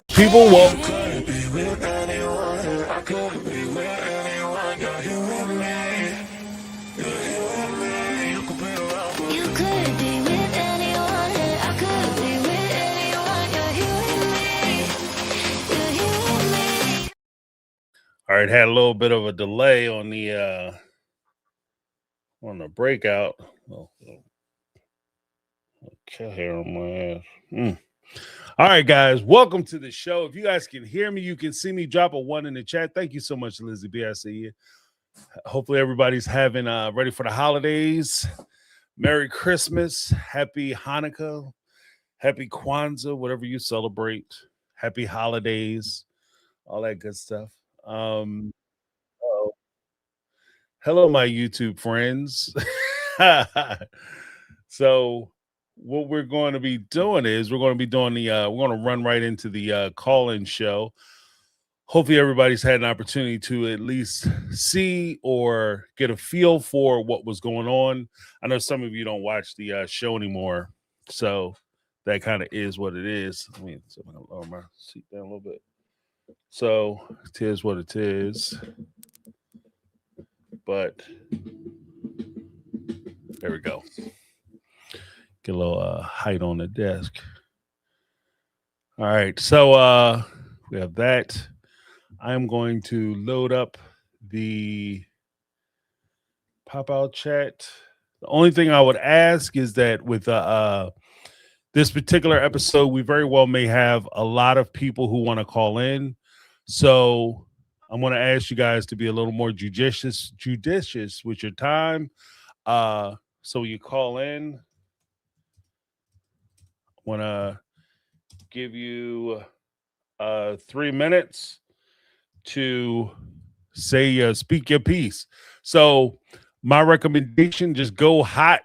People won't. All right, had a little bit of a delay on the breakout. Oh, okay, hair on my ass. All right, guys, welcome to the show. If you guys can hear me, you can see me. Drop a 1 in the chat. Thank you so much, Lizzie B. I see you. Hopefully, everybody's having ready for the holidays. Merry Christmas, Happy Hanukkah, Happy Kwanzaa, whatever you celebrate. Happy holidays, all that good stuff. Hello, my YouTube friends. So what we're going to be doing is we're going to run right into the call-in show. Hopefully everybody's had an opportunity to at least see or get a feel for what was going on. I know some of you don't watch the show anymore, so that kind of is what it is. I mean, so I'm going to lower my seat down a little bit. So it is what it is. But there we go. Get a little height on the desk. All right. So we have that. I'm going to load up the pop-out chat. The only thing I would ask is that with this particular episode, we very well may have a lot of people who want to call in. So I'm going to ask you guys to be a little more judicious with your time. So you call in. I want to give you 3 minutes to say, speak your piece. So my recommendation, just go hot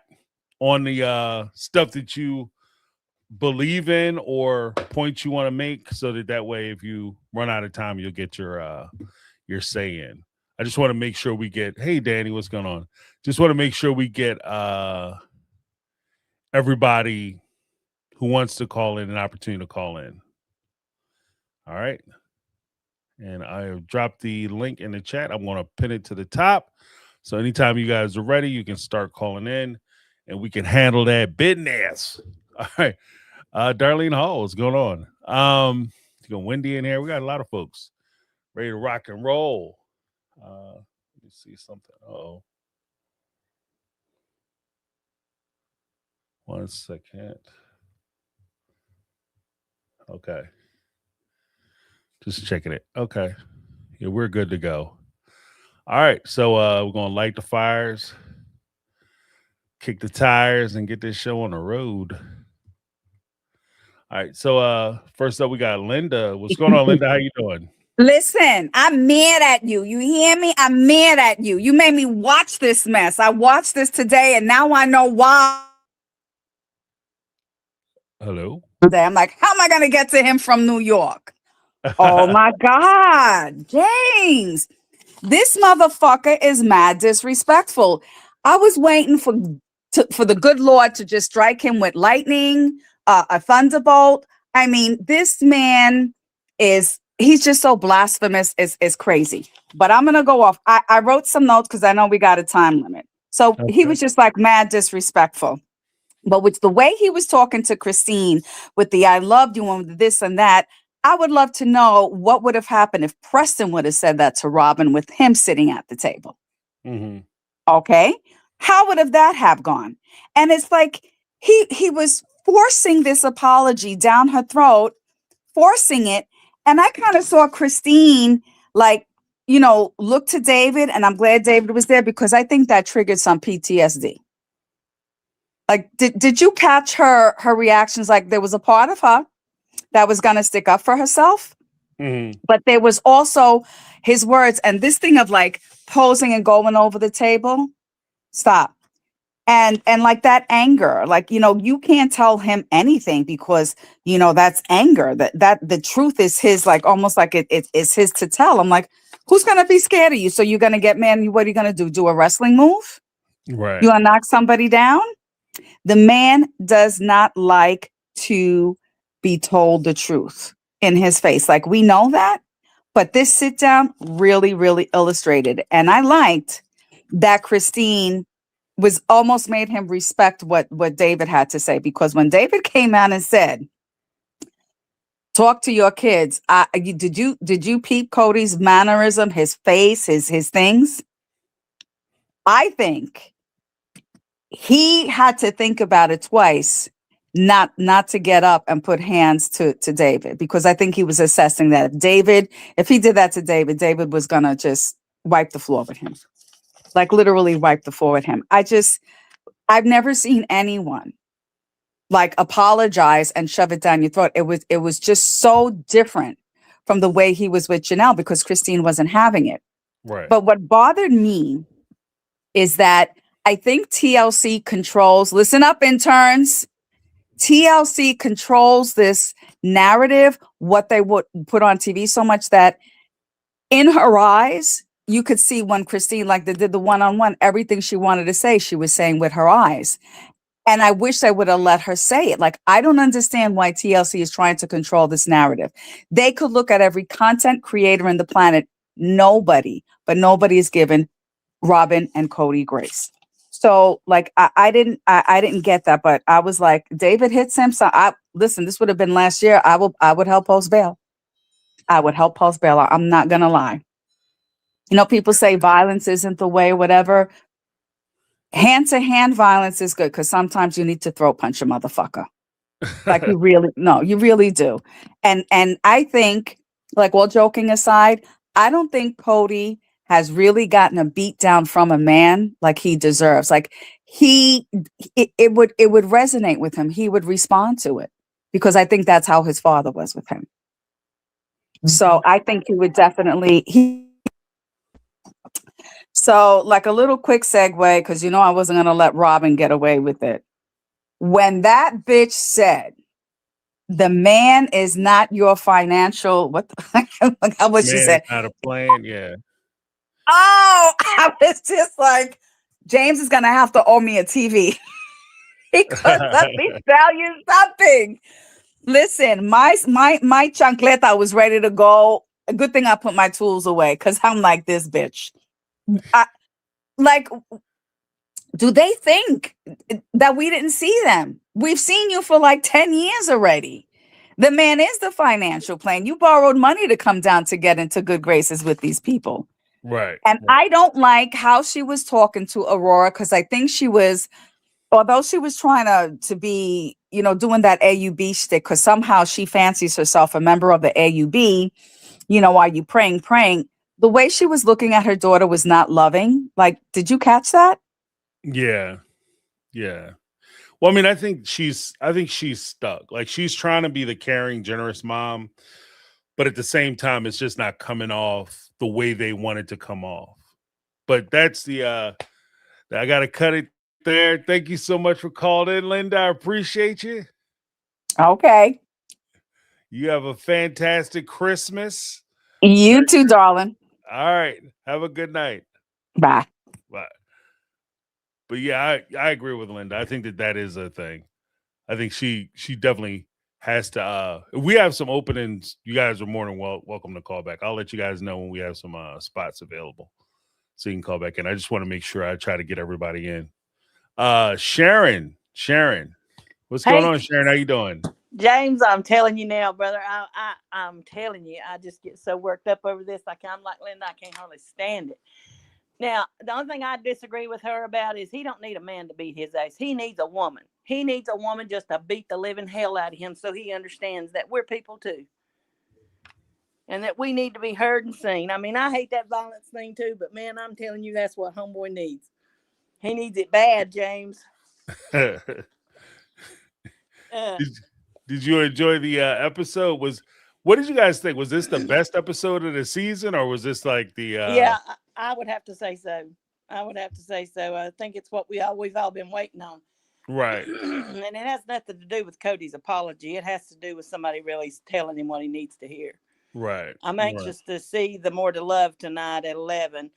on the stuff that you believe in or points you want to make, so that way if you run out of time, you'll get your say in. I just want to make sure we get, hey Danny, what's going on? Just want to make sure we get everybody who wants to call in an opportunity to call in. All right. And I have dropped the link in the chat. I'm going to pin it to the top. So anytime you guys are ready, you can start calling in and we can handle that business. All right. Darlene Hall, what's going on? You got Wendy in here. We got a lot of folks ready to rock and roll. Let me see something. Uh-oh. 1 second. Okay. Just checking it. Okay. Yeah, we're good to go. All right. So we're going to light the fires, kick the tires, and get this show on the road. All right. So first up, we got Linda. What's going on, Linda? How you doing? Listen, I'm mad at you. You hear me? I'm mad at you. You made me watch this mess. I watched this today, and now I know why. Hello? I'm like, how am I going to get to him from New York? Oh, my God. James, this motherfucker is mad disrespectful. I was waiting for the good Lord to just strike him with lightning, a thunderbolt. I mean, this man he's just so blasphemous. It's crazy. But I'm going to go off. I wrote some notes because I know we got a time limit. So He was just like mad disrespectful. But with the way he was talking to Christine with the I loved you and this and that, I would love to know what would have happened if Preston would have said that to Robin with him sitting at the table. Mm-hmm. Okay. How would that have gone? And it's like he was forcing this apology down her throat, forcing it. And I kind of saw Christine like, look to David. And I'm glad David was there because I think that triggered some PTSD. Like, did you catch her reactions? Like there was a part of her that was going to stick up for herself. Mm-hmm. But there was also his words and this thing of like posing and going over the table. Stop. And like that anger, like, you can't tell him anything because, that's anger, that the truth is his, like almost like it's his to tell. I'm like, who's going to be scared of you? So you're going to get mad. What are you going to do? Do a wrestling move? Right. You want to knock somebody down? The man does not like to be told the truth in his face. Like, we know that, but this sit down really, really illustrated. And I liked that Christine was almost made him respect what David had to say, because when David came out and said, talk to your kids, did you peep Cody's mannerism, his face, his things? I think he had to think about it twice, not to get up and put hands to David, because I think he was assessing that if he did that to David, David was gonna just wipe the floor with him, like literally wipe the floor with him. I've never seen anyone like apologize and shove it down your throat. It was just so different from the way he was with Janelle, because Christine wasn't having it. Right. But what bothered me is that I think TLC controls, listen up, interns, TLC controls this narrative, what they would put on TV, so much that in her eyes, you could see when Christine, like they did the one-on-one, everything she wanted to say, she was saying with her eyes. And I wish they would have let her say it. Like, I don't understand why TLC is trying to control this narrative. They could look at every content creator in the planet. Nobody is given Robin and Cody grace. So like, I didn't get that, but I was like, David hits him. So listen, this would have been last year. I would help post bail. I would help post bail. I'm not going to lie. You know, people say violence isn't the way, whatever. Hand-to-hand violence is good, because sometimes you need to throat punch a motherfucker. Like, you really do. And I think, like, all joking aside, I don't think Cody has really gotten a beat down from a man like he deserves. Like, it would resonate with him. He would respond to it, because I think that's how his father was with him. So I think he would definitely So, like, a little quick segue, because I wasn't going to let Robin get away with it. When that bitch said, the man is not your financial, what she Man, said? it's not a plan. Yeah. Oh, I was just like, James is going to have to owe me a TV. Because let me tell you something. Listen, my chancleta was ready to go. A good thing I put my tools away, because I'm like, this bitch. Like, do they think that we didn't see them? We've seen you for like 10 years already. The man is the financial plan. You borrowed money to come down to get into good graces with these people. Right. And right. I don't like how she was talking to Aurora, because I think she was, although she was trying to be, doing that AUB stick, because somehow she fancies herself a member of the AUB, while you praying. The way she was looking at her daughter was not loving. Like, did you catch that? Yeah. Yeah. Well, I mean, I think she's stuck. Like, she's trying to be the caring, generous mom, but at the same time, it's just not coming off the way they want it to come off. But that's I got to cut it there. Thank you so much for calling in, Linda. I appreciate you. Okay. You have a fantastic Christmas. You too, darling. All right. Have a good night. Bye. Bye. But yeah, I agree with Linda. I think that is a thing. I think she definitely has to. If we have some openings, you guys are more than welcome to call back. I'll let you guys know when we have some spots available, so you can call back in. I just want to make sure I try to get everybody in. Sharon, what's going on, Sharon? How you doing? James, I'm telling you now, brother. I'm telling you, I just get so worked up over this. I'm like Linda, I can't hardly stand it. Now, the only thing I disagree with her about is he don't need a man to beat his ass. He needs a woman. He needs a woman just to beat the living hell out of him, so he understands that we're people too, and that we need to be heard and seen. I mean, I hate that violence thing too, but man, I'm telling you, that's what homeboy needs. He needs it bad, James. Did you enjoy the episode? What did you guys think? Was this the best episode of the season, or was this like the? Yeah, I would have to say so. I think it's what we've all been waiting on. Right. And it has nothing to do with Cody's apology. It has to do with somebody really telling him what he needs to hear. Right. I'm anxious to see the More to Love tonight at 11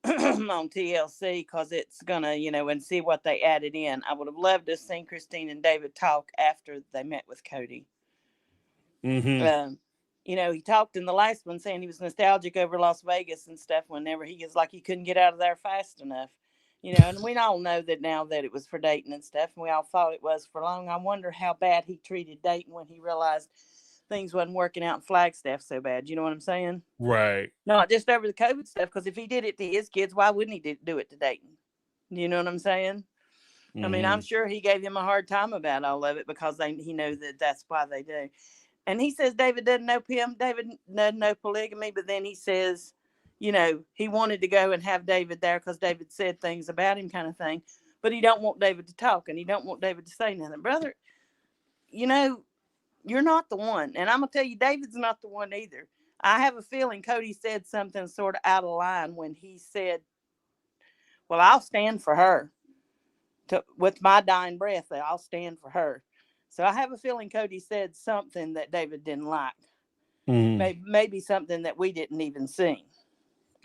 on TLC, because it's gonna, and see what they added in. I would have loved to have seen Christine and David talk after they met with Cody. You know, he talked in the last one saying he was nostalgic over Las Vegas and stuff whenever he was like he couldn't get out of there fast enough. You know, and we all know that now that it was for Dayton and stuff, and we all thought it was for long. I wonder how bad he treated Dayton when he realized things wasn't working out in Flagstaff so bad. You know what I'm saying? Right. Not just over the COVID stuff, because if he did it to his kids, why wouldn't he do it to Dayton? You know what I'm saying? I mean, I'm sure he gave him a hard time about all of it because he knows that that's why they do. And he says David doesn't know him. David doesn't know polygamy, but then he says, you know, he wanted to go and have David there because David said things about him, kind of thing. But he don't want David to talk, and he don't want David to say nothing. Brother, you know, you're not the one. And I'm going to tell you, David's not the one either. I have a feeling Cody said something sort of out of line when he said, well, I'll stand for her. With my dying breath, I'll stand for her. So I have a feeling Cody said something that David didn't like. Maybe something that we didn't even see.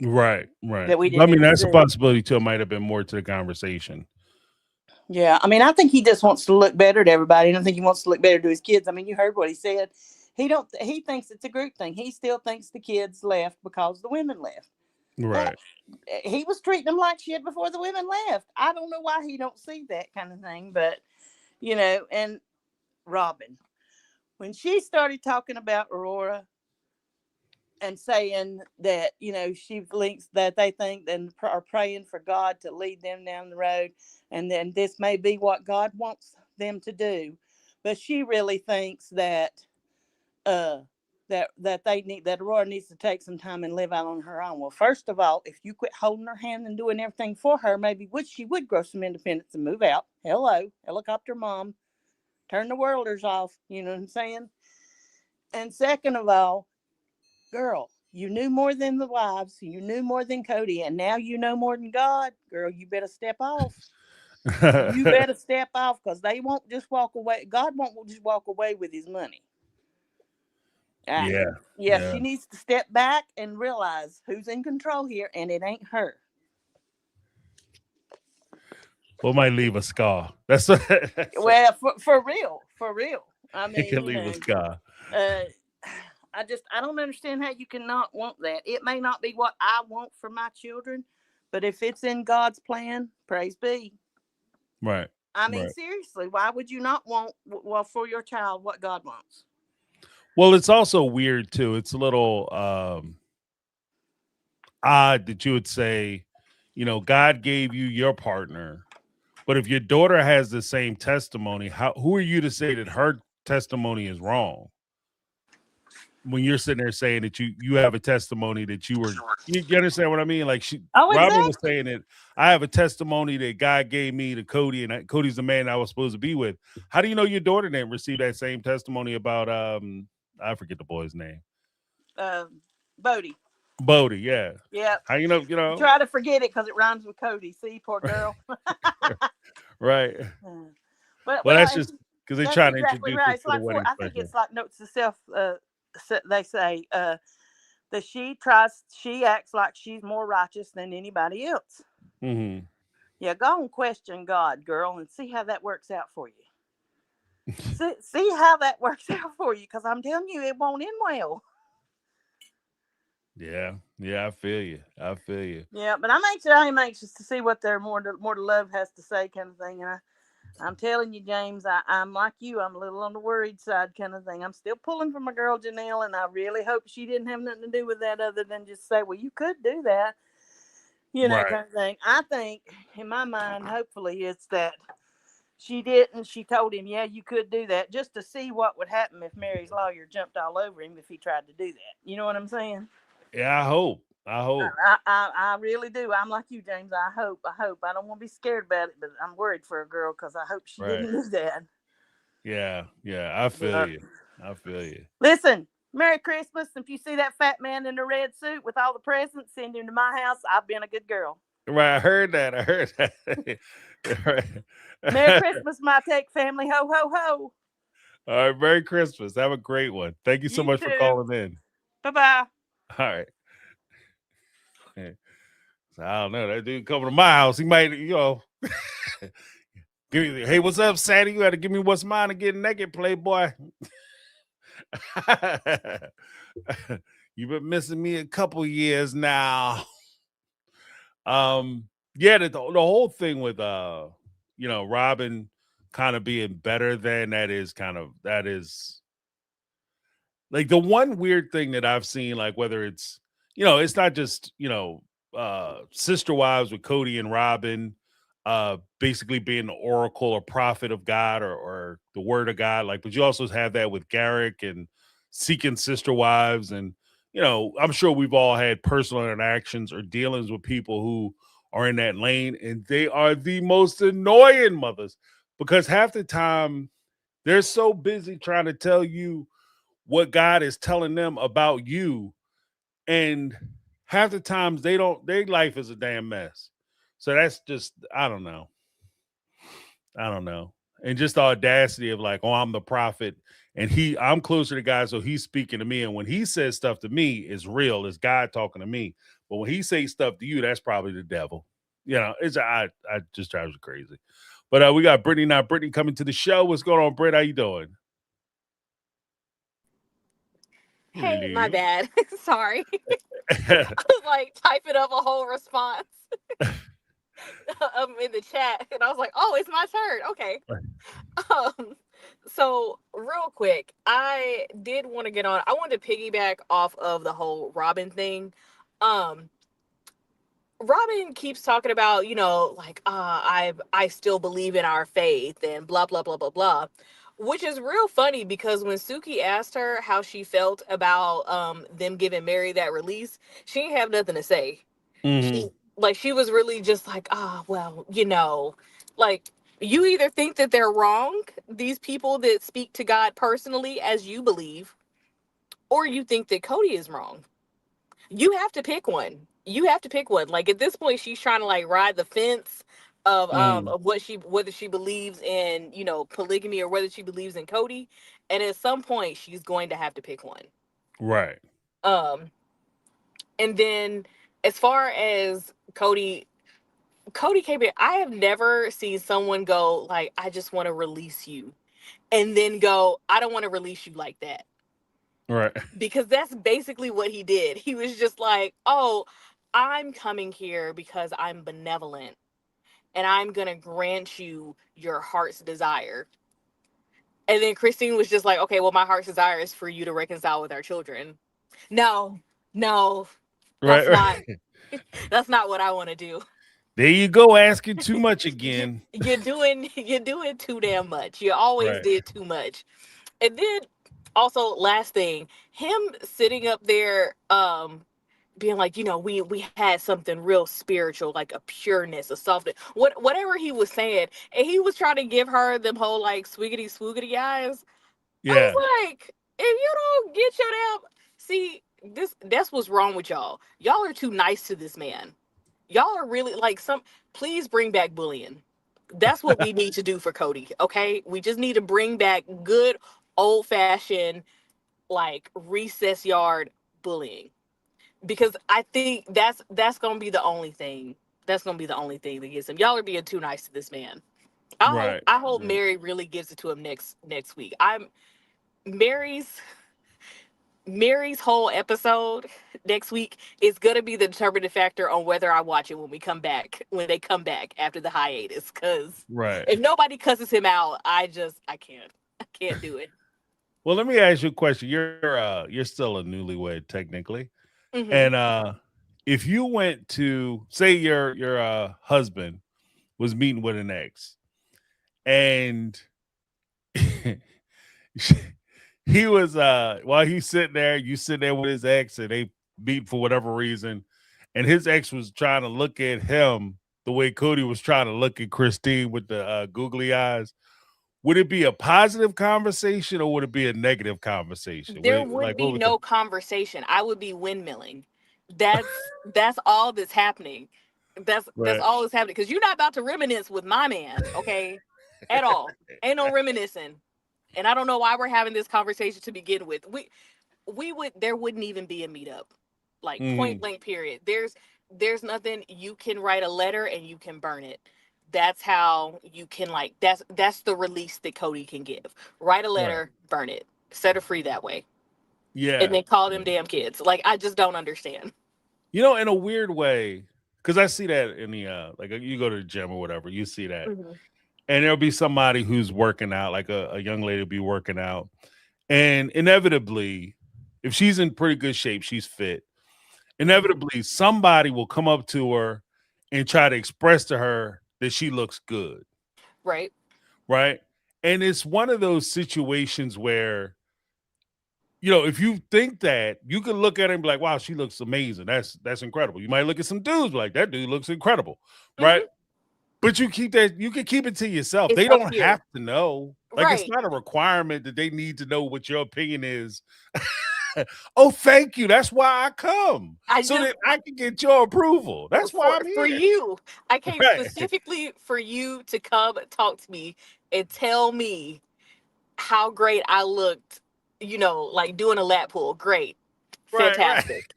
Right, right. That we didn't I mean, that's see. a possibility too. It might have been more to the conversation. Yeah, I mean, I think he just wants to look better to everybody. I don't think he wants to look better to his kids. I mean, you heard what he said. He thinks it's a group thing. He still thinks the kids left because the women left. Right. He was treating them like shit before the women left. I don't know why he don't see that kind of thing, but you know, and Robin, when she started talking about Aurora and saying that, you know, she thinks that they think and are praying for God to lead them down the road, and then this may be what God wants them to do, but she really thinks that that Aurora needs to take some time and live out on her own. Well, first of all, if you quit holding her hand and doing everything for her, maybe she would grow some independence and move out. Hello, helicopter mom, turn the worlders off. You know what I'm saying? And second of all, girl, you knew more than the wives. You knew more than Cody, and now you know more than God. Girl, you better step off. You better step off, because they won't just walk away. God won't just walk away with his money. Yeah, she needs to step back and realize who's in control here, and it ain't her. Well, might leave a scar. That's well, for real. I mean, it can leave a scar. I don't understand how you cannot want that. It may not be what I want for my children, but if it's in God's plan, praise be. Right. I mean, seriously, why would you not want for your child what God wants? Well, it's also weird too. It's a little odd that you would say, you know, God gave you your partner, but if your daughter has the same testimony, who are you to say that her testimony is wrong? When you're sitting there saying that you have a testimony that you understand what I mean? Like Robin was saying that I have a testimony that God gave me to Cody, and Cody's the man I was supposed to be with. How do you know your daughter didn't receive that same testimony about I forget the boy's name. Bodie, yeah. Yeah. How you know? Try to forget it because it rhymes with Cody. See, poor girl. Right. But well, that's just because they're trying to introduce right. to the wedding. I think it's like notes to self. They say that she acts like she's more righteous than anybody else. Mm-hmm. Yeah, go and question God, girl, and see how that works out for you. see how that works out for you, because I'm telling you, it won't end well. Yeah, I feel you. Yeah, but I'm anxious to see what their more to love has to say, kind of thing. And I'm telling you, James, I'm like you. I'm a little on the worried side, kind of thing. I'm still pulling for my girl Janelle, and I really hope she didn't have nothing to do with that, other than just say, "Well, you could do that," you know, kind of thing. I think, in my mind, hopefully, it's that she didn't. She told him, "Yeah, you could do that," just to see what would happen if Mary's lawyer jumped all over him if he tried to do that. You know what I'm saying? Yeah, I hope. I really do. I'm like you, James. I hope. I don't want to be scared about it, but I'm worried for a girl because I hope she didn't do that. Yeah. I feel you. Listen, Merry Christmas. If you see that fat man in the red suit with all the presents, send him to my house. I've been a good girl. Right. I heard that. Right. Merry Christmas, my Tech family. Ho, ho, ho. All right. Merry Christmas. Have a great one. Thank you so much for calling in. Bye-bye. All right. So I don't know. That dude coming to my house, he might, give me, hey, what's up, Sandy? You had to give me what's mine and get naked, playboy. You've been missing me a couple years now. Yeah, the whole thing with Robin kind of being better than that is like the one weird thing that I've seen, like whether it's not just, sister wives with Cody and Robin, basically being the oracle or prophet of God or the word of God, like, but you also have that with Garrick and seeking sister wives. And, I'm sure we've all had personal interactions or dealings with people who are in that lane, and they are the most annoying mothers because half the time they're so busy trying to tell you what God is telling them about you. And half the times their life is a damn mess. So that's just, I don't know. I don't know. And just the audacity of like, oh, I'm the prophet and I'm closer to God. So he's speaking to me. And when he says stuff to me, it's real. It's God talking to me. But when he says stuff to you, that's probably the devil. I just drives me crazy. But we got Brittany now. Brittany coming to the show. What's going on, Britt? How you doing? Hey, my Hello. bad. Sorry. I was like typing up a whole response in the chat, and I was like, "Oh, it's my turn." Okay. Um, so real quick, I did want to get on. I wanted to piggyback off of the whole Robin thing. Um, Robin keeps talking about, like, I still believe in our faith and blah blah blah blah blah, which is real funny because when Suki asked her how she felt about them giving Mary that release, she didn't have nothing to say. Hmm. She was really just like, well, like, you either think that they're wrong, these people that speak to God personally as you believe, or you think that Cody is wrong. You have to pick one. You have to pick one. Like, at this point, she's trying to like ride the fence Hmm. of whether she believes in, polygamy or whether she believes in Cody. And at some point she's going to have to pick one. Right. Um and then as far as Cody came in, I have never seen someone go like, I just want to release you, and then go, I don't want to release you like that. Right. Because that's basically what he did. He was just like, oh, I'm coming here because I'm benevolent and I'm going to grant you your heart's desire. And then Christine was just like, okay, well, my heart's desire is for you to reconcile with our children. No, no, Right. that's not, Right. that's not what I want to do. There you go, asking too much again. You're doing too damn much. You always Right. did too much. And then also, last thing, him sitting up there being like, we had something real spiritual, like a pureness, a softness, whatever he was saying, and he was trying to give her them whole like swiggity swoogity eyes. I Yeah. was like, if you don't get your damn, see, that's what's wrong with y'all. Y'all are too nice to this man. Y'all are really like, please bring back bullying. That's what we need to do for Cody. Okay, we just need to bring back good old fashioned, like, recess yard bullying, because I think that's gonna be the only thing. That's gonna be the only thing that gets him. Y'all are being too nice to this man. I hope Right. I hope Right. Mary really gives it to him next week. I'm Mary's Mary's whole episode next week is gonna be the determining factor on whether I watch it when they come back after the hiatus. Cause Right. if nobody cusses him out, I can't do it. Well, let me ask you a question. You're still a newlywed technically. Hmm. And if you went to say your husband was meeting with an ex and he was while he's sitting there, you sitting there with his ex and they meet for whatever reason, and his ex was trying to look at him the way Cody was trying to look at Christine with the googly eyes. Would it be a positive conversation or would it be a negative conversation? There would be What would the no conversation. I would be windmilling. That's all that's happening. That's right? all that's happening, because you're not about to reminisce with my man, okay? At all. Ain't no reminiscing. And I don't know why we're having this conversation to begin with. There wouldn't even be a meetup. Like, point Hmm. blank period. There's nothing. You can write a letter and you can burn it. That's how you can, like, that's the release that Cody can give. Write a Right. letter, burn it. set her free that way, Yeah. and then call them damn kids. Like, I just don't understand. You know, in a weird way, because I see that in the like you go to the gym or whatever, you see that, Mhm. and there'll be somebody who's working out, like a young lady will be working out, and inevitably, if she's in pretty good shape, she's fit. Inevitably, somebody will come up to her and try to express to her that she looks good, Right. right? And it's one of those situations where, you know, if you think that, you can look at her and be like, wow, she looks amazing. That's incredible. You might look at some dudes like that dude looks incredible, right? Mhm. But you can keep it to yourself. It's They up don't to you. have to know. Like, it's Right. not a requirement that they need to know what your opinion is. Oh, thank you. That's why I come. I So just that I can get your approval. That's why I'm for here. you. I came Right. specifically for you to come talk to me and tell me how great I looked, you know, like doing a lap pull. Great. Right, right. Fantastic.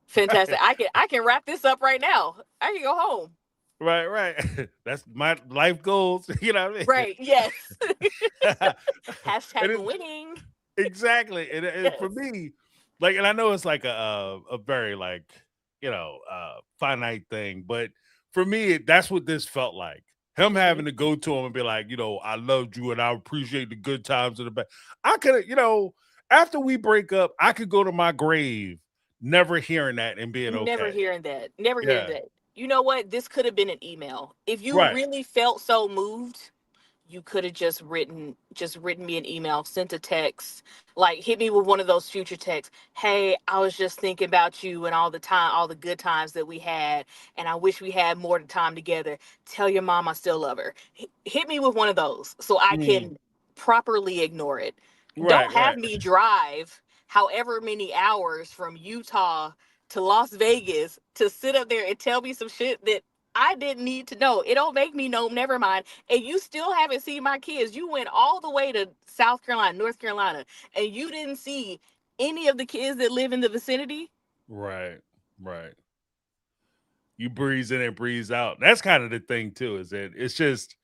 Fantastic. I can wrap this up right now. I can go home. Right, right. That's my life goals. You know what I mean? Right. Yes. And Hashtag it's winning. exactly. And for Yes. me, like, and I know it's like a very like, you know, finite thing, but for me, that's what this felt like. Him having to go to him and be like, you know, I loved you and I appreciate the good times and the bad. I could, you know, after we break up, I could go to my grave never hearing that and being Never okay. hearing that. Never hearing Yeah. that. You know what? This could have been an email. If you Right. really felt so moved, you could have just written me an email, sent a text, like hit me with one of those future texts. Hey, I was just thinking about you and all the good times that we had, and I wish we had more time together. Tell your mom I still love her. Hit me with one of those so I Mm. can properly ignore it. Right, Don't have right. me drive however many hours from Utah to Las Vegas to sit up there and tell me some shit that I didn't need to know. It don't make me know, never mind. And you still haven't seen my kids. You went all the way to South Carolina, North Carolina, and you didn't see any of the kids that live in the vicinity. Right, right. You breeze in and breeze out. That's kind of the thing too, is that it's just,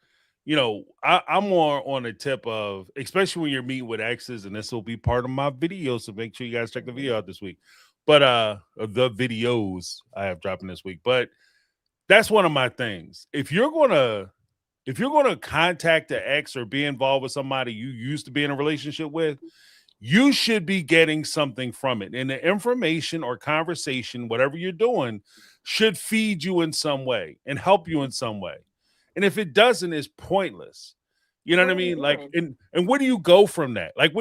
you know, I'm more on the tip of, especially when you're meeting with exes, and this will be part of my video. So make sure you guys check the video out this week. But the videos I have dropping this week. But that's one of my things. If you're gonna contact the ex or be involved with somebody you used to be in a relationship with, you should be getting something from it. And the information or conversation, whatever you're doing, should feed you in some way and help you in some way. And if it doesn't, it's pointless. You know what What I are you mean? Like, doing? and where do you go from that? Like,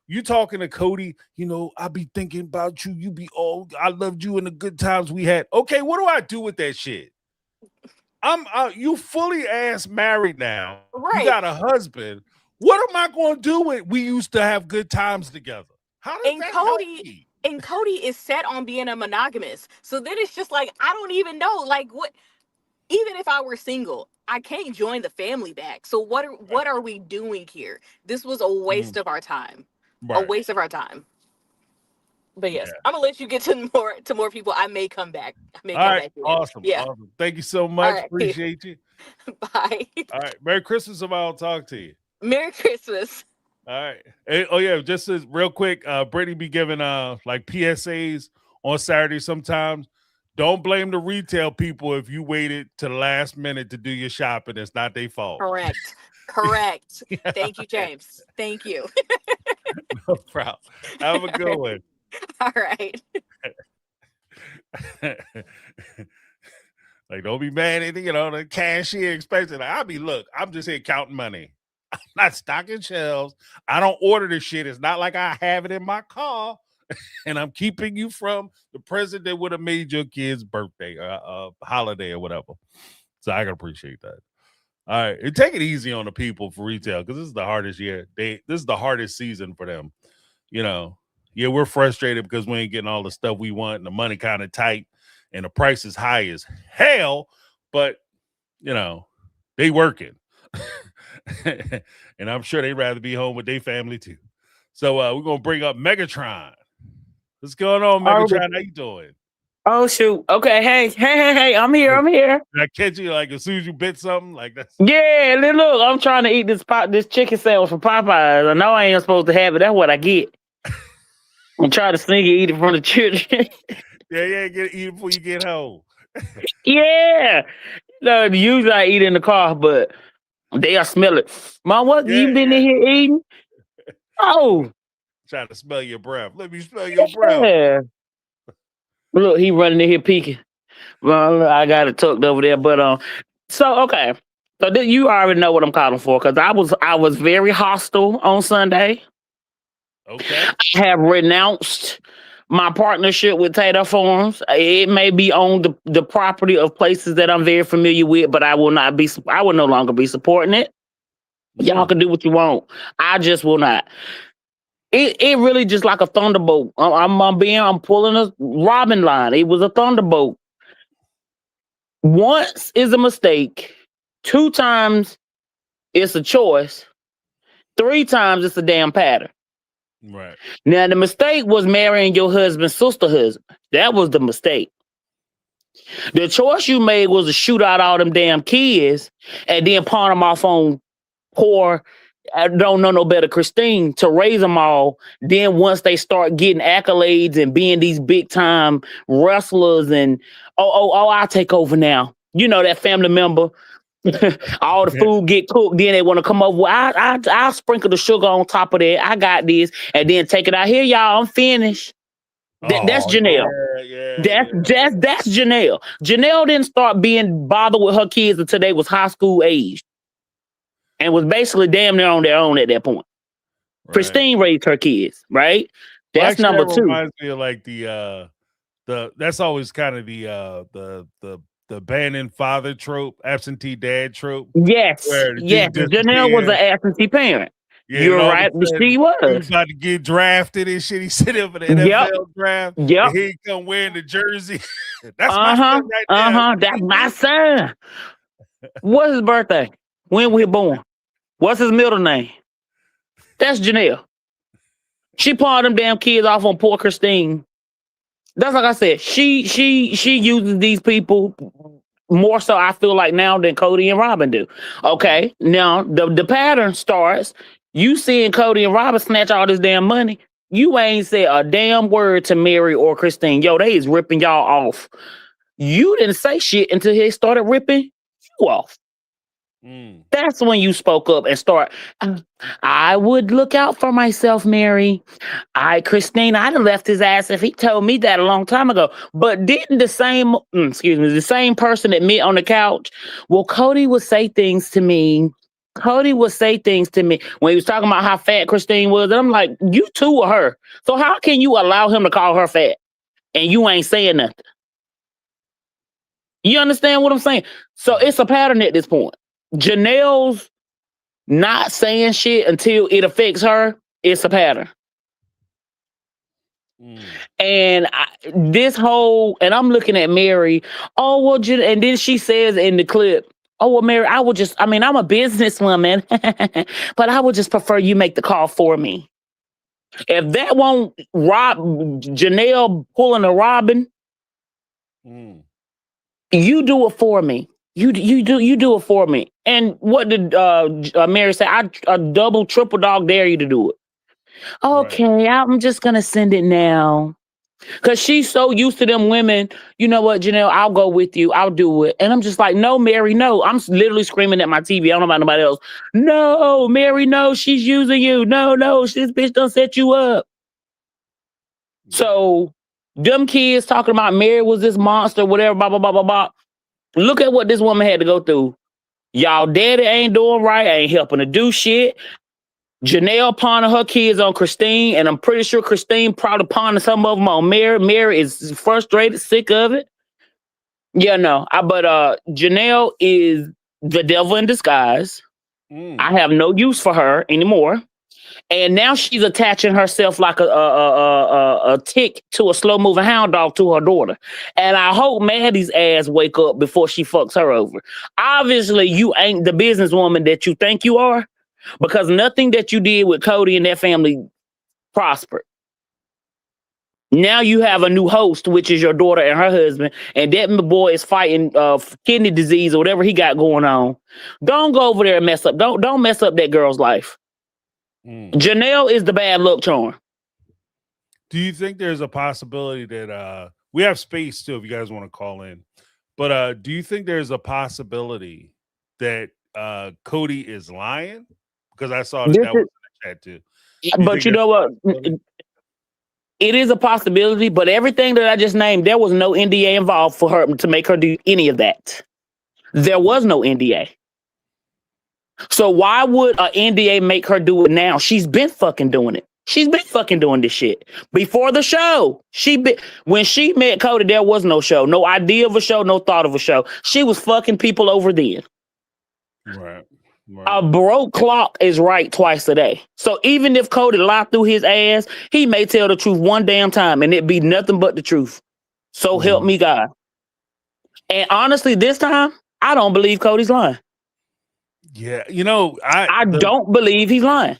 you talking to Cody, you know, I be thinking about you. You be, oh, I loved you in the good times we had. Okay, what do I do with that shit? You fully ass married now. You Right. got a husband. What am I going to do with we used to have good times together? How does And that help Cody me? and Cody is set on being a monogamous. So then it's just like I don't even know. Like what even if I were single, I can't join the family back. So what are we doing here? This was a waste Mhm. of our time. A Right. waste of our time. But yes, Yeah. I'm gonna let you get to more people. I may come back. I may All come right. back in. Awesome. Yeah. Awesome. Thank you so All much. right. Appreciate you. Bye. All right. Merry Christmas if I don't talk to you. Merry Christmas. All right. Oh yeah, just as real quick, Brittany be giving like PSAs on Saturday sometimes. Don't blame the retail people if you waited to the last minute to do your shopping. It's not their fault. Correct. Correct. Thank you, James. Thank you. No problem. Have a good one. All right. Like, don't be mad at, you know, the cashier expensive. Like, look, I'm just here counting money. I'm not stocking shelves. I don't order this shit. It's not like I have it in my car. And I'm keeping you from the present that would have made your kid's birthday or holiday or whatever. So I can appreciate that. All right. And take it easy on the people for retail, because this is the hardest year. This is the hardest season for them. You know, yeah, we're frustrated because we ain't getting all the stuff we want and the money kind of tight and the price is high as hell, but you know, they working. And I'm sure they'd rather be home with their family too. So we're gonna bring up Megatron. What's going on, Megatron? How you doing? Oh shoot. Okay. Hey. I'm here. Did I catch you like as soon as you bit something? Like that's Yeah, look, I'm trying to eat this chicken sandwich from Popeyes. I know I ain't supposed to have it. That's what I get. and try to sneak and eat it from the children. Yeah, get it, eat it before you get home. Yeah. No, usually I eat in the car, but they'll smell it. Mom, what Yeah, you been in here eating? Oh, trying to smell your breath. Let me smell your breath. yeah. Look, he running in here peeking. Well, I got it tucked over there, but so okay. So you already know what I'm calling for because I was very hostile on Sunday. Okay. I have renounced my partnership with Tater Farms. It may be on the property of places that I'm very familiar with, but I will not be. I will no longer be supporting it. Y'all can do what you want. I just will not. It really just like a thunderbolt. I'm pulling a Robin line. It was a thunderbolt. Once is a mistake. 2 times it's a choice. 3 times it's a damn pattern. Right. Now the mistake was marrying your husband's sister husband. That was the mistake. The choice you made was to shoot out all them damn kids and then pawn them off on poor, I don't know no better, Christine, to raise them all. Then once they start getting accolades and being these big time wrestlers and I'll take over now. You know that family member. All the food get cooked, then they want to come over. Well, I'll sprinkle the sugar on top of that. I got this, and then take it out here, y'all. I'm finished. That's Janelle. That's Janelle. Janelle didn't start being bothered with her kids until they was high school age, and was basically damn near on their own at that point. Right. Christine raised her kids, right? That's well, number 2. Reminds me of like the that's always kind of the abandoned father trope, absentee dad trope. Yes, yes. Janelle was an absentee parent. Yeah, you're right. She was. He was about to get drafted and shit. He sit up for the NFL draft. Yep. And he come wearing the jersey. That's my son right there. That's my son. What's his birthday? When was he born? What's his middle name? That's Janelle. She pawned them damn kids off on poor Christine. That's like I said. She uses these people more so, I feel like, now than Cody and Robin do. Okay, now the pattern starts. You seeing Cody and Robin snatch all this damn money. You ain't said a damn word to Mary or Christine. Yo, they is ripping y'all off. You didn't say shit until they started ripping you off. That's when you spoke up and start. I would look out for myself, Mary. Christine, I'd have left his ass if he told me that a long time ago. But didn't the same person admit on the couch? Well, Cody would say things to me. Cody would say things to me when he was talking about how fat Christine was. And I'm like, you two are her. So how can you allow him to call her fat and you ain't saying nothing? You understand what I'm saying? So it's a pattern at this point. Janelle's not saying shit until it affects her. It's a pattern. And and I'm looking at Mary. Oh, well, and then she says in the clip, oh, well, Mary, I'm a businesswoman, but I would just prefer you make the call for me. If that won't Janelle pulling a Robin, you do it for me. You do it for me. And what did Mary say? I double, triple dog dare you to do it. Okay, right. I'm just gonna send it now. Cause she's so used to them women. You know what, Janelle? I'll go with you. I'll do it. And I'm just like, no, Mary, no. I'm literally screaming at my TV. I don't know about nobody else. No, Mary, no. She's using you. No, this bitch done set you up. So them kids talking about Mary was this monster, whatever, blah, blah, blah, blah, blah. Look at what this woman had to go through. Y'all daddy ain't doing right, ain't helping to do shit. Janelle pawning her kids on Christine, and I'm pretty sure Christine probably pawning some of them on Mary. Mary is frustrated, sick of it. Yeah, no. But Janelle is the devil in disguise. I have no use for her anymore. And now she's attaching herself like a tick to a slow-moving hound dog to her daughter. And I hope Maddie's ass wake up before she fucks her over. Obviously, you ain't the businesswoman that you think you are, because nothing that you did with Cody and that family prospered. Now you have a new host, which is your daughter and her husband, and that boy is fighting kidney disease or whatever he got going on. Don't go over there and mess up. Don't mess up that girl's life. Janelle is the bad luck charm. Do you think there's a possibility that we have space too if you guys want to call in? But do you think there's a possibility that Cody is lying? Because I saw that This that was in the chat too. is, Do you but think you there's know what? a possibility? It is a possibility, but everything that I just named, there was no NDA involved for her to make her do any of that. There was no NDA. So why would a NDA make her do it now? She's been fucking doing it. She's been fucking doing this shit before the show. When she met Cody, there was no show, no idea of a show, no thought of a show. She was fucking people over then. Right. A broke clock is right twice a day. So even if Cody lied through his ass, he may tell the truth one damn time and it be nothing but the truth. So help me God. And honestly, this time, I don't believe Cody's lying. Yeah, I don't believe he's lying.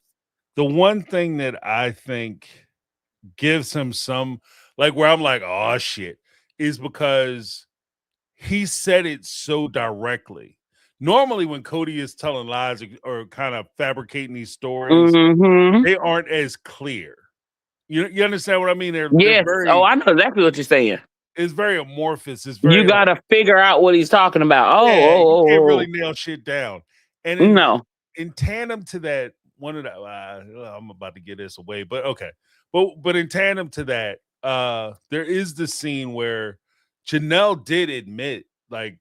the one thing that I think gives him some like where I'm like, oh shit, is because he said it so directly. Normally, when Cody is telling lies or kind of fabricating these stories, Mm-hmm. they aren't as clear. You understand what I mean? They're Yes. very. Oh, I know exactly what you're saying. It's very amorphous. It's very. You got to figure out what he's talking about. You can't really nail shit down. And in tandem to that, one of the I'm about to get this away, but okay. But in tandem to that, there is the scene where Janelle did admit, like,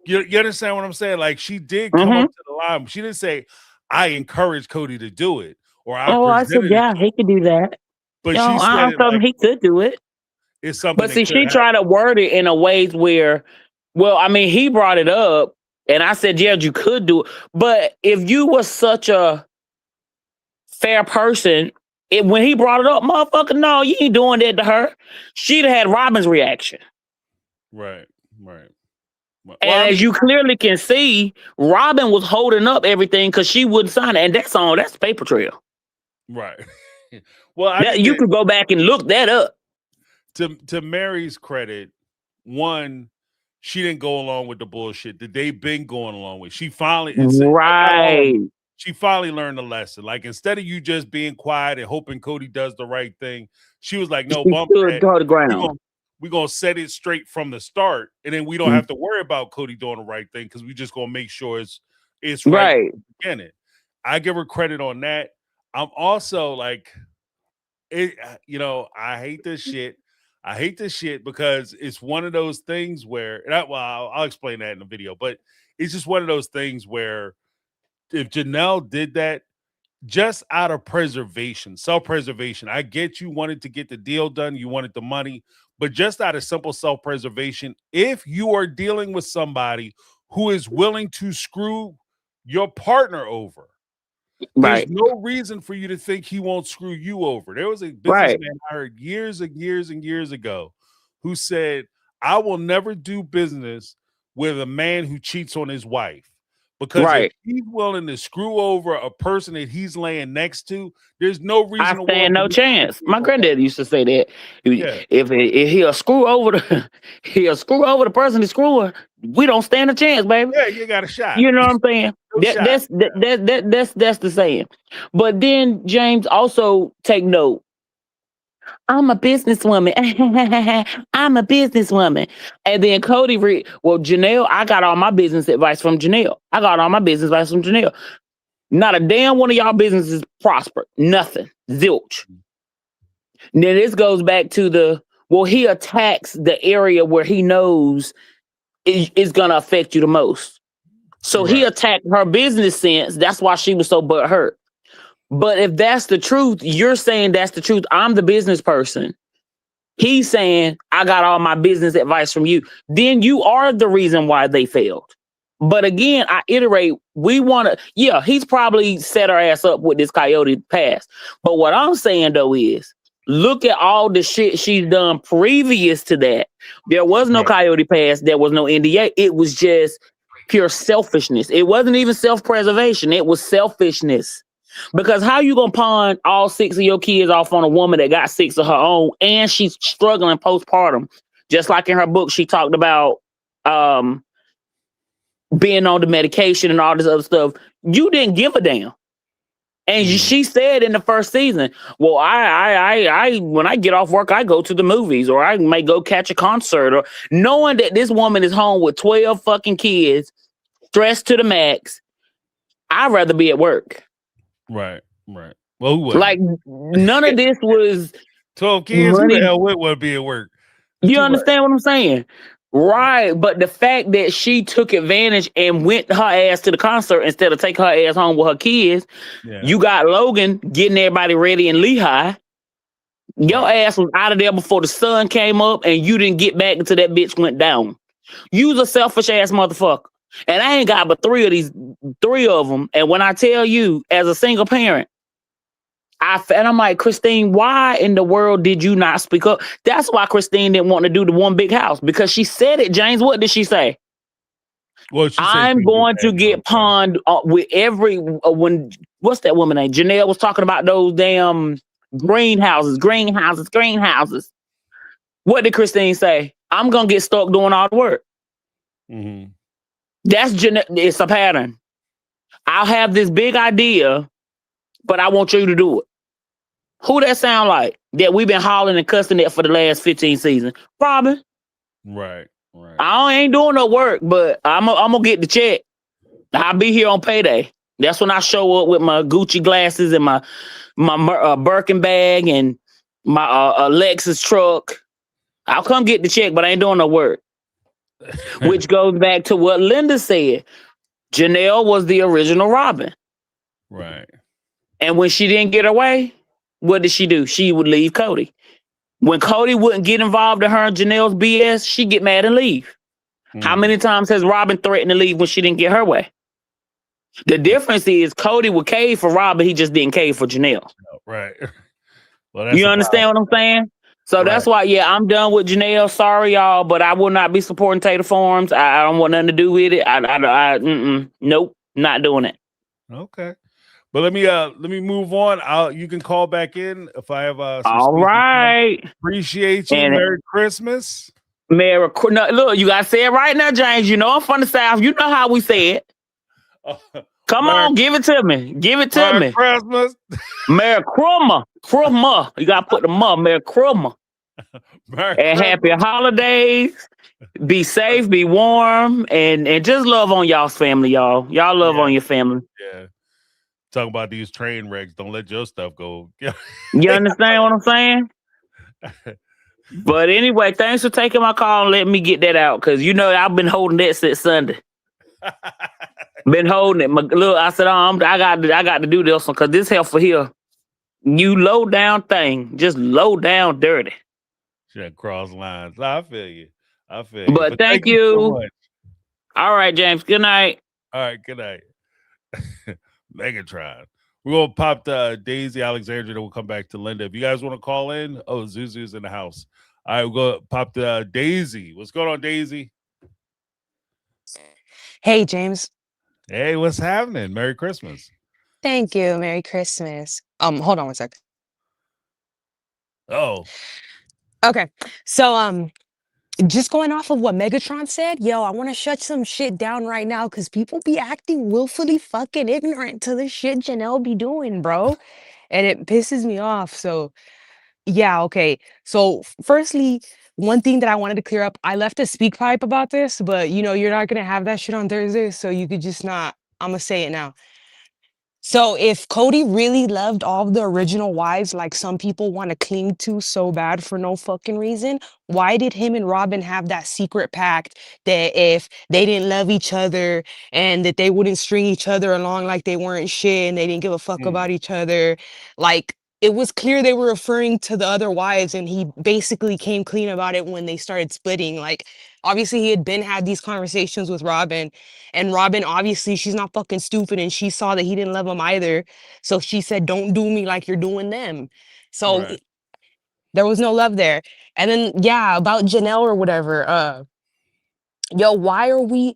you understand what I'm saying? Like, she did come up to the line. She didn't say, "I encouraged Cody to do it," or I said, yeah, he could do that. But she said, like, he could do it. It's something. But see, she tried to word it in a way where, well, I mean, he brought it up, and I said, yeah, you could do it. But if you were such a fair person, when he brought it up, motherfucker, no, you ain't doing that to her. She'd have had Robin's reaction. Right. Well, and as you clearly can see, Robin was holding up everything because she wouldn't sign it. And that's paper trail. Right. Well, you could go back and look that up. To Mary's credit, one, she didn't go along with the bullshit that they've been going along with. She finally she finally learned the lesson. Like, instead of you just being quiet and hoping Cody does the right thing, she was like, no, bump that. Go to the ground. We're gonna set it straight from the start, and then we don't have to worry about Cody doing the right thing because we just gonna make sure it's right from the beginning. I give her credit on that. I'm also like, I hate this shit. I hate this shit because it's one of those things where, I'll explain that in the video, but it's just one of those things where if Janelle did that just out of preservation, self-preservation, I get you wanted to get the deal done, you wanted the money, but just out of simple self-preservation, if you are dealing with somebody who is willing to screw your partner over, there's no reason for you to think he won't screw you over. There was a businessman I heard years and years and years ago who said, I will never do business with a man who cheats on his wife. Because if he's willing to screw over a person that he's laying next to, there's no reason. I stand no chance. My granddad used to say that. Yeah. If he'll screw over the person he's screwing, we don't stand a chance, baby. Yeah, you got a shot. You know what I'm saying? That's the saying. But then James, also take note. I'm a businesswoman. I'm a businesswoman. And then Cody Janelle, I got all my business advice from Janelle. Not a damn one of y'all businesses prospered. Nothing. Zilch. Then this goes back to he attacks the area where he knows is going to affect you the most. So he attacked her business sense. That's why she was so butthurt. But if that's the truth, you're saying that's the truth. I'm the business person. He's saying, I got all my business advice from you. Then you are the reason why they failed. But again, I iterate, he's probably set her ass up with this coyote past. But what I'm saying, though, is look at all the shit she's done previous to that. There was no coyote past. There was no NDA. It was just pure selfishness. It wasn't even self-preservation. It was selfishness. Because how you gonna pawn all 6 of your kids off on a woman that got 6 of her own and she's struggling postpartum? Just like in her book, she talked about being on the medication and all this other stuff. You didn't give a damn. And Mhm. she said in the first season, well, I when I get off work, I go to the movies or I may go catch a concert, or knowing that this woman is home with 12 fucking kids, stressed to the max. I'd rather be at work. Right. Well, who wouldn't? Like, none of this was 12 kids? Who money. the hell would be at work? It's You too much. understand what I'm saying? Right. But the fact that she took advantage and went her ass to the concert instead of taking her ass home with her kids, Yeah. you got Logan getting everybody ready in Lehigh. Your Right. ass was out of there before the sun came up, and you didn't get back until that bitch went down. You's a selfish ass motherfucker. And I ain't got but three of them. And when I tell you, as a single parent, and I'm like, Christine, why in the world did you not speak up? That's why Christine didn't want to do the one big house, because she said it. James, what did she say? Well, she said I'm she was going to saying, get pawned with every when what's that woman name? Janelle was talking about those damn greenhouses. What did Christine say? I'm gonna get stuck doing all the work. Mhm. That's it's a pattern. I'll have this big idea, but I want you to do it. Who that sound like? That we've been hollering and cussing at for the last 15 seasons. Robin. Right. I ain't doing no work, but I'm gonna get the check. I'll be here on payday. That's when I show up with my Gucci glasses and my Birkin bag and my Lexus truck. I'll come get the check, but I ain't doing no work. Which goes back to what Linda said. Janelle was the original Robin. Right. And when she didn't get her way, what did she do? She would leave Cody. When Cody wouldn't get involved in her and Janelle's BS, she'd get mad and leave. How many times has Robin threatened to leave when she didn't get her way? The difference is Cody would cave for Robin, he just didn't cave for Janelle. Right. Well, You understand what I'm saying? So that's why, I'm done with Janelle. Sorry, y'all, but I will not be supporting Tater Farms. I don't want nothing to do with it. Nope, not doing it. Okay. But let me move on. You can call back in if I have some all speaking right. time. Appreciate you. And Merry Christmas. No, look, you gotta say it right now, James. You know I'm from the South. You know how we say it. Come on, give it to me. Give it to Merry me. Christmas. Merry Christmas. Christmas. You gotta put the ma. Merry Christmas. And happy holidays. Be safe, be warm, and just love on y'all's family, y'all. Y'all love on your family. Yeah. Talking about these train wrecks. Don't let your stuff go. You understand what I'm saying? But anyway, thanks for taking my call and letting me get that out. Cause you know I've been holding that since Sunday. Been holding it. I said, I got to do this one because this help for here. You low down thing, just low down dirty. Should cross lines. I feel you. But thank you so much. All right, James. Good night. All right, good night. Megatron. We're gonna pop the Daisy Alexandria, then we'll come back to Linda. If you guys want to call in, Zuzu's in the house. All right, we'll go pop the Daisy. What's going on, Daisy? Hey, James. Hey, what's happening? Merry Christmas. Thank you. Merry Christmas. Hold on one sec. Oh. Okay. So, just going off of what Megatron said, I want to shut some shit down right now because people be acting willfully fucking ignorant to the shit Janelle be doing, bro. And it pisses me off. So, okay. So, firstly, one thing that I wanted to clear up, I left a speak pipe about this, but you're not going to have that shit on Thursday. So, you could just not, I'm going to say it now. So if Cody really loved all the original wives like some people want to cling to so bad for no fucking reason, why did him and Robin have that secret pact that if they didn't love each other and that they wouldn't string each other along like they weren't shit and they didn't give a fuck about each other? Like, it was clear they were referring to the other wives, and he basically came clean about it when they started splitting. Like, obviously he had had these conversations with Robin, and Robin, obviously she's not fucking stupid, and she saw that he didn't love him either. So she said, don't do me like you're doing them. So there was no love there. And then, about Janelle or whatever, why are we,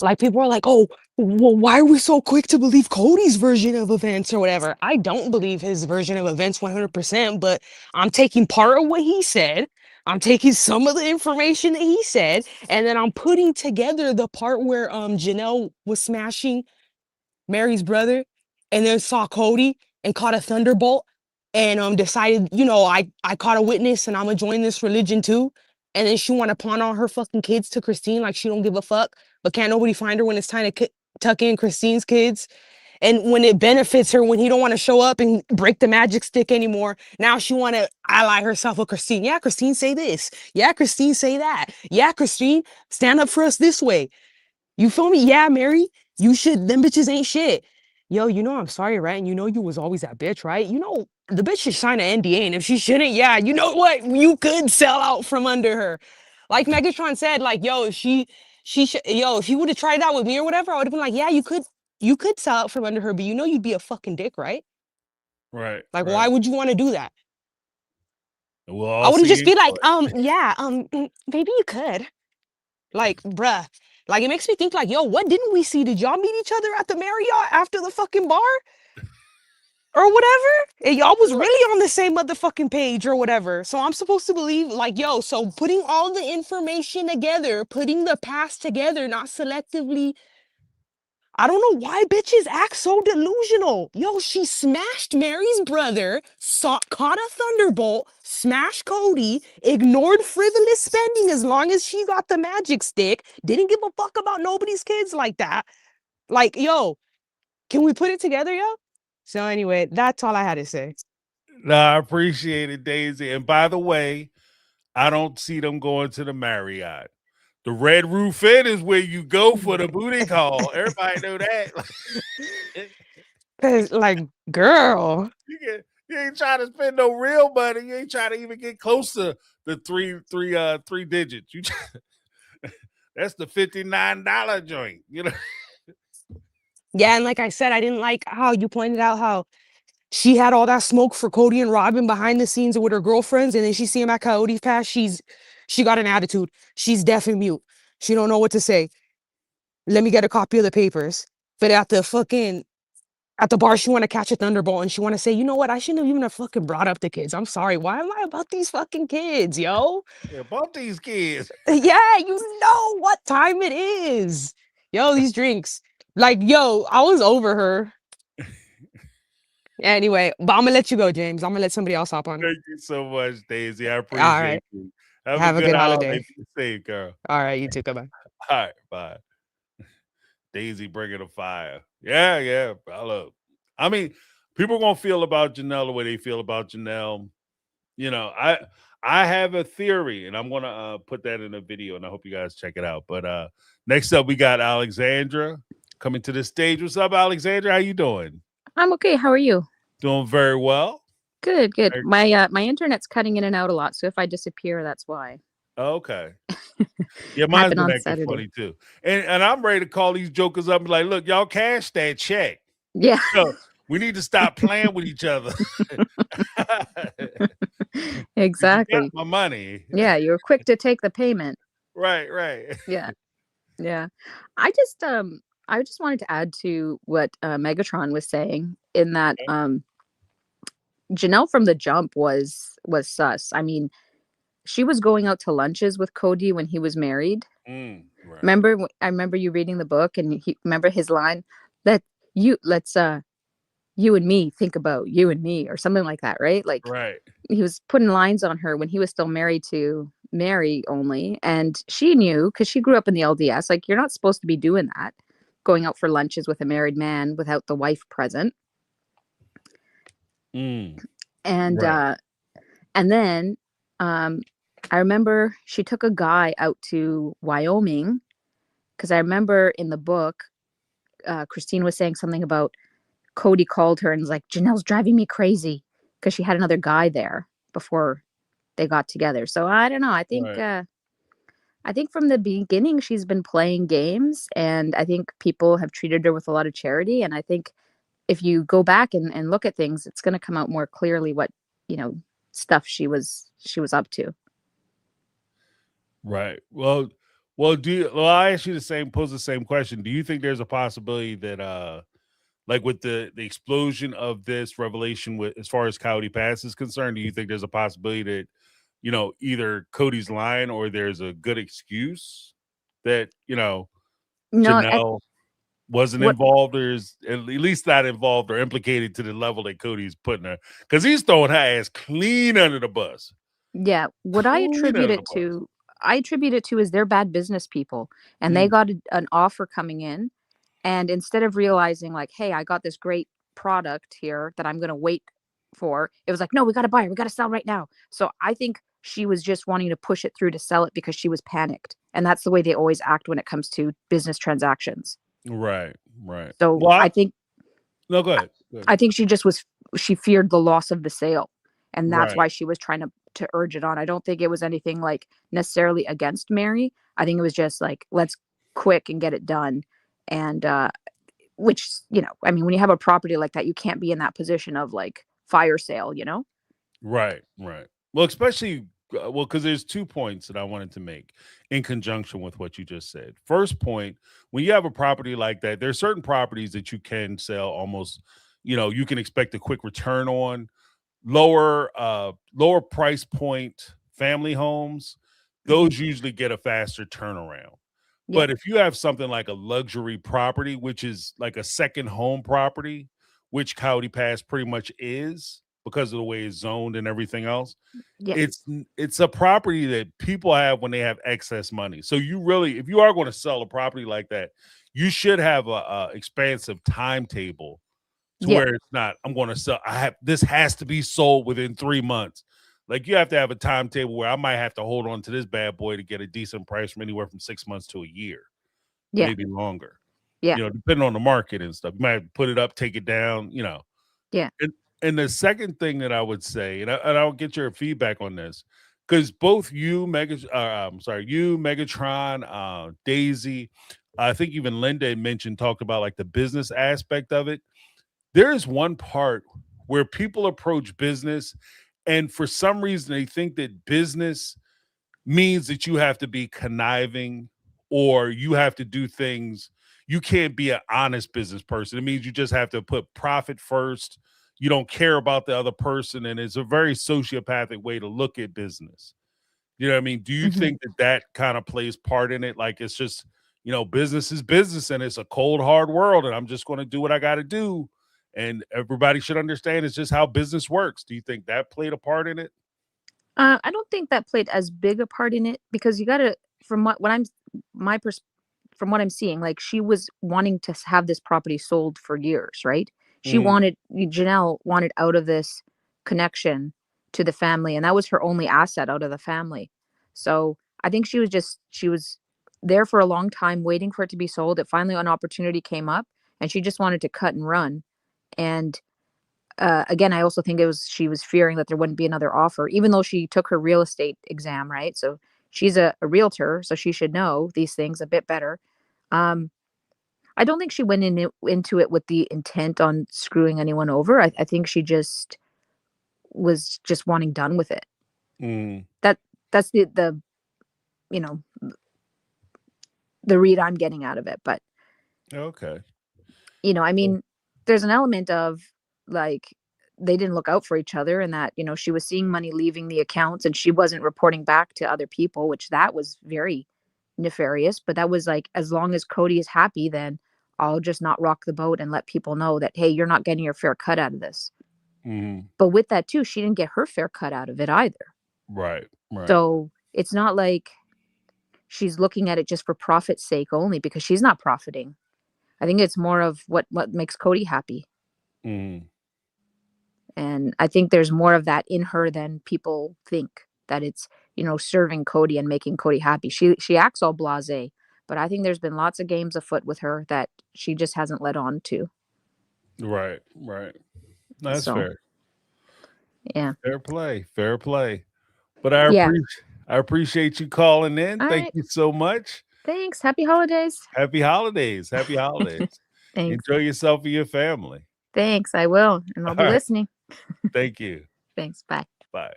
like, people are like, oh, well, why are we so quick to believe Cody's version of events or whatever? I don't believe his version of events 100%, but I'm taking part of what he said. I'm taking some of the information that he said, and then I'm putting together the part where Janelle was smashing Mary's brother, and then saw Cody and caught a thunderbolt and decided, I caught a witness and I'm gonna join this religion too. And then she want to pawn all her fucking kids to Christine like she don't give a fuck, but can't nobody find her when it's time to tuck in Christine's kids. And when it benefits her, when he don't want to show up and break the magic stick anymore, now she want to ally herself with Christine. Yeah, Christine, say this. Yeah, Christine, say that. Yeah, Christine, stand up for us this way. You feel me? Yeah, Mary, you should. Them bitches ain't shit. Yo, I'm sorry, right? And you was always that bitch, right? The bitch should sign an NDA, and if she shouldn't, yeah, you know what? You could sell out from under her. Like Megatron said, like, yo, if if he would have tried that with me or whatever, I would have been like, yeah, you could sell out from under her, but you'd be a fucking dick, right? Right. Like, right. why would you want to do that? We'll I all wouldn't see just be in like, court. maybe you could. Like, bruh. Like, it makes me think, like, yo, what didn't we see? Did y'all meet each other at the Marriott after the fucking bar? Or whatever? And y'all was really on the same motherfucking page or whatever. So I'm supposed to believe, like, yo, so putting all the information together, putting the past together, not selectively. I don't know why bitches act so delusional. Yo, she smashed Mary's brother, caught a thunderbolt, smashed Cody, ignored frivolous spending as long as she got the magic stick, didn't give a fuck about nobody's kids like that. Like, yo, can we put it together, yo? So anyway, that's all I had to say. No, I appreciate it, Daisy. And by the way, I don't see them going to the Marriott. The Red Roof Inn is where you go for the booty call. Everybody know that. Cause like, girl. You ain't trying to spend no real money. You ain't trying to even get close to the three digits. That's the $59 joint, Yeah, and like I said, I didn't like how you pointed out how she had all that smoke for Cody and Robin behind the scenes with her girlfriends, and then she see him at Coyote Pass. She got an attitude. She's deaf and mute. She don't know what to say. Let me get a copy of the papers. But at the bar, she want to catch a thunderbolt and she want to say, you know what? I shouldn't have even have fucking brought up the kids. I'm sorry. Why am I about these fucking kids, yo? Yeah, bump these kids. Yeah, you know what time it is. Yo, these drinks. Like, yo, I was over her. Anyway, but I'm gonna let you go, James. I'm gonna let somebody else hop on. Thank you so much, Daisy. I All appreciate right. you. Have a good good holiday. holiday. Be safe, girl. All right, you too. Goodbye. All right, bye. Daisy bringing the fire. Yeah. I mean, people are gonna feel about Janelle the way they feel about Janelle. I have a theory, and I'm gonna put that in a video, and I hope you guys check it out. But next up, we got Alexandra coming to the stage. What's up, Alexandra? How you doing? I'm okay. How are you? Doing very well. Good. Very- My internet's cutting in and out a lot, so if I disappear, that's why. Okay. Yeah, mine's Happened been on acting Saturday. funny too. And I'm ready to call these jokers up and be like, look, y'all cash that check. Yeah. So we need to stop playing with each other. Exactly. You got my money. Yeah, you were quick to take the payment. Right. Yeah. I just wanted to add to what Megatron was saying in that Janelle from the jump was sus. I mean, she was going out to lunches with Cody when he was married. Right. I remember you reading the book, and remember his line that let's you and me think about you and me, or something like that, right? Like, right. He was putting lines on her when he was still married to Mary only, and she knew because she grew up in the LDS. Like, you're not supposed to be doing that, going out for lunches with a married man without the wife present. And Right. And then I remember she took a guy out to Wyoming, because I remember in the book, Christine was saying something about Cody called her and was like, Janelle's driving me crazy, because she had another guy there before they got together. So I don't know. I think I think from the beginning she's been playing games, and I think people have treated her with a lot of charity. And I think if you go back and look at things, it's going to come out more clearly what, stuff she was up to. Right. Well, I ask you pose the same question. Do you think there's a possibility that like with the explosion of this revelation with as far as Coyote Pass is concerned, do you think there's a possibility that, either Cody's lying or there's a good excuse that, No, Janelle wasn't What? involved, or is at least not involved or implicated to the level that Cody's putting her, because he's throwing her ass clean under the bus. Yeah, what Clean under the bus. I attribute it to is they're bad business people, and they got an offer coming in, and instead of realizing like, hey, I got this great product here that I'm going to wait for, it was like, no, we got to buy it, we got to sell right now. So I think she was just wanting to push it through to sell it because she was panicked, and that's the way they always act when it comes to business transactions. Right. So Well, I think no, go ahead. Go ahead. I think she feared the loss of the sale, and that's Right. why she was trying to urge it on. I don't think it was anything like necessarily against Mary. I think it was just like, let's quick and get it done. And which, I mean, when you have a property like that, you can't be in that position of like fire sale, Right. Well, especially because there's 2 points that I wanted to make in conjunction with what you just said. First point, when you have a property like that, there's certain properties that you can sell almost, you can expect a quick return on. Lower price point family homes, those usually get a faster turnaround. Yeah. But if you have something like a luxury property, which is like a second home property, which Coyote Pass pretty much is because of the way it's zoned and everything else, Yeah. it's a property that people have when they have excess money. So you really, if you are going to sell a property like that, you should have a expansive timetable to Yeah. where it's not, I'm going to sell. This has to be sold within 3 months. Like, you have to have a timetable where I might have to hold on to this bad boy to get a decent price from anywhere from 6 months to a year, Yeah. maybe longer. Yeah. Depending on the market and stuff. You might have to put it up, take it down. Yeah. And the second thing that I would say, and I'll get your feedback on this, because both you, Megatron, Daisy, I think even Linda had talked about like the business aspect of it. There is one part where people approach business, and for some reason they think that business means that you have to be conniving or you have to do things. You can't be an honest business person. It means you just have to put profit first. You don't care about the other person, and it's a very sociopathic way to look at business. You know what I mean? Do you think that kind of plays part in it? Like, it's just, business is business, and it's a cold, hard world, and I'm just going to do what I got to do. And everybody should understand it's just how business works. Do you think that played a part in it? I don't think that played as big a part in it because you got to, from from what I'm seeing, like she was wanting to have this property sold for years, right? Janelle wanted out of this connection to the family, and that was her only asset out of the family. So I think she was there for a long time waiting for it to be sold. It finally, an opportunity came up, and she just wanted to cut and run. And again, I also think she was fearing that there wouldn't be another offer, even though she took her real estate exam, right? So she's a realtor, so she should know these things a bit better. I don't think she went into it with the intent on screwing anyone over. I think she just was just wanting done with it. That's the the read I'm getting out of it. But okay, I mean, there's an element of like they didn't look out for each other, and that she was seeing money leaving the accounts and she wasn't reporting back to other people, which that was very nefarious. But that was like, as long as Cody is happy, then I'll just not rock the boat and let people know that, hey, you're not getting your fair cut out of this. But with that too, she didn't get her fair cut out of it either. Right. So it's not like she's looking at it just for profit's sake only, because she's not profiting. I think it's more of what makes Cody happy. And I think there's more of that in her than people think, that it's, serving Cody and making Cody happy. She acts all blasé, but I think there's been lots of games afoot with her that she just hasn't led on to. Right. That's fair. Yeah. Fair play. But I appreciate you calling in. All Thank right. you so much. Thanks. Happy holidays. Happy holidays. Thanks. Enjoy yourself and your family. Thanks. I will. And I'll be listening. Thank you. Thanks. Bye. Bye.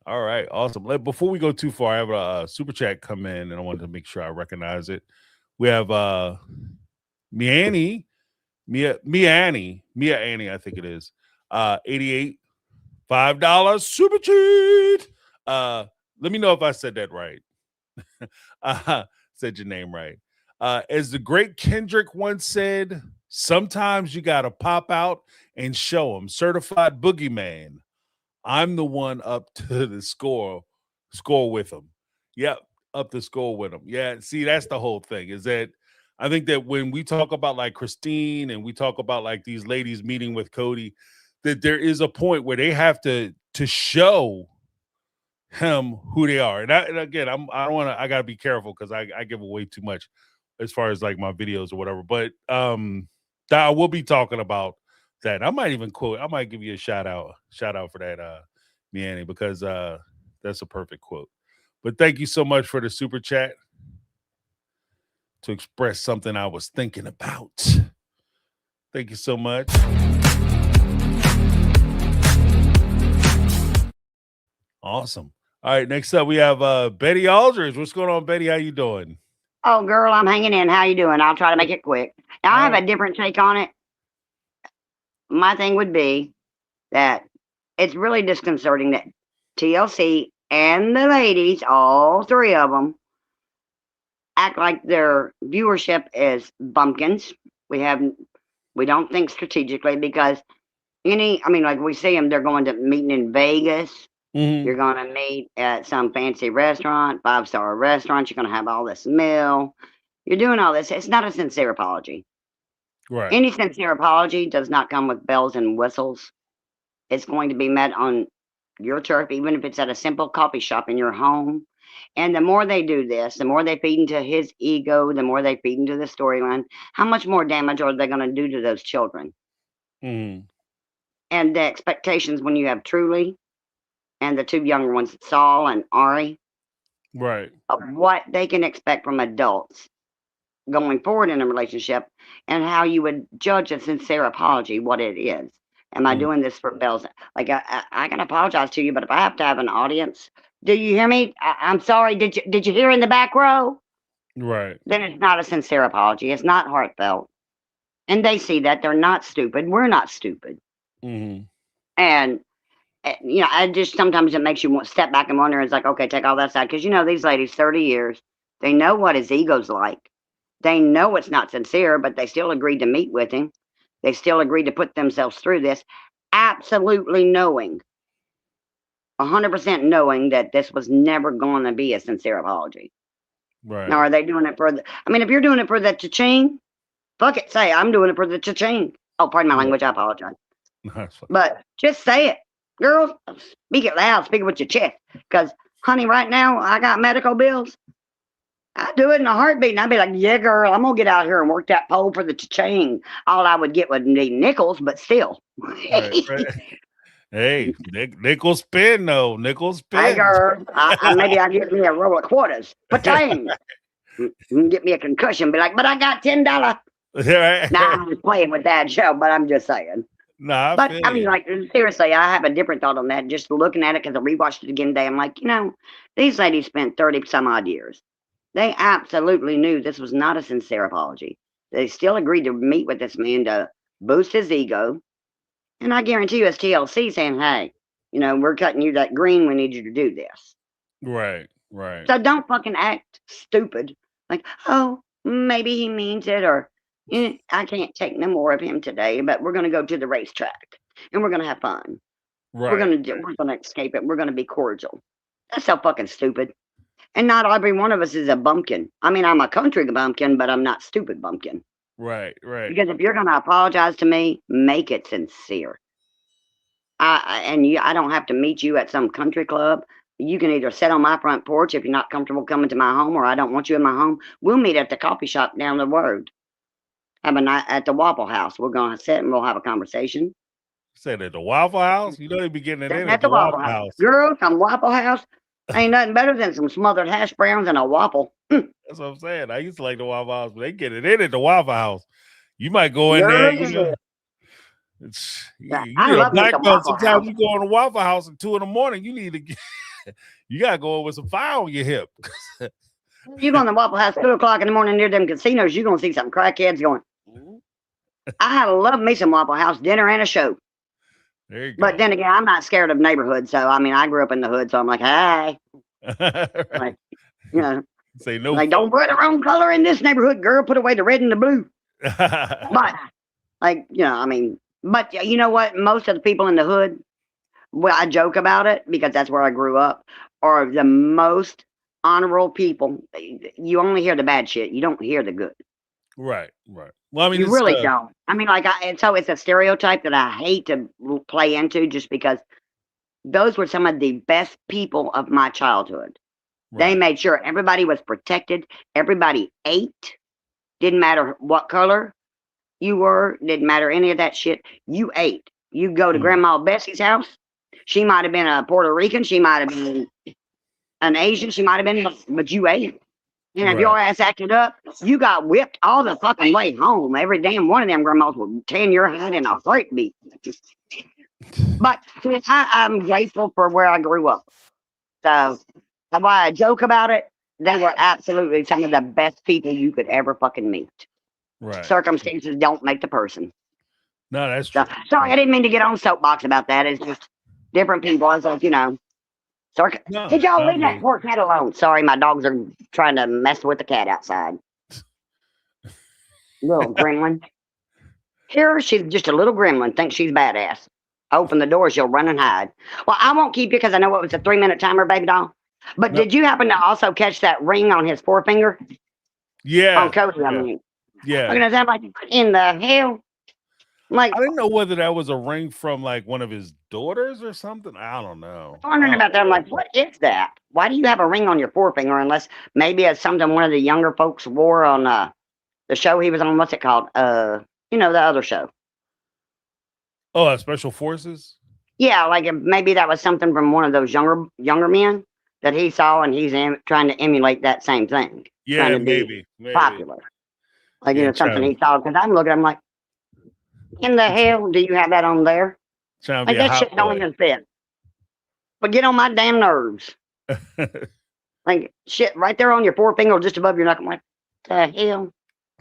All right. Awesome. Before we go too far, I have a super chat come in, and I wanted to make sure I recognize it. We have Mia Annie, I think it is. 88, $5 super cheat. Let me know if I said that right. Said your name right. As the great Kendrick once said, sometimes you got to pop out and show them. Certified boogeyman. I'm the one up to the score with them. Yep, up the score with them. Yeah, see, that's the whole thing. Is that I think that when we talk about like Christine and we talk about like these ladies meeting with Cody, that there is a point where they have to show him who they are. And again, I don't want to. I gotta be careful because I give away too much as far as like my videos or whatever. But I will be talking about that. I might even quote. I might give you a shout out for that, Miani, because that's a perfect quote. But thank you so much for the super chat to express something I was thinking about. Thank you so much. Awesome. All right, next up we have Betty Aldridge. What's going on, Betty? How you doing? Oh, girl, I'm hanging in. How you doing? I'll try to make it quick. Now, I have a different take on it. My thing would be that it's really disconcerting that TLC and the ladies, all three of them, act like their viewership is bumpkins. We don't think strategically because like we see them, they're going to meeting in Vegas. Mm-hmm. You're going to meet at some fancy restaurant, 5-star restaurant. You're going to have all this meal. You're doing all this. It's not a sincere apology. Right. Any sincere apology does not come with bells and whistles. It's going to be met on your turf, even if it's at a simple coffee shop in your home. And the more they do this, the more they feed into his ego, the more they feed into the storyline. How much more damage are they going to do to those children? Mm-hmm. And the expectations when you have Truly and the two younger ones, Saul and Ari, right, of what they can expect from adults going forward in a relationship and how you would judge a sincere apology, what it is. Am I doing this for bells? Like, I can apologize to you, but if I have to have an audience, do you hear me? I'm sorry. Did you hear in the back row? right. Then it's not a sincere apology. It's not heartfelt. And they see that. They're not stupid. We're not stupid. Mm-hmm. And I just sometimes it makes you want to step back and wonder. It's like, okay, take all that aside. Because, these ladies, 30 years, they know what his ego's like. They know it's not sincere, but they still agreed to meet with him. They still agreed to put themselves through this, absolutely knowing, 100% knowing that this was never going to be a sincere apology. Right. Now, are they doing it for if you're doing it for the cha-ching, fuck it. Say, I'm doing it for the cha-ching. Oh, pardon my language. I apologize. But just say it. Girls, speak it loud. Speak it with your chest. Because, honey, right now, I got medical bills. I do it in a heartbeat. And I'd be like, yeah, girl, I'm going to get out here and work that pole for the cha-ching. All I would get would be nickels, but still. Right. Hey, nickel spin, though. Nickel spin. Hey, girl, maybe I'll get me a roll of quarters. Patang. You can get me a concussion. Be like, but I got $10. Right. Nah, I'm just playing with that show, but I'm just saying. Nah, but I mean, like, seriously, I have a different thought on that. Just looking at it because I rewatched it again today. I'm like, these ladies spent 30 some odd years. They absolutely knew this was not a sincere apology. They still agreed to meet with this man to boost his ego. And I guarantee you, it's TLC saying, hey, we're cutting you that green. We need you to do this. Right, right. So don't fucking act stupid. Like, oh, maybe he means it, or I can't take no more of him today, but we're going to go to the racetrack and we're going to have fun. Right. We're going to escape it. We're going to be cordial. That's so fucking stupid. And not every one of us is a bumpkin. I mean, I'm a country bumpkin, but I'm not stupid bumpkin. Right, right. Because if you're going to apologize to me, make it sincere. I don't have to meet you at some country club. You can either sit on my front porch if you're not comfortable coming to my home, or I don't want you in my home. We'll meet at the coffee shop down the road. Have a night at the Waffle House. We're going to sit and we'll have a conversation. Said at the Waffle House? You know they be getting it in at the Waffle House. Girl, some Waffle House. Ain't nothing better than some smothered hash browns and a waffle. That's what I'm saying. I used to like the Waffle House, but they get it in at the Waffle House. You might go in there. I love a black belt. House. Sometimes you go in the Waffle House at 2 a.m. You need to get, you gotta go in with some fire on your hip. You go in the Waffle House 2 o'clock in the morning near them casinos, you're gonna see some crackheads going. I love me some Waffle House dinner and a show. There you go. But then again, I'm not scared of neighborhoods. So I mean, I grew up in the hood, so I'm like, hey, Right. like, Say no. Like, don't wear the wrong color in this neighborhood, girl. Put away the red and the blue. But, like, I mean, but you know what? Most of the people in the hood, well, I joke about it because that's where I grew up, are the most honorable people. You only hear the bad shit. You don't hear the good. Right. Well, I mean, You really don't. I mean, like, and so it's a stereotype that I hate to play into just because those were some of the best people of my childhood. They right. made sure everybody was protected. Everybody ate. Didn't matter what color you were. Didn't matter any of that shit. You ate. You go to Grandma Bessie's house. She might have been a Puerto Rican. She might have been an Asian. She might have been, but you ate. And if your ass acted up, you got whipped all the fucking way home. Every damn one of them grandmas would tan your head in a heartbeat. But I'm grateful for where I grew up. So why I joke about it, they were absolutely some of the best people you could ever fucking meet. Right. Circumstances don't make the person. No, that's true. So, sorry, I didn't mean to get on soapbox about that. It's just different people. I was like, Sorry. No, Hey, y'all, leave I that mean- poor cat alone. Sorry, my dogs are trying to mess with the cat outside. Little gremlin. Here, she's just a little gremlin. Thinks she's badass. Open the door, she'll run and hide. Well, I won't keep you because I know it was a 3-minute timer, baby doll. But Nope. did you happen to also catch that ring on his forefinger? Yeah. On Cody, I mean. Yeah. Looking at that, like, what in the hell? I'm like, I didn't know whether that was a ring from like one of his daughters or something. I don't know. wondering about that. I'm like, what is that? Why do you have a ring on your forefinger? Unless maybe it's something one of the younger folks wore on the show he was on. What's it called? The other show. Oh, Special Forces? Yeah, like maybe that was something from one of those younger men that he saw, and he's trying to emulate that same thing. Yeah, trying to maybe. be popular. Like Yeah, something trying- he saw. Because I'm looking, I'm like, in the hell do you have that on there? Trying to Like be a that hot shit don't boy. even fit. But get on my damn nerves. Like shit right there on your forefinger, just above your knuckle. I'm like, the hell?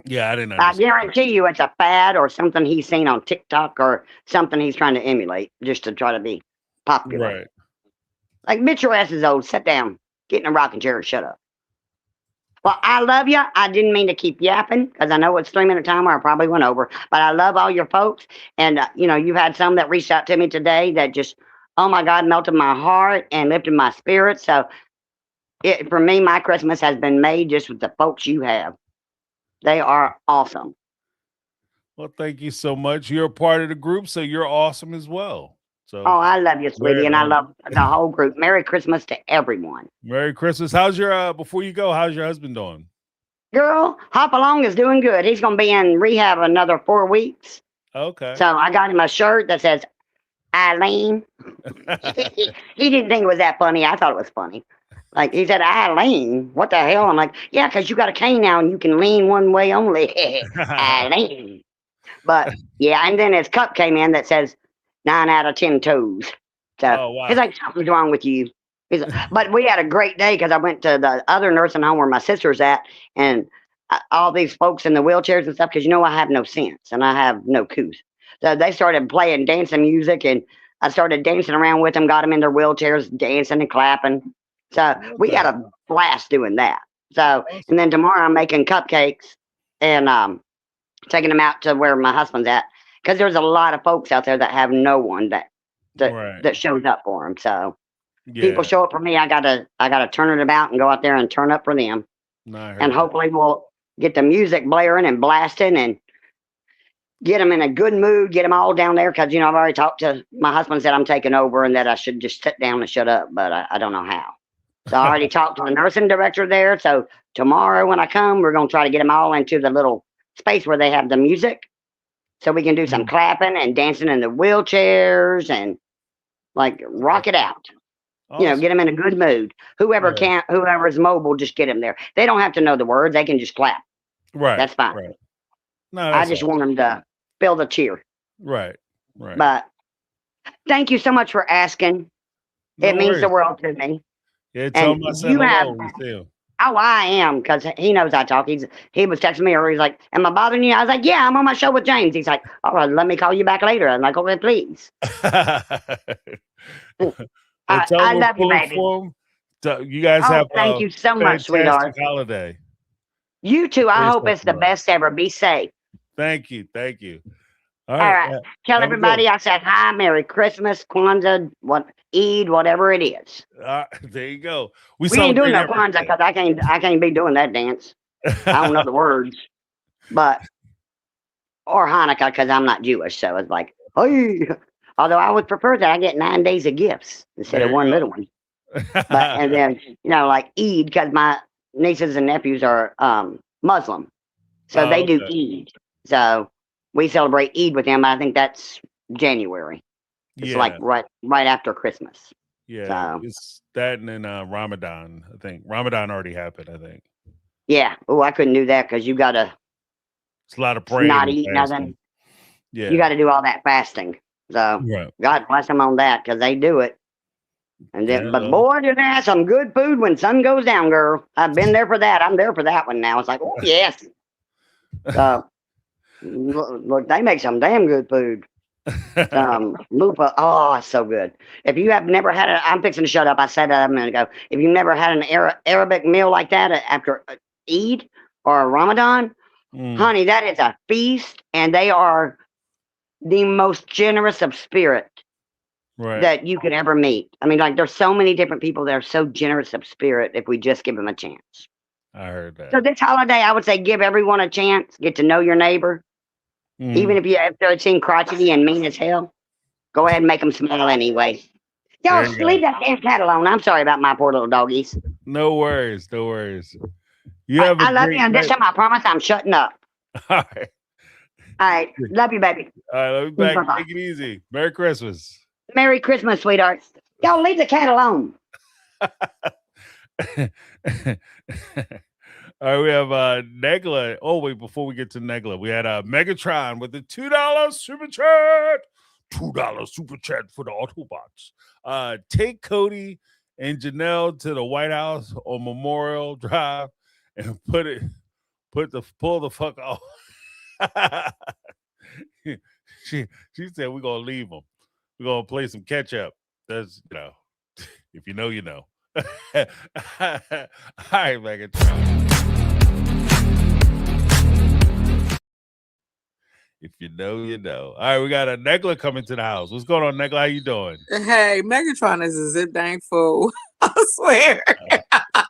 Yeah, I didn't I understand. guarantee you it's a fad or something he's seen on TikTok or something he's trying to emulate just to try to be popular. Right. Like, bitch, your ass is old. Sit down. Get in a rocking chair and shut up. Well, I love you. I didn't mean to keep yapping because I know it's 3-minute timer. I probably went over. But I love all your folks. And, you've had some that reached out to me today that just, oh, my God, melted my heart and lifted my spirit. So, for me, my Christmas has been made just with the folks you have. They are awesome. Well, thank you so much. You're a part of the group, so you're awesome as well. So, Oh, I love you, sweetie, Very and I honored. love the whole group. Merry Christmas to everyone. Merry Christmas. How's your before you go? How's your husband doing? Girl, Hop Along is doing good. He's going to be in rehab another 4 weeks. Okay. So I got him a shirt that says Eileen. He didn't think it was that funny. I thought it was funny. Like, he said, Eileen, what the hell? I'm like, yeah, because you got a cane now and you can lean one way only. Eileen. But, yeah, and then his cup came in that says 9 out of 10 toes. So Oh, wow. he's like, something's wrong with you. But we had a great day because I went to the other nursing home where my sister's at, and all these folks in the wheelchairs and stuff, because I have no sense and I have no couth. So they started playing dancing music, and I started dancing around with them, got them in their wheelchairs, dancing and clapping. So we had a blast doing that. So, and then tomorrow I'm making cupcakes and taking them out to where my husband's at, because there's a lot of folks out there that have no one that shows up for them. So people show up for me. I gotta turn it about and go out there and turn up for them. And hopefully we'll get the music blaring and blasting and get them in a good mood, get them all down there. Because, I've already talked to my husband, said I'm taking over and that I should just sit down and shut up, but I don't know how. So I already talked to the nursing director there. So tomorrow when I come, we're going to try to get them all into the little space where they have the music, so we can do some clapping and dancing in the wheelchairs and like rock it out. Awesome. Get them in a good mood. Whoever is mobile, just get them there. They don't have to know the words. They can just clap. Right. That's fine. Right. No, I just want them to feel the cheer. Right. Right. But thank you so much for asking. No it means worries. the world to me. Yeah, tell And him I said you hello have- when you see him. Oh, I am, because he knows I talk. He was texting me earlier. He's like, "Am I bothering you?" I was like, "Yeah, I'm on my show with James." He's like, "All right, let me call you back later." I'm like, "Okay, please." And tell I him love you, we're pulling baby. for him. So you guys Oh, have thank a you so much, fantastic sweetheart. holiday. You too. I Very hope it's the special, love. best ever. Be safe. Thank you. Thank you. All All right. right. Tell Have a good one. everybody I said hi, Merry Christmas, Kwanzaa, Eid, whatever it is. There you go. We ain't doing celebrate no Kwanzaa because I can't be doing that dance. I don't know the words, but or Hanukkah because I'm not Jewish, so it's like, hey. Although I would prefer that I get 9 days of gifts instead There of you one go. little one. But and then like Eid because my nieces and nephews are Muslim, so they do okay. Eid. So we celebrate Eid with them. I think that's January. It's Yeah. like right after Christmas. Yeah. So It's that and then Ramadan. I think Ramadan already happened. I think yeah. Oh, I couldn't do that because you gotta it's a lot of praying not and eat fasting. nothing. Yeah. You got to do all that fasting. So Right. God bless them on that because they do it. And then, Yeah. but boy, do they have some good food when sun goes down, girl. I've been there for that. I'm there for that one now. It's like, oh yes. So look, they make some damn good food. Lupa, oh, it's so good. If you have never had I'm fixing to shut up. I said that a minute ago. If you've never had an Arabic meal like that after Eid or Ramadan, honey, that is a feast, and they are the most generous of spirit Right. that you could ever meet. I mean, like, there's so many different people that are so generous of spirit if we just give them a chance. I heard that. So this holiday, I would say give everyone a chance. Get to know your neighbor. Even if they seem crotchety and mean as hell, go ahead and make them smile anyway. Y'all, There you go. leave that damn cat alone. I'm sorry about my poor little doggies. No worries. No worries. You have a I love you, great and this night. time I promise I'm shutting up. All right. All right. Love you, baby. All right. Let me back. Bye-bye. Take it easy. Merry Christmas. Merry Christmas, sweetheart. Y'all leave the cat alone. All right, we have Negla. Oh, wait, before we get to Negla, we had Megatron with the $2 super chat. $2 super chat for the Autobots. Take Cody and Janelle to the White House on Memorial Drive and pull the fuck off. she said we're gonna leave them. We're gonna play some catch up. That's if you know, you know. All right, Megatron. If you know, you know. All right, we got a Negla coming to the house. What's going on, Negla? How you doing? Hey, Megatron is a zip dang fool. I swear. I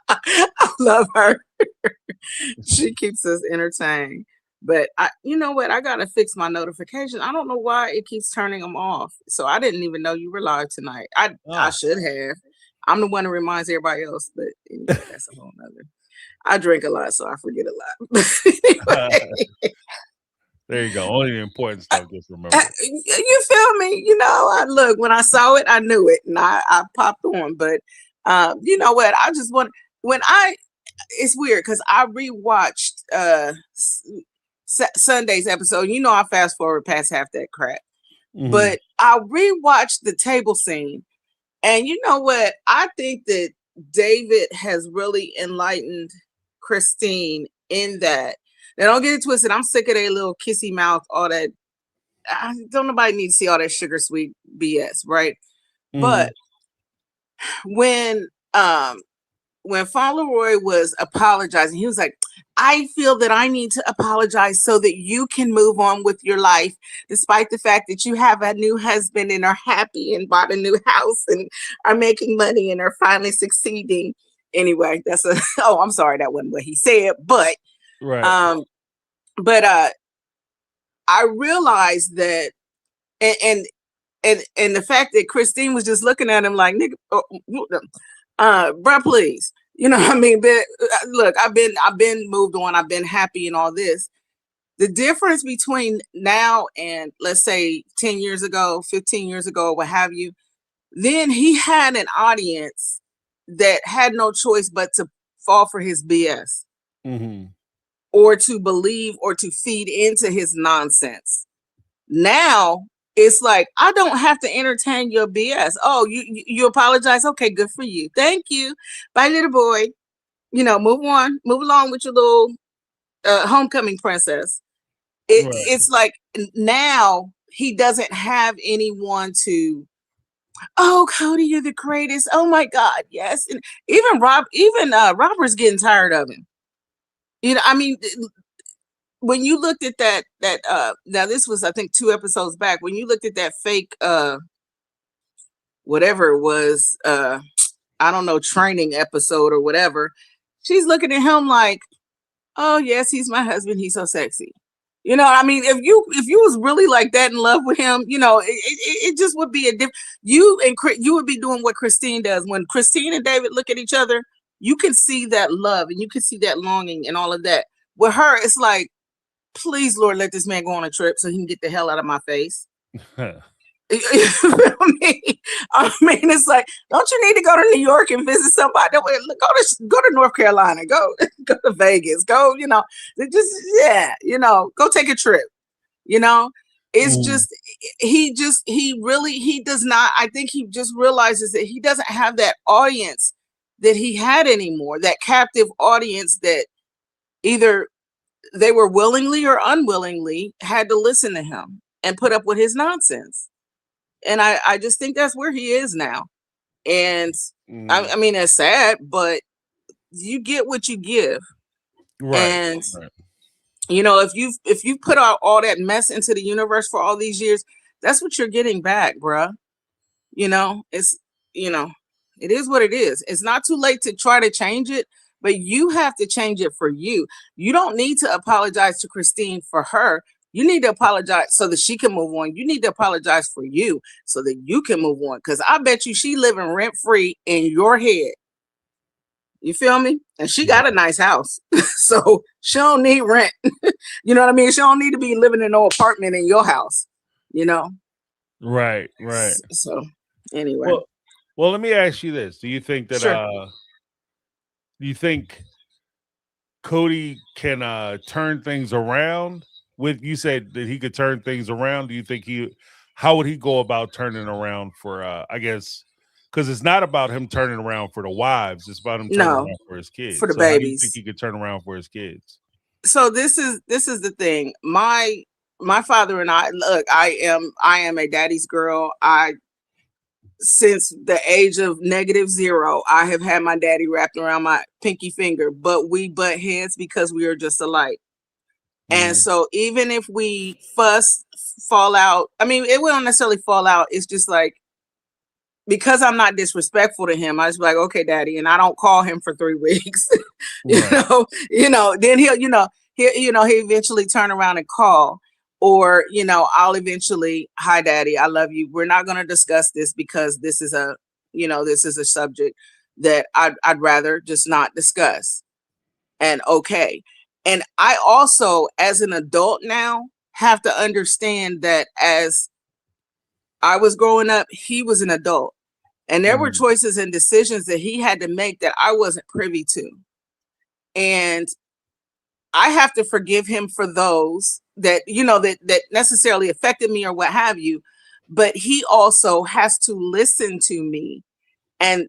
love her. She keeps us entertained. But you know what? I gotta fix my notification. I don't know why it keeps turning them off. So I didn't even know you were live tonight. I should have. I'm the one that reminds everybody else, but anyway, that's a whole nother. I drink a lot, so I forget a lot. Anyway. There you go. Only the important stuff just remember. You feel me? You know, when I saw it, I knew it, and I popped on. But you know what? I just want it's weird because I rewatched Sunday's episode. You know, I fast forward past half that crap, but I rewatched the table scene, and you know what? I think that David has really enlightened Christine in that. Now, don't get it twisted. I'm sick of their little kissy mouth, all that. Don't nobody need to see all that sugar sweet BS, right? But when Fauntleroy was apologizing, he was like, I feel that I need to apologize so that you can move on with your life, despite the fact that you have a new husband and are happy and bought a new house and are making money and are finally succeeding. Anyway, I'm sorry, that wasn't what he said, but right. I realized that, and the fact that Christine was just looking at him like, nigga, bruh, please, you know what I mean? But look, I've been moved on. I've been happy and all this. The difference between now and let's say 10 years ago, 15 years ago, what have you, then he had an audience that had no choice but to fall for his BS. Or to believe or to feed into his nonsense. Now it's like, I don't have to entertain your BS. Oh, you apologize? Okay, good for you. Thank you. Bye, little boy. You know, move along with your little homecoming princess. It's like now he doesn't have anyone to oh, Cody, you're the greatest. Oh my God, yes. And even Robert's getting tired of him. You know, I mean, when you looked at that now this was I think 2 episodes back, when you looked at that fake whatever it was, I don't know, training episode or whatever, she's looking at him like, oh yes, he's my husband, he's so sexy. You know, I mean, if you was really like that in love with him, you know, it just would be a different. You would be doing what Christine does. When Christine and David look at each other, you can see that love and you can see that longing and all of that. With her, it's like, please, Lord, let this man go on a trip so he can get the hell out of my face. You feel me? I mean, it's like, don't you need to go to New York and visit somebody? Go to North Carolina. Go to Vegas. Go, you know, go take a trip. You know, it's just he does not. I think he just realizes that he doesn't have that audience that he had anymore. That captive audience that either they were willingly or unwillingly had to listen to him and put up with his nonsense. And I just think that's where he is now. And I mean, it's sad, but you get what you give. Right. And you know, if you've put out all that mess into the universe for all these years, that's what you're getting back, bruh. You know, it's, you know, it is what it is. It's not too late to try to change it, but you have to change it for you. You don't need to apologize to Christine for her. You need to apologize so that she can move on. You need to apologize for you so that you can move on. Because I bet you she living rent-free in your head. You feel me? And she got a nice house. So she don't need rent. You know what I mean? She don't need to be living in no apartment in your house, you know? Right. So anyway. Well, let me ask you this. Do you think that Sure. do you think Cody can turn things around? You said that he could turn things around. Do you think how would he go about turning around for I guess, because it's not about him turning around for the wives, it's about him turning around for his kids. For the so how do you babies. think he could turn around for his kids? So this is the thing. My father and I, look, I am a daddy's girl. Since the age of -0, I have had my daddy wrapped around my pinky finger, but we butt heads because we are just alike. And so even if we fall out, I mean, it won't necessarily fall out. It's just like, because I'm not disrespectful to him, I just be like, okay, daddy. And I don't call him for 3 weeks. Then he'll eventually turn around and call, or, I'll eventually, hi daddy, I love you. We're not going to discuss this because this is a subject that I'd rather just not discuss. And okay. And I also, as an adult now, have to understand that as I was growing up, he was an adult. And there were choices and decisions that he had to make that I wasn't privy to. And I have to forgive him for those that, that necessarily affected me or what have you. But he also has to listen to me. And,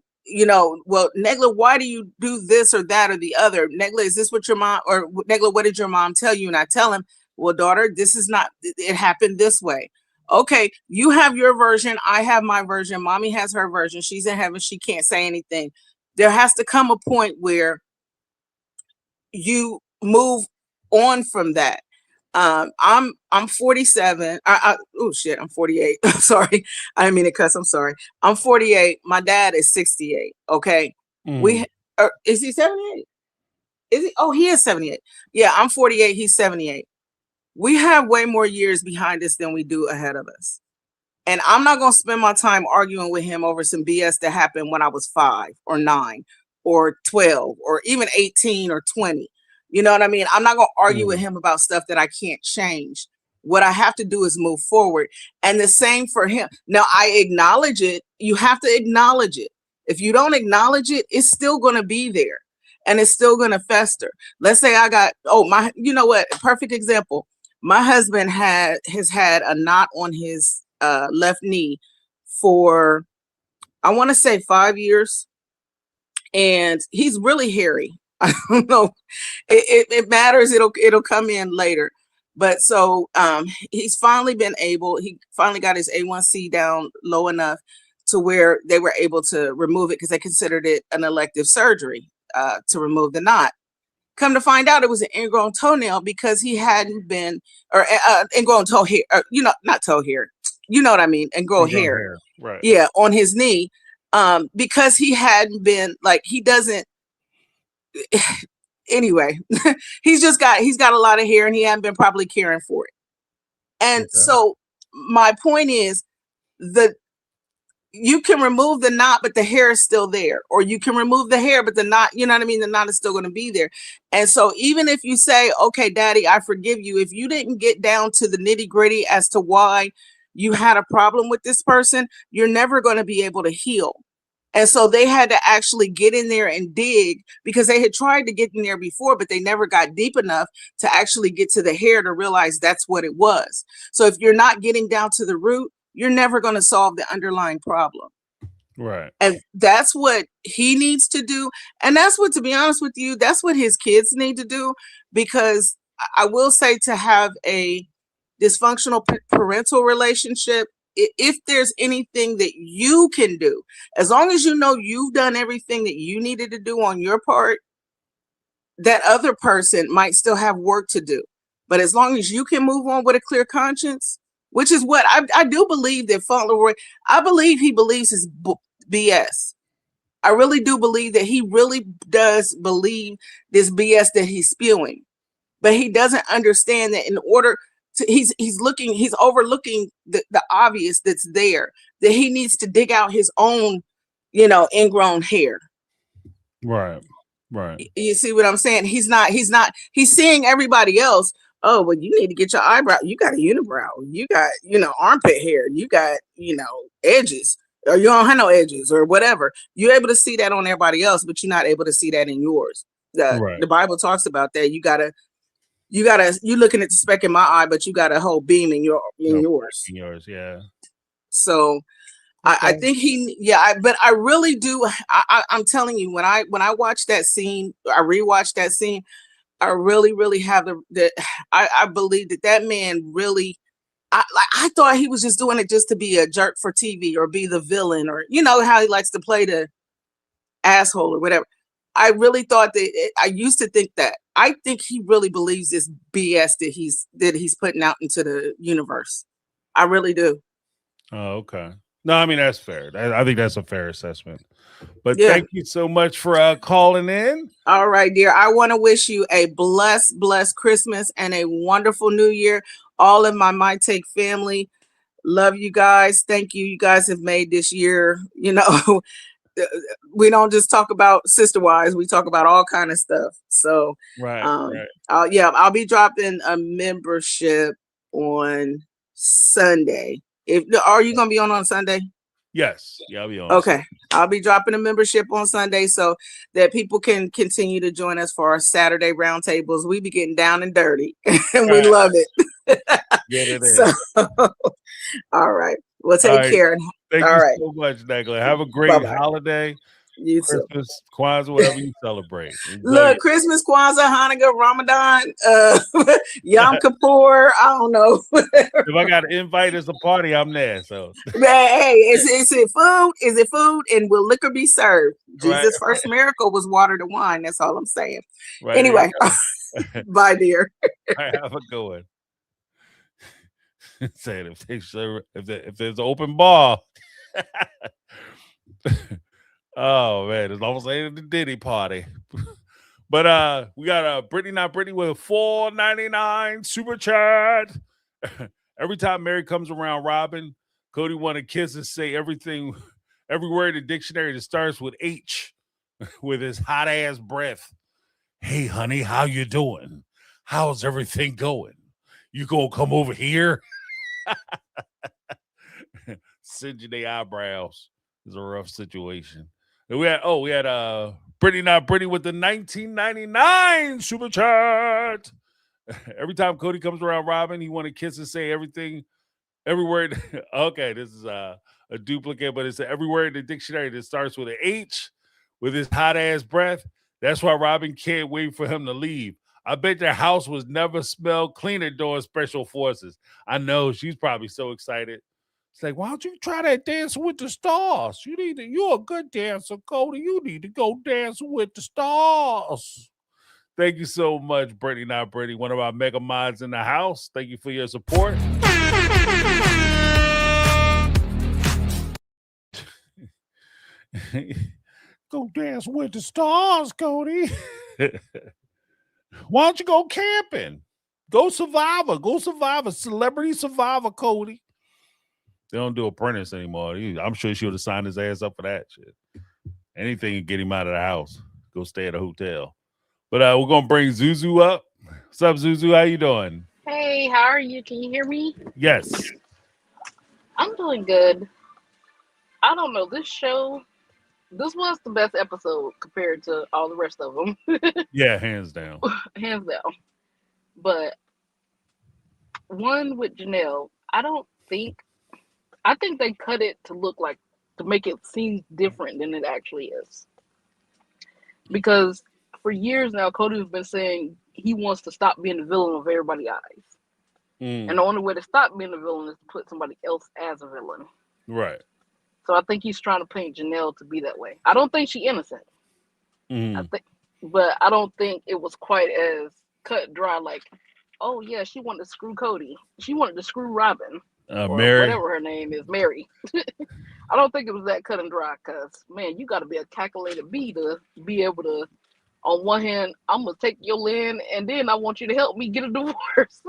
well, Negla, why do you do this or that or the other? Negla, is this what your mom, or Negla, what did your mom tell you? And I tell him, well, daughter, this is not, it happened this way. Okay, you have your version. I have my version. Mommy has her version. She's in heaven. She can't say anything. There has to come a point where you move on from that. I'm 47. Oh shit, I'm 48. I'm sorry. I didn't mean to cuss. I'm sorry. I'm 48. My dad is 68. Okay. Is he 78? Is he? Oh, he is 78. Yeah, I'm 48. He's 78. We have way more years behind us than we do ahead of us. And I'm not going to spend my time arguing with him over some BS that happened when I was 5 or 9 or 12 or even 18 or 20. You know what I mean? I'm not going to argue with him about stuff that I can't change. What I have to do is move forward. And the same for him. Now, I acknowledge it. You have to acknowledge it. If you don't acknowledge it, it's still going to be there and it's still going to fester. Let's say you know what? Perfect example. My husband has had a knot on his left knee for, I want to say 5 years. And he's really hairy. I don't know. It matters. It'll come in later. But so he finally got his A1C down low enough to where they were able to remove it because they considered it an elective surgery to remove the knot. Come to find out, it was an ingrown toenail because he hadn't been, or ingrown toe hair, not toe hair, you know what I mean, ingrown hair. Right. Yeah, on his knee, because he hadn't been, like, he doesn't. Anyway, he's got a lot of hair and he hadn't been properly caring for it. And so my point is that you can remove the knot, but the hair is still there, or you can remove the hair, but the knot, you know what I mean? The knot is still going to be there. And so even if you say, okay, daddy, I forgive you, if you didn't get down to the nitty gritty as to why you had a problem with this person, you're never going to be able to heal. And so they had to actually get in there and dig, because they had tried to get in there before, but they never got deep enough to actually get to the hair to realize that's what it was. So if you're not getting down to the root, you're never going to solve the underlying problem. Right. And that's what he needs to do. And that's what, to be honest with you, that's what his kids need to do. Because I will say, to have a dysfunctional parental relationship, if there's anything that you can do, as long as you know you've done everything that you needed to do on your part, that other person might still have work to do. But as long as you can move on with a clear conscience, which is what I do believe that Fauntleroy, I believe he believes his BS. I really do believe that he really does believe this BS that he's spewing, but he doesn't understand that in order to, he's overlooking the obvious that's there, that he needs to dig out his own, ingrown hair. Right. You see what I'm saying? He's seeing everybody else. Oh, well, you need to get your eyebrow. You got a unibrow. You got, armpit hair. You got, edges, or you don't have no edges or whatever. You're able to see that on everybody else, but you're not able to see that in yours. The Bible talks about that. You're looking at the speck in my eye, but you got a whole beam in yours. In yours, yeah. So I think but I really do. I'm telling you, when I watched that scene, I rewatched that scene, I really, really have I believe that man really, I thought he was just doing it just to be a jerk for TV or be the villain, or how he likes to play the asshole or whatever. I really thought that I used to think that. I think he really believes this BS that he's putting out into the universe. I really do. Oh, okay. No, I mean, that's fair. I think that's a fair assessment. But thank you so much for calling in. All right, dear. I want to wish you a blessed Christmas and a wonderful New Year. All of my Take family, love you guys. Thank you. You guys have made this year, we don't just talk about sister wives, we talk about all kind of stuff. So I'll be dropping a membership on Sunday. Are you gonna be on Sunday? Yes. Yeah, I'll be on. Okay. I'll be dropping a membership on Sunday so that people can continue to join us for our Saturday roundtables. We be getting down and dirty and we love it. Get it in. So, all right. Well, take care. Thank you so much, Nagla. Have a great holiday. You Christmas, Kwanzaa, whatever you celebrate. Look, Christmas, Kwanzaa, Hanukkah, Ramadan, Yom Kippur. I don't know. If I got an invite as a party, I'm there. So, hey, is it food? Is it food? And will liquor be served? Jesus' first miracle was water to wine. That's all I'm saying. Anyway, bye, dear. Have a good one. Saying if there's an open bar. Oh man, it's almost like the Diddy party. But we got Brittany Not Brittany with a $4.99 super chat. Every time Mary comes around Robin, Cody want to kiss and say every word in the dictionary that starts with H with his hot ass breath. Hey honey, how you doing? How's everything going? You gonna come over here? Singeing their eyebrows is a rough situation. And we had Brittany Not Brittany with the 1999 super chat. Every time Cody comes around Robin, he want to kiss and say every word. Okay, this is a duplicate, but it's every word in the dictionary that starts with an H with his hot ass breath. That's why Robin can't wait for him to leave. I bet their house was never smelled cleaner during special forces. I know she's probably so excited. It's like, why don't you try that Dancing with the Stars? You're a good dancer, Cody. You need to go dancing with the stars. Thank you so much, Brittany, not Brittany, one of our mega mods in the house. Thank you for your support. Go dance with the stars, Cody. Why don't you go camping? Go Survivor. Go Survivor. Celebrity Survivor, Cody. They don't do Apprentice anymore. I'm sure she would have signed his ass up for that shit. Anything to get him out of the house. Go stay at a hotel. But we're going to bring Zuzu up. What's up, Zuzu? How you doing? Hey, how are you? Can you hear me? Yes. I'm doing good. I don't know. This was the best episode compared to all the rest of them. Yeah, hands down. Hands down. But one with Janelle, I think they cut it to make it seem different than it actually is. Because for years now, Cody has been saying he wants to stop being the villain of everybody's eyes. And the only way to stop being a villain is to put somebody else as a villain. Right. So I think he's trying to paint Janelle to be that way. I don't think she's innocent. But I don't think it was quite as cut and dry. Like, oh yeah, she wanted to screw Cody. She wanted to screw Robin, or Mary, whatever her name is, Mary. I don't think it was that cut and dry. Cause man, you got to be a calculated bee to be able to. On one hand, I'm gonna take your land, and then I want you to help me get a divorce.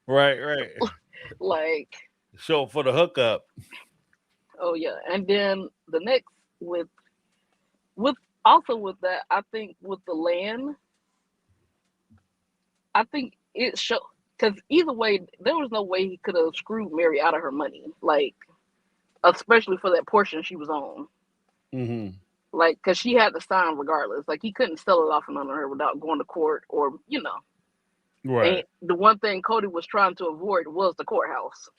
Right. Like, show for the hookup. Oh yeah, and then the next with that, I think with the land, I think it showed because either way, there was no way he could have screwed Mary out of her money, like especially for that portion she was on. Like, because she had to sign regardless. Like, he couldn't sell it off and under her without going to court or Right. And the one thing Cody was trying to avoid was the courthouse.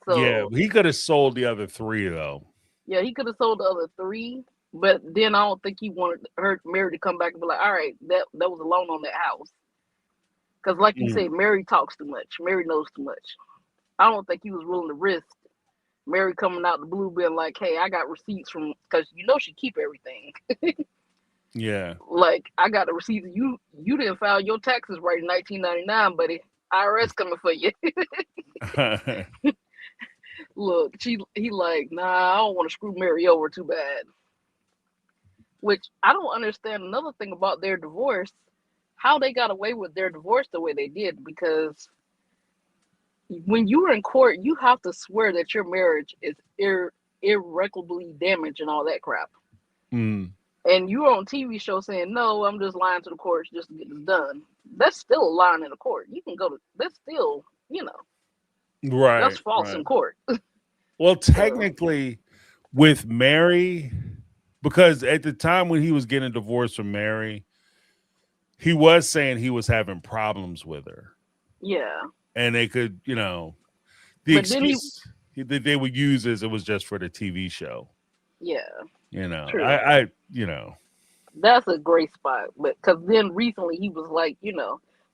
So, yeah, he could have sold the other 3 though. Yeah, he could have sold the other 3, but then I don't think he wanted Mary to come back and be like, all right, that was a loan on that house. Because like you said, Mary talks too much. Mary knows too much. I don't think he was willing to risk Mary coming out the blue being like, hey, I got receipts from, because she keep everything. Yeah. Like, I got the receipts. You didn't file your taxes right in 1999, buddy. IRS coming for you. Look, he like, nah, I don't want to screw Mary over too bad. Which I don't understand. Another thing about their divorce, how they got away with their divorce the way they did, because when you were in court, you have to swear that your marriage is irreparably damaged and all that crap. And you were on TV show saying, no, I'm just lying to the courts just to get this done. That's still a line in the court. You can go to, that's still, right. That's false in court. Well, technically with Mary, because at the time when he was getting divorced from Mary, he was saying he was having problems with her. Yeah. And they could, the excuse that they would use is it was just for the TV show. Yeah. True. I that's a great spot. But because then recently he was like,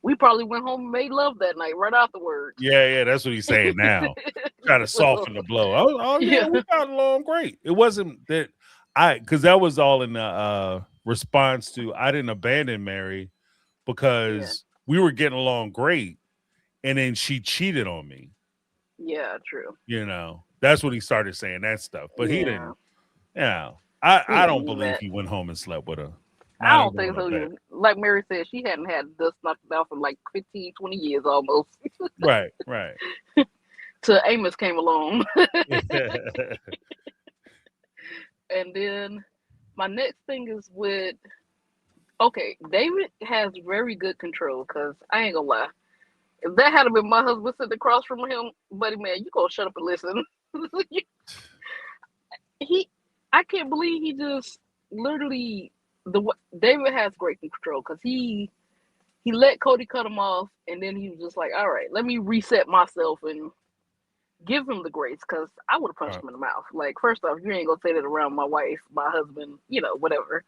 we probably went home and made love that night right afterwards. Yeah, that's what he's saying now. Trying to soften the blow. Oh yeah, we got along great. It wasn't that because that was all in the response to I didn't abandon Mary because we were getting along great, and then she cheated on me. Yeah, true. That's when he started saying that stuff. But he didn't. I don't believe he went home and slept with her. I don't think so either. Like Mary said, she hadn't had this knocked out for like 15, 20 years almost. Right. Till Amos came along. And then my next thing is with, David has very good control, because I ain't gonna lie. If that had been my husband sitting across from him, buddy, man, you gonna shut up and listen. I can't believe he just literally, David has great control, because he let Cody cut him off, and then he was just like, all right, let me reset myself and give him the grace, because I would have punched him in the mouth. Like, first off, you ain't gonna say that around my wife, my husband, whatever.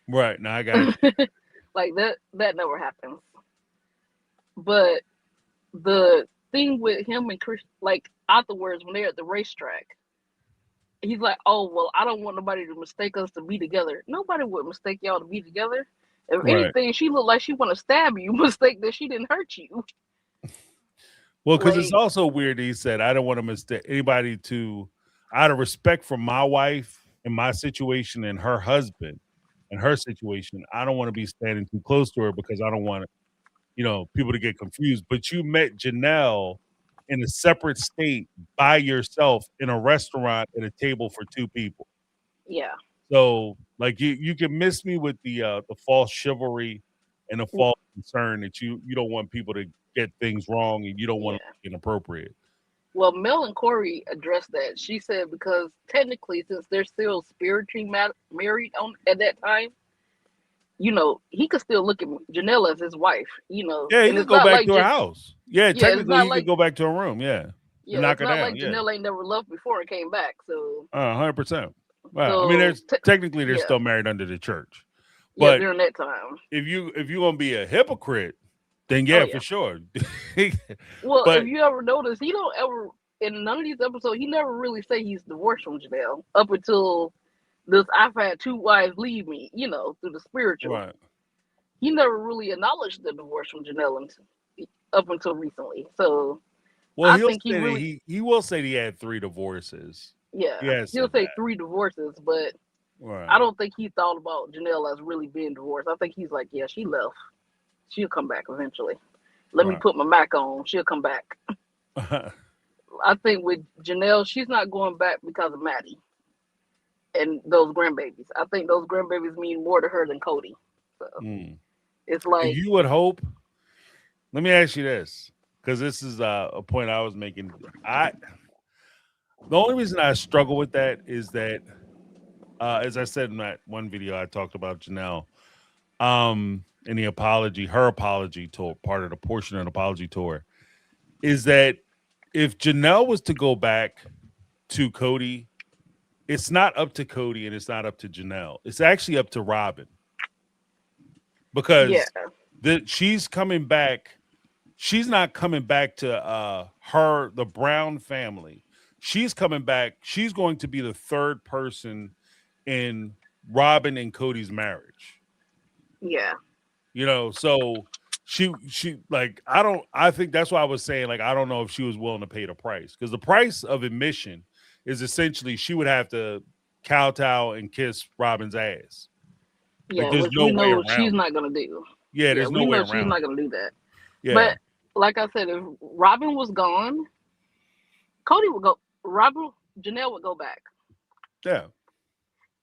Right. Now I got it. Like that never happens. But thing with him and Chris, like afterwards when they're at the racetrack, he's like, "Oh well, I don't want nobody to mistake us to be together. Nobody would mistake y'all to be together. If Right. anything, she looked like she want to stab you. Mistake that she didn't hurt you. Well, because it's Like, also weird. He said, "I don't want to mistake anybody to, out of respect for my wife and my situation and her husband and her situation. I don't want to be standing too close to her because I don't want people to get confused. But you met Janelle in a separate state by yourself in a restaurant at a table for two people. yeah, So like you can miss me with the false chivalry and the false concern that you don't want people to get things wrong and you don't want yeah. to be inappropriate. Well, Mel and Corey addressed that. She said because technically, since they're still spiritually married at that time, he could still look at Janelle as his wife. Yeah, he And could it's go not back like to her house. Yeah, yeah, it's technically not he could like go back to her room. Yeah, and knock it's her not down. like Yeah, Janelle ain't never left before and came back. So 100%. Wow. I mean, so technically they're yeah, still married under the church, yeah, but during that time. if you're gonna be a hypocrite, then Oh yeah, yeah. for sure. Well, But if you ever notice, he don't ever in none of these episodes he never really say he's divorced from Janelle up until this. I've had two wives leave me. Through the spiritual. right. He never really acknowledged the divorce from Janelle up until recently. So Well, I he'll think he say that really, he will say that he had 3 divorces. yeah, He has he'll said say that. 3 divorces, but Right. I don't think he thought about Janelle as really being divorced. I think he's like, yeah, she left. She'll come back eventually. Let me Right. put my Mac on. She'll come back. I think with Janelle, she's not going back because of Maddie and those grandbabies. I think those grandbabies mean more to her than Cody. So it's like, You would hope. Let me ask you this, because this is a point I was making. The only reason I struggle with that is that, as I said in that one video, I talked about Janelle, in the apology, her apology tour, part of the portion of the apology tour, is that if Janelle was to go back to Cody, it's not up to Cody and it's not up to Janelle. It's actually up to Robin, because yeah, she's coming back. She's not coming back to the Brown family. She's coming back. She's going to be the third person in Robin and Cody's marriage. yeah, So she like, I think that's why I was saying, like, I don't know if she was willing to pay the price, because the price of admission is essentially she would have to kowtow and kiss Robin's ass. yeah. Like, there's Which no we way know around she's it. not gonna do. Yeah, Yeah, there's no we way know she's around not it. gonna do that. Yeah. But like I said, if Robin was gone, Cody would go. Janelle would go back. Yeah.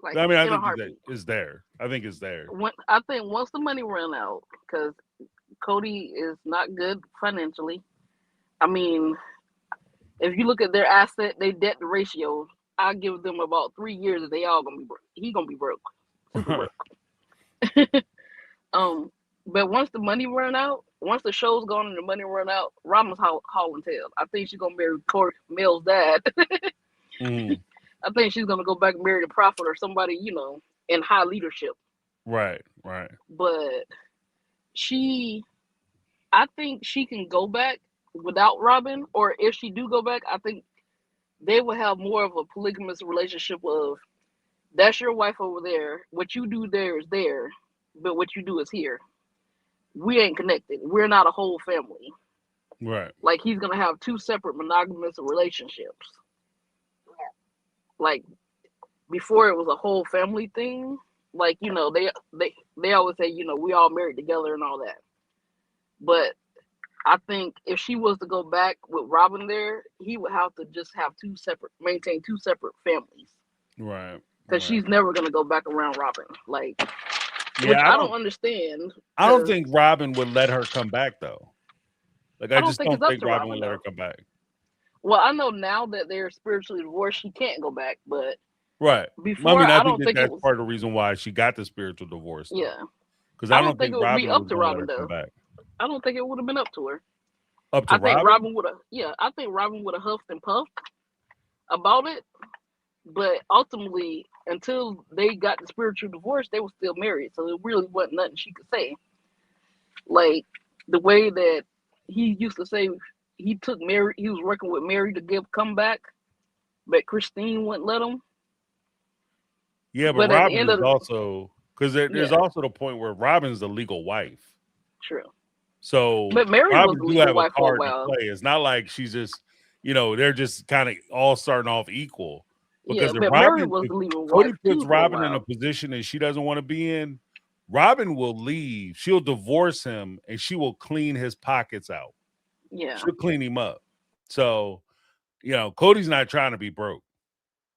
Like, I mean, I in a think heartbeat. it's there. I think it's there. I think once the money ran out, because Cody is not good financially. I mean, if you look at their asset, they debt ratio, I give them about 3 years and they all gonna be broke. He gonna be broke, super broke. But once the money run out, once the show's gone and the money run out, Rama's hauling tail. I think she's gonna marry Mel's dad. I think she's gonna go back and marry the prophet or somebody, in high leadership. Right. But I think she can go back without Robin, or if she do go back, I think they will have more of a polygamous relationship of, that's your wife over there. What you do there is there, but what you do is here. We ain't connected. We're not a whole family. Right. Like, he's gonna have 2 separate monogamous relationships. Like, before it was a whole family thing. Like, they always say, we all married together and all that. But I think if she was to go back with Robin there, he would have to just maintain 2 separate families. Right. Because she's never gonna go back around Robin. Like, Yeah, which I don't understand. I don't think Robin would let her come back, though. Like, I don't just think don't it's up think to Robin Robin, would let her though. come back. Well, I know now that they're spiritually divorced, she can't go back. But Right. before, I don't think think that's it was. part of the reason why she got the spiritual divorce. Though. Yeah. Because I don't think it would be Robin up was to going to let Robin, her come though. back. I don't think it would have been up to her. Up to I think Robin? Robin would have. Yeah, I think Robin would have huffed and puffed about it. But ultimately, until they got the spiritual divorce, they were still married. So it really wasn't nothing she could say. Like, the way that he used to say he took Mary. He was working with Mary to come back, but Christine wouldn't let him. Yeah, but But at the Robin end is of the also because there's yeah, also the point where Robin's the legal wife. true. So But Mary was Robin the do legal have a wife for a card to while. play. It's not like she's just, they're just kind of all starting off equal. Yeah, Because but Mary was the legal Cody wife puts too for a Robin in a while. position that she doesn't want to be in, Robin will leave. She'll divorce him and she will clean his pockets out. Yeah, She'll clean him up. So, Cody's not trying to be broke.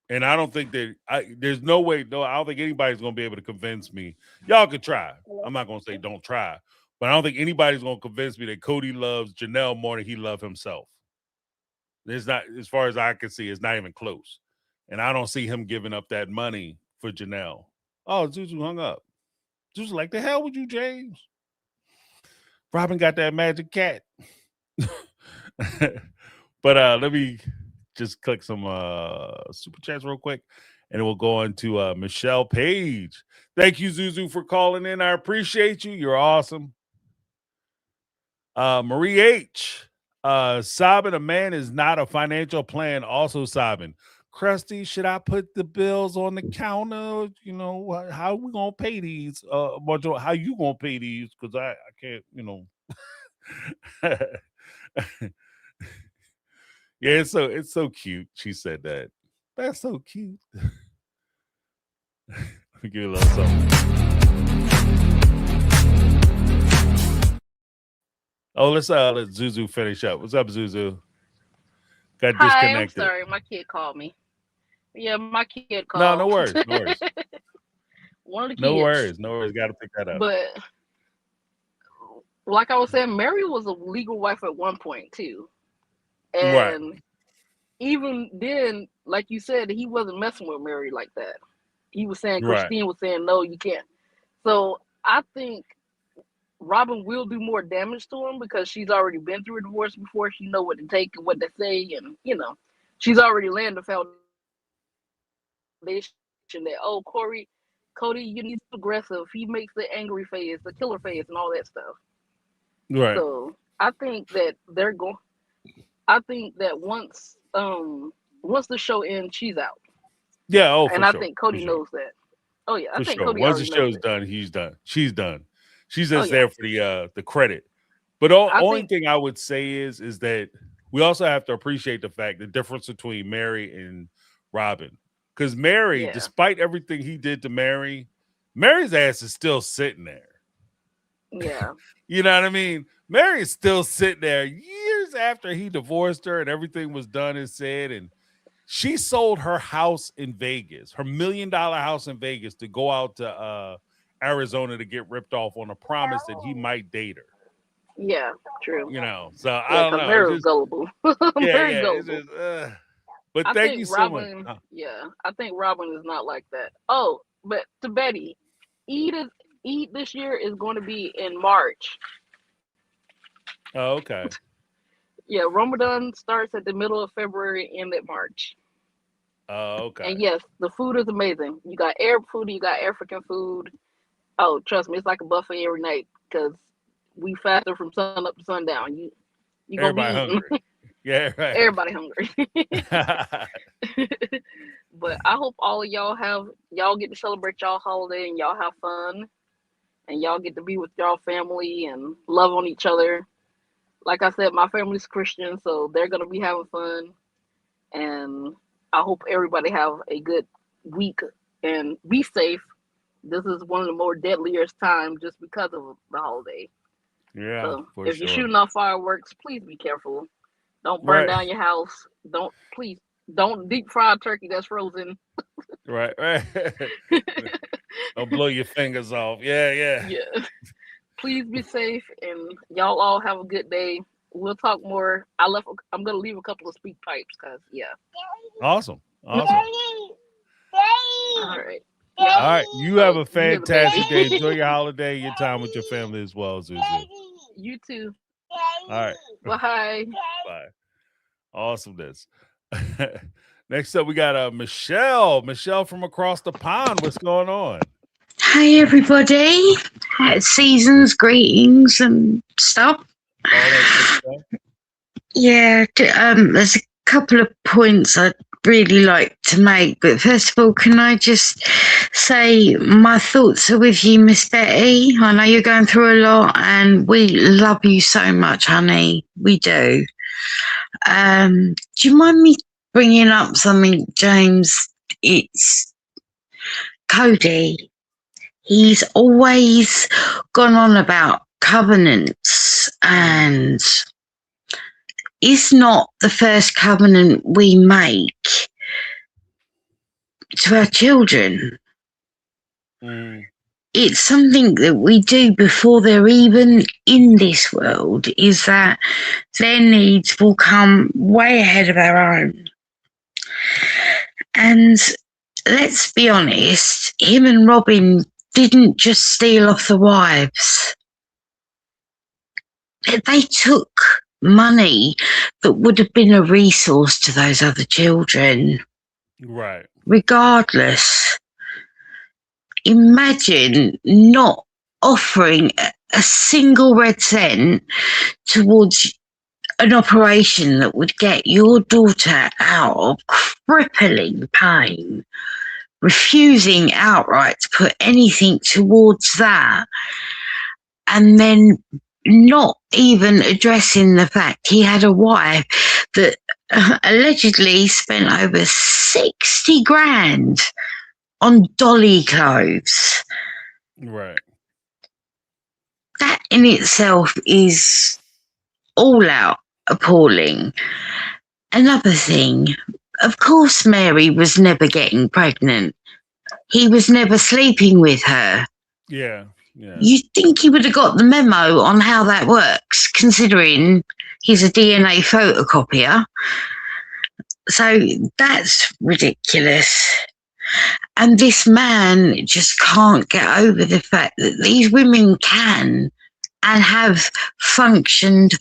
And I don't think that there's no way. No, I don't think anybody's going to be able to convince me. Y'all could try. I'm not going to say don't try, but I don't think anybody's going to convince me that Cody loves Janelle more than he loves himself. It's not, as far as I can see, it's not even close. And I don't see him giving up that money for Janelle. Oh, Zuzu hung up. Zuzu like, the hell with you, James? Robin got that magic cat. But let me just click some super chats real quick, and we'll go on to Michelle Page. Thank you, Zuzu, for calling in. I appreciate you. You're awesome. Marie H. Sabin, a man is not a financial plan. Also, Sabin. Krusty, should I put the bills on the counter? How we gonna pay these? How you gonna pay these? Because I can't, Yeah, it's so cute. She said that. That's so cute. Let me give you a little something. Oh, let's let Zuzu finish up. What's up, Zuzu? Got Hi, I'm disconnected. sorry. My kid called me. Yeah, my kid No, no called. worries. No worries. One of the kids. No worries. No worries. Got to pick that up. But like I was saying, Mary was a legal wife at one point too. Right. And even then, like you said, he wasn't messing with Mary like that. He was saying, Right. Christine was saying, no, you can't. So I think Robin will do more damage to him because she's already been through a divorce before. She know what to take and what to say, and she's already laying the foundation that Cody, you need aggressive. He makes the angry face, the killer face, and all that stuff. Right. So I think that they're going. I think that once the show ends, she's out. Yeah. Oh, and for I sure. think Cody knows that. Oh yeah, I think sure. Cody Once the already knows show's that. done, he's done. She's done. She's just yeah. there for the credit. But only thing I would say is that we also have to appreciate the difference between Mary and Robin. Because Mary, despite everything he did to Mary, Mary's ass is still sitting there. Yeah. You know what I mean? Mary is still sitting there years after he divorced her and everything was done and said. And she sold her house in Vegas, her $1 million house in Vegas, to go out to Arizona to get ripped off on a promise that he might date her. Yeah, true. So I don't know. Mary's gullible. Mary's gullible. But thank you so much. Yeah, I think Robin is not like that. Oh, but to Betty, Eid this year is going to be in March. Oh, okay. Yeah, Ramadan starts at the middle of February, end at March. Oh, okay. And yes, the food is amazing. You got Arab food, you got African food. Oh, trust me, it's like a buffet every night because we fasted from sun up to sundown. You gonna be hungry. Yeah, right. Everybody hungry. But I hope all of y'all get to celebrate y'all holiday and y'all have fun and y'all get to be with y'all family and love on each other. Like I said, my family's Christian, so they're gonna be having fun. And I hope everybody have a good week and be safe. This is one of the more deadliest times just because of the holiday. Yeah, so if you're shooting off fireworks, please be careful. Don't burn down your house. Don't deep fry a turkey that's frozen. Right. Don't blow your fingers off. Yeah. Please be safe and y'all all have a good day. We'll talk more. I'm gonna leave a couple of speak pipes because Awesome. All right. All right. You have a fantastic day. Enjoy your holiday, your time with your family as well, Zuzu. You too. All right. Bye. Bye. Awesomeness. Next up, we got Michelle. Michelle from across the pond. What's going on? Hi, everybody. Seasons, greetings, and stuff. Yeah, there's a couple of points I'd really like to make, but first of all, can I just say my thoughts are with you, Miss Betty. I know you're going through a lot, and we love you so much, honey. We do. Do you mind me bringing up something, James? It's Cody. He's always gone on about covenants, and it's not the first covenant we make to our children. It's something that we do before they're even in this world, is that their needs will come way ahead of our own. And let's be honest, him and Robin didn't just steal off the wives. They took money that would have been a resource to those other children. Right. Regardless. Imagine not offering a single red cent towards an operation that would get your daughter out of crippling pain, refusing outright to put anything towards that, and then not even addressing the fact he had a wife that allegedly spent over 60 grand on dolly clothes. Right. That in itself is all out appalling. Another thing, of course Mary was never getting pregnant. He was never sleeping with her. Yeah. Yeah. You'd think he would have got the memo on how that works, considering he's a DNA photocopier. So that's ridiculous. And this man just can't get over the fact that these women can and have functioned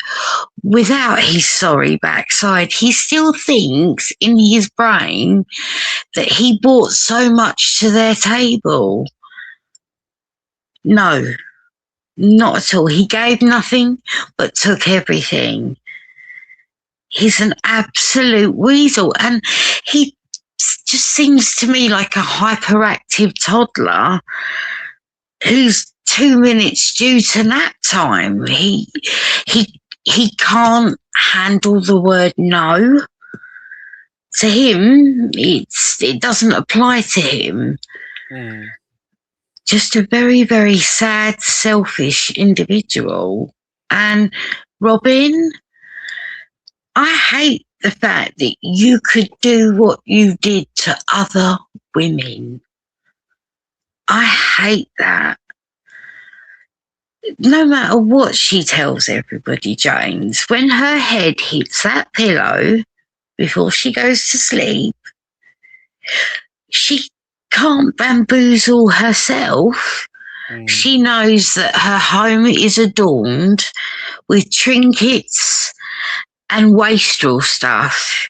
without his sorry backside. He still thinks in his brain that he brought so much to their table. No, not at all. He gave nothing but took everything. He's an absolute weasel, and he just seems to me like a hyperactive toddler who's 2 minutes due to nap time. He can't handle the word no. To him, it doesn't apply to him. Just a very, very sad, selfish individual. And Robin, I hate the fact that you could do what you did to other women. I hate that. No matter what she tells everybody, James, when her head hits that pillow before she goes to sleep, she can't bamboozle herself. She knows that her home is adorned with trinkets and wastrel stuff,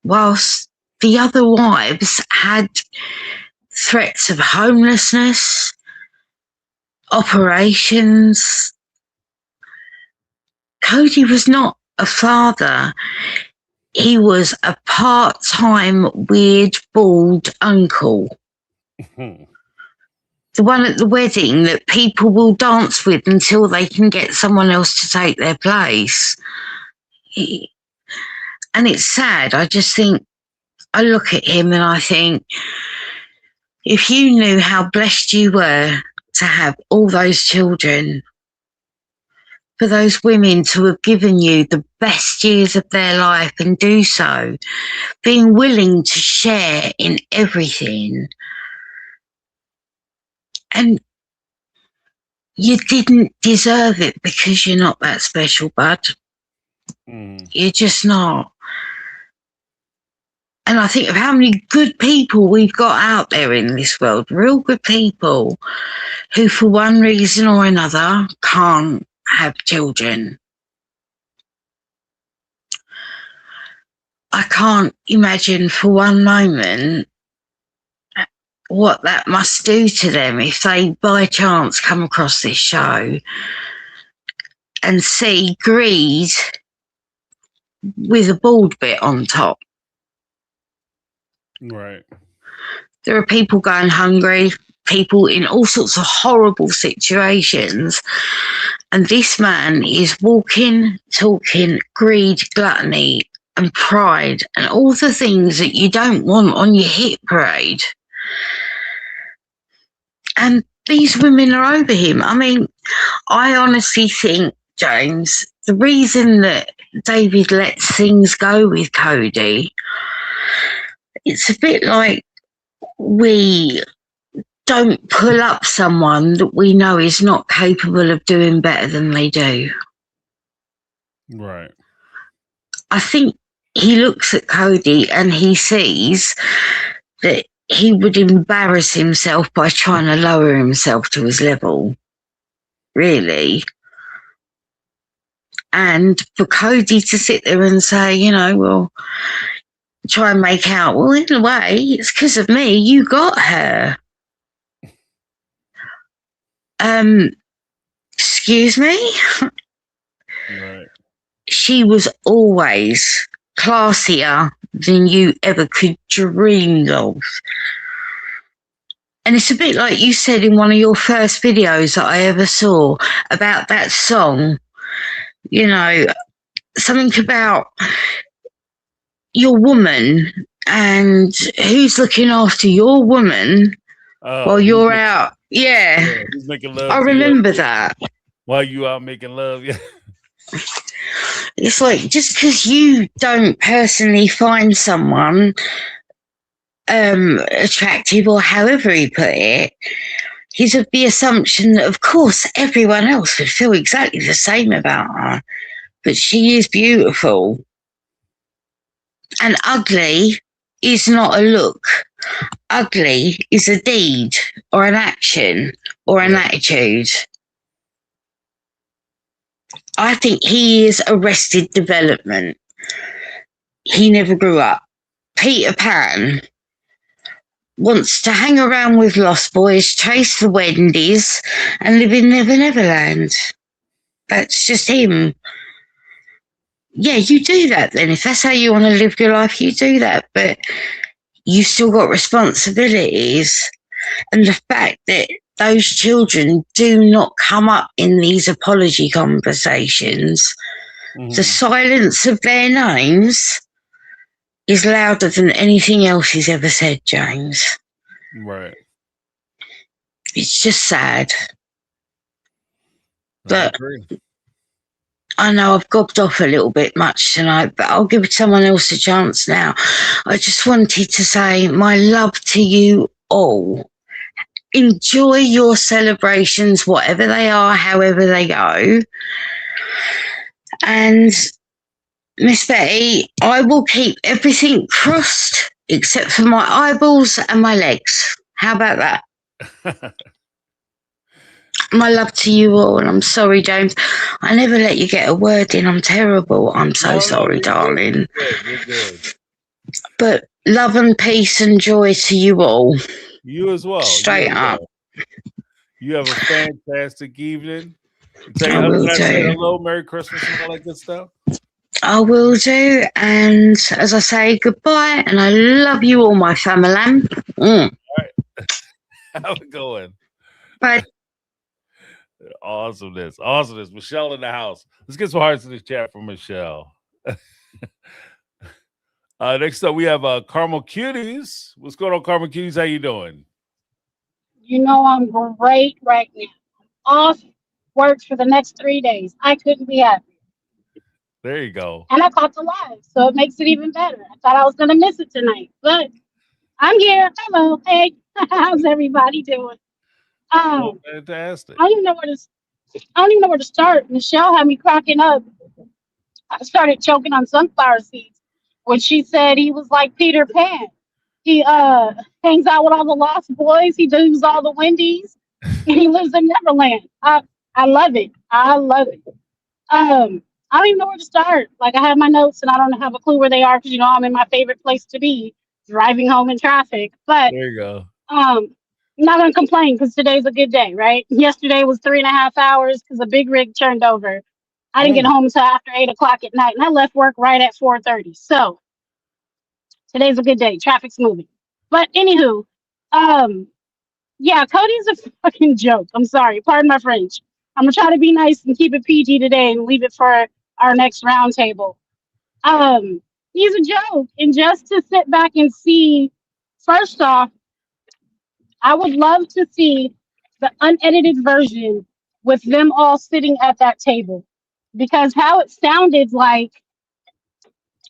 whilst the other wives had threats of homelessness, operations. Cody was not a father. He was a part-time, weird, bald uncle. The one at the wedding that people will dance with until they can get someone else to take their place. And it's sad. I just think, I look at him and I think, if you knew how blessed you were to have all those children, for those women to have given you the best years of their life and do so, being willing to share in everything. And you didn't deserve it because you're not that special, bud. You're just not. And I think of how many good people we've got out there in this world, real good people who for one reason or another can't have children. I can't imagine for one moment what that must do to them if they by chance come across this show and see greed with a bald bit on top. Right. There are people going hungry, people in all sorts of horrible situations. And this man is walking, talking greed, gluttony, and pride, and all the things that you don't want on your hit parade. And these women are over him. I mean, I honestly think, James, the reason that David lets things go with Cody, it's a bit like we don't pull up someone that we know is not capable of doing better than they do. Right. I think he looks at Cody and he sees that he would embarrass himself by trying to lower himself to his level, really. And for Cody to sit there and say, you know, well, try and make out, well, in a way, it's because of me, you got her. Excuse me? Right. She was always classier than you ever could dream of. And it's a bit like you said in one of your first videos that I ever saw about that song, you know, something about your woman and who's looking after your woman while you're out. Yeah, he's making love. I remember that. While you out making love, yeah. It's like, just because you don't personally find someone attractive, or however he put it, he's of the assumption that, of course, everyone else would feel exactly the same about her. But she is beautiful. And ugly is not a look. Ugly is a deed or an action or an attitude. I think he is arrested development. He never grew up. Peter Pan wants to hang around with Lost Boys, chase the Wendy's, and live in Never Neverland. That's just him. Yeah, you do that then. If that's how you want to live your life, you do that. But you still got responsibilities. And the fact that those children do not come up in these apology conversations, the silence of their names is louder than anything else he's ever said, James. Right. It's just sad. I But agree. I know I've gobbed off a little bit much tonight, but I'll give someone else a chance now. I just wanted to say my love to you all. Enjoy your celebrations, whatever they are, however they go. And Miss Betty, I will keep everything crossed except for my eyeballs and my legs. How about that? My love to you all, and I'm sorry, James. I never let you get a word in. I'm terrible. I'm so sorry, darling. You're good. But love and peace and joy to you all. You as well. Straight up. You have a fantastic evening. I will say do. hello, Merry Christmas, and all that good stuff. I will do. And as I say, goodbye. And I love you all, my family. All right. Have a good one. Bye. Awesomeness. Michelle in the house. Let's get some hearts in the chat from Michelle. Next up, we have Carmel Cuties. What's going on, Carmel Cuties? How you doing? You know I'm great right now. Off work for the next 3 days. I couldn't be happier. There you go. And I caught the live, so it makes it even better. I thought I was going to miss it tonight, but I'm here. Hello. Hey, how's everybody doing? Fantastic. I don't even know where to start. Michelle had me cracking up. I started choking on sunflower seeds when she said he was like Peter Pan. He hangs out with all the Lost Boys. He does all the Wendy's. And he lives in Neverland. I love it. I love it. I don't even know where to start. Like, I have my notes and I don't have a clue where they are because, you know, I'm in my favorite place to be, driving home in traffic. But there you go. I'm not gonna complain because today's a good day, right? Yesterday was 3.5 hours because a big rig turned over. I didn't get home until after 8 o'clock at night, and I left work right at 4:30. So today's a good day. Traffic's moving. But anywho, um, yeah, Cody's a fucking joke. I'm sorry. Pardon my French. I'm gonna try to be nice and keep it PG today and leave it for our next roundtable. He's a joke, and just to sit back and see, first off, I would love to see the unedited version with them all sitting at that table, because how it sounded like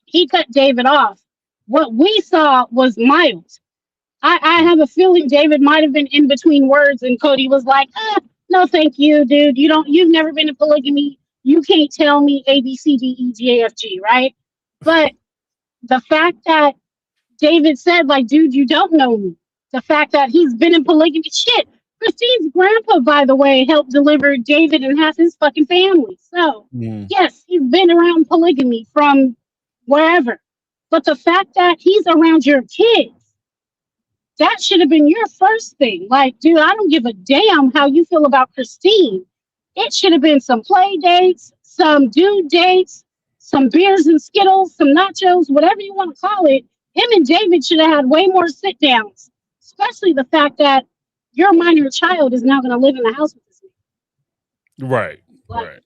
he cut David off. What we saw was mild. I have a feeling David might have been in between words, and Cody was like, no, thank you, dude. You've never been in polygamy. You can't tell me A, B, C, D, E, G, A, F, G, right? But the fact that David said, like, dude, you don't know me. The fact that he's been in polygamy, shit. Christine's grandpa, by the way, helped deliver David and half his fucking family. So, yes, he's been around polygamy from wherever. But the fact that he's around your kids, that should have been your first thing. Like, dude, I don't give a damn how you feel about Christine. It should have been some play dates, some dude dates, some beers and Skittles, some nachos, whatever you want to call it. Him and David should have had way more sit downs, especially the fact that your minor child is now going to live in the house with this man. Right. Like, Right.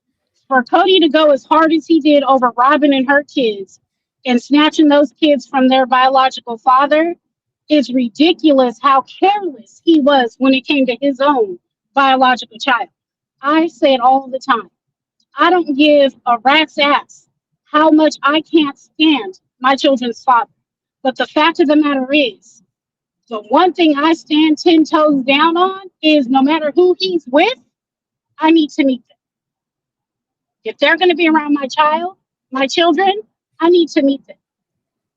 for Cody to go as hard as he did over Robin and her kids and snatching those kids from their biological father, it's ridiculous how careless he was when it came to his own biological child. I say it all the time. I don't give a rat's ass how much I can't stand my children's father. But the fact of the matter is, the one thing I stand 10 toes down on is no matter who he's with, I need to meet them. If they're going to be around my child, my children, I need to meet them.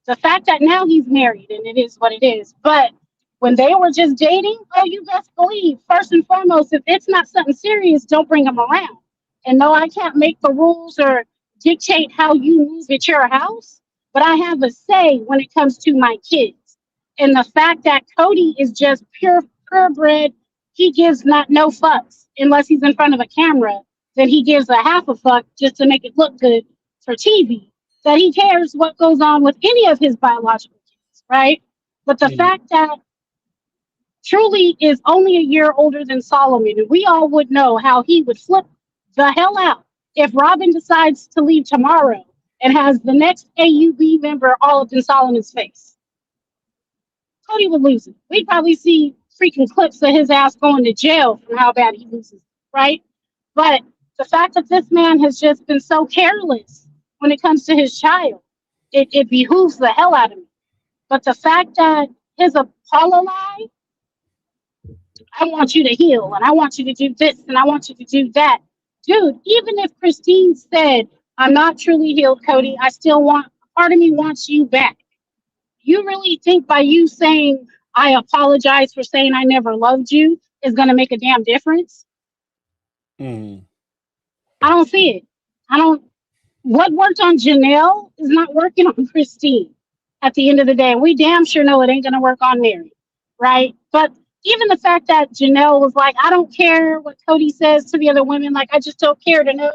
The fact that now he's married, and it is what it is, but when they were just dating, oh, you best believe, first and foremost, if it's not something serious, don't bring them around. And no, I can't make the rules or dictate how you move at your house, but I have a say when it comes to my kids. And the fact that Cody is just purebred, he gives no fucks unless he's in front of a camera, then he gives a half a fuck just to make it look good for TV. That he cares what goes on with any of his biological kids, right? But the fact that Truly is only a year older than Solomon, and we all would know how he would flip the hell out if Robin decides to leave tomorrow and has the next AUB member all up in Solomon's face. Cody would lose it. We'd probably see freaking clips of his ass going to jail from how bad he loses, right? But the fact that this man has just been so careless when it comes to his child, it behooves the hell out of me. But the fact that his Apollo lie, I want you to heal, and I want you to do this, and I want you to do that. Dude, even if Christine said, I'm not truly healed, Cody, I still want, part of me wants you back. You really think by you saying, I apologize for saying I never loved you is going to make a damn difference? I don't see it. What worked on Janelle is not working on Christine at the end of the day. We damn sure know it ain't going to work on Mary, right? But even the fact that Janelle was like, I don't care what Cody says to the other women, like, I just don't care to know.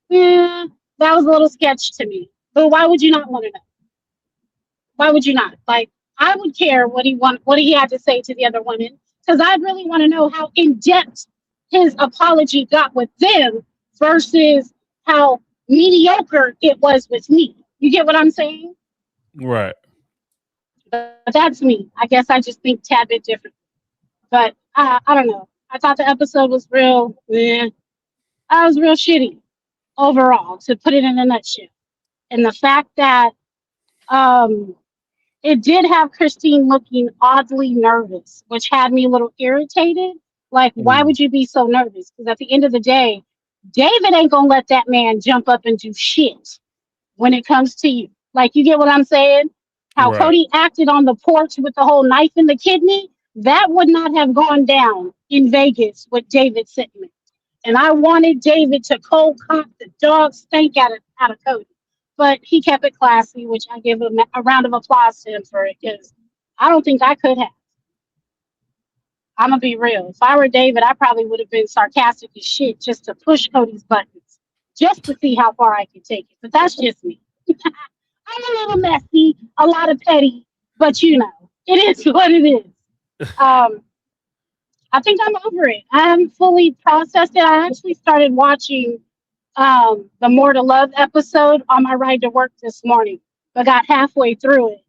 Yeah, that was a little sketch to me. But why would you not want to know? Why would you not? Like, I would care what he had to say to the other women, because I'd really want to know how in depth his apology got with them versus how mediocre it was with me. You get what I'm saying? Right. But that's me. I guess I just think a tad bit different. But I don't know. I thought the episode was real. I was real shitty overall, to put it in a nutshell. And the fact that it did have Christine looking oddly nervous, which had me a little irritated. Like, why would you be so nervous? Because at the end of the day, David ain't gonna let that man jump up and do shit when it comes to you. Like, you get what I'm saying? How Right. Cody acted on the porch with the whole knife in the kidney, that would not have gone down in Vegas with David sitting there. And I wanted David to cold cock the dog stank out of Cody. But he kept it classy, which I give him a round of applause to him for it, because I don't think I could have. I'm going to be real. If I were David, I probably would have been sarcastic as shit just to push Cody's buttons. just to see how far I can take it. But that's just me. I'm a little messy, a lot of petty, but you know, it is what it is. Um, I think I'm over it. I haven't fully processed it. I actually started watching the More to Love episode on my ride to work this morning, but got halfway through it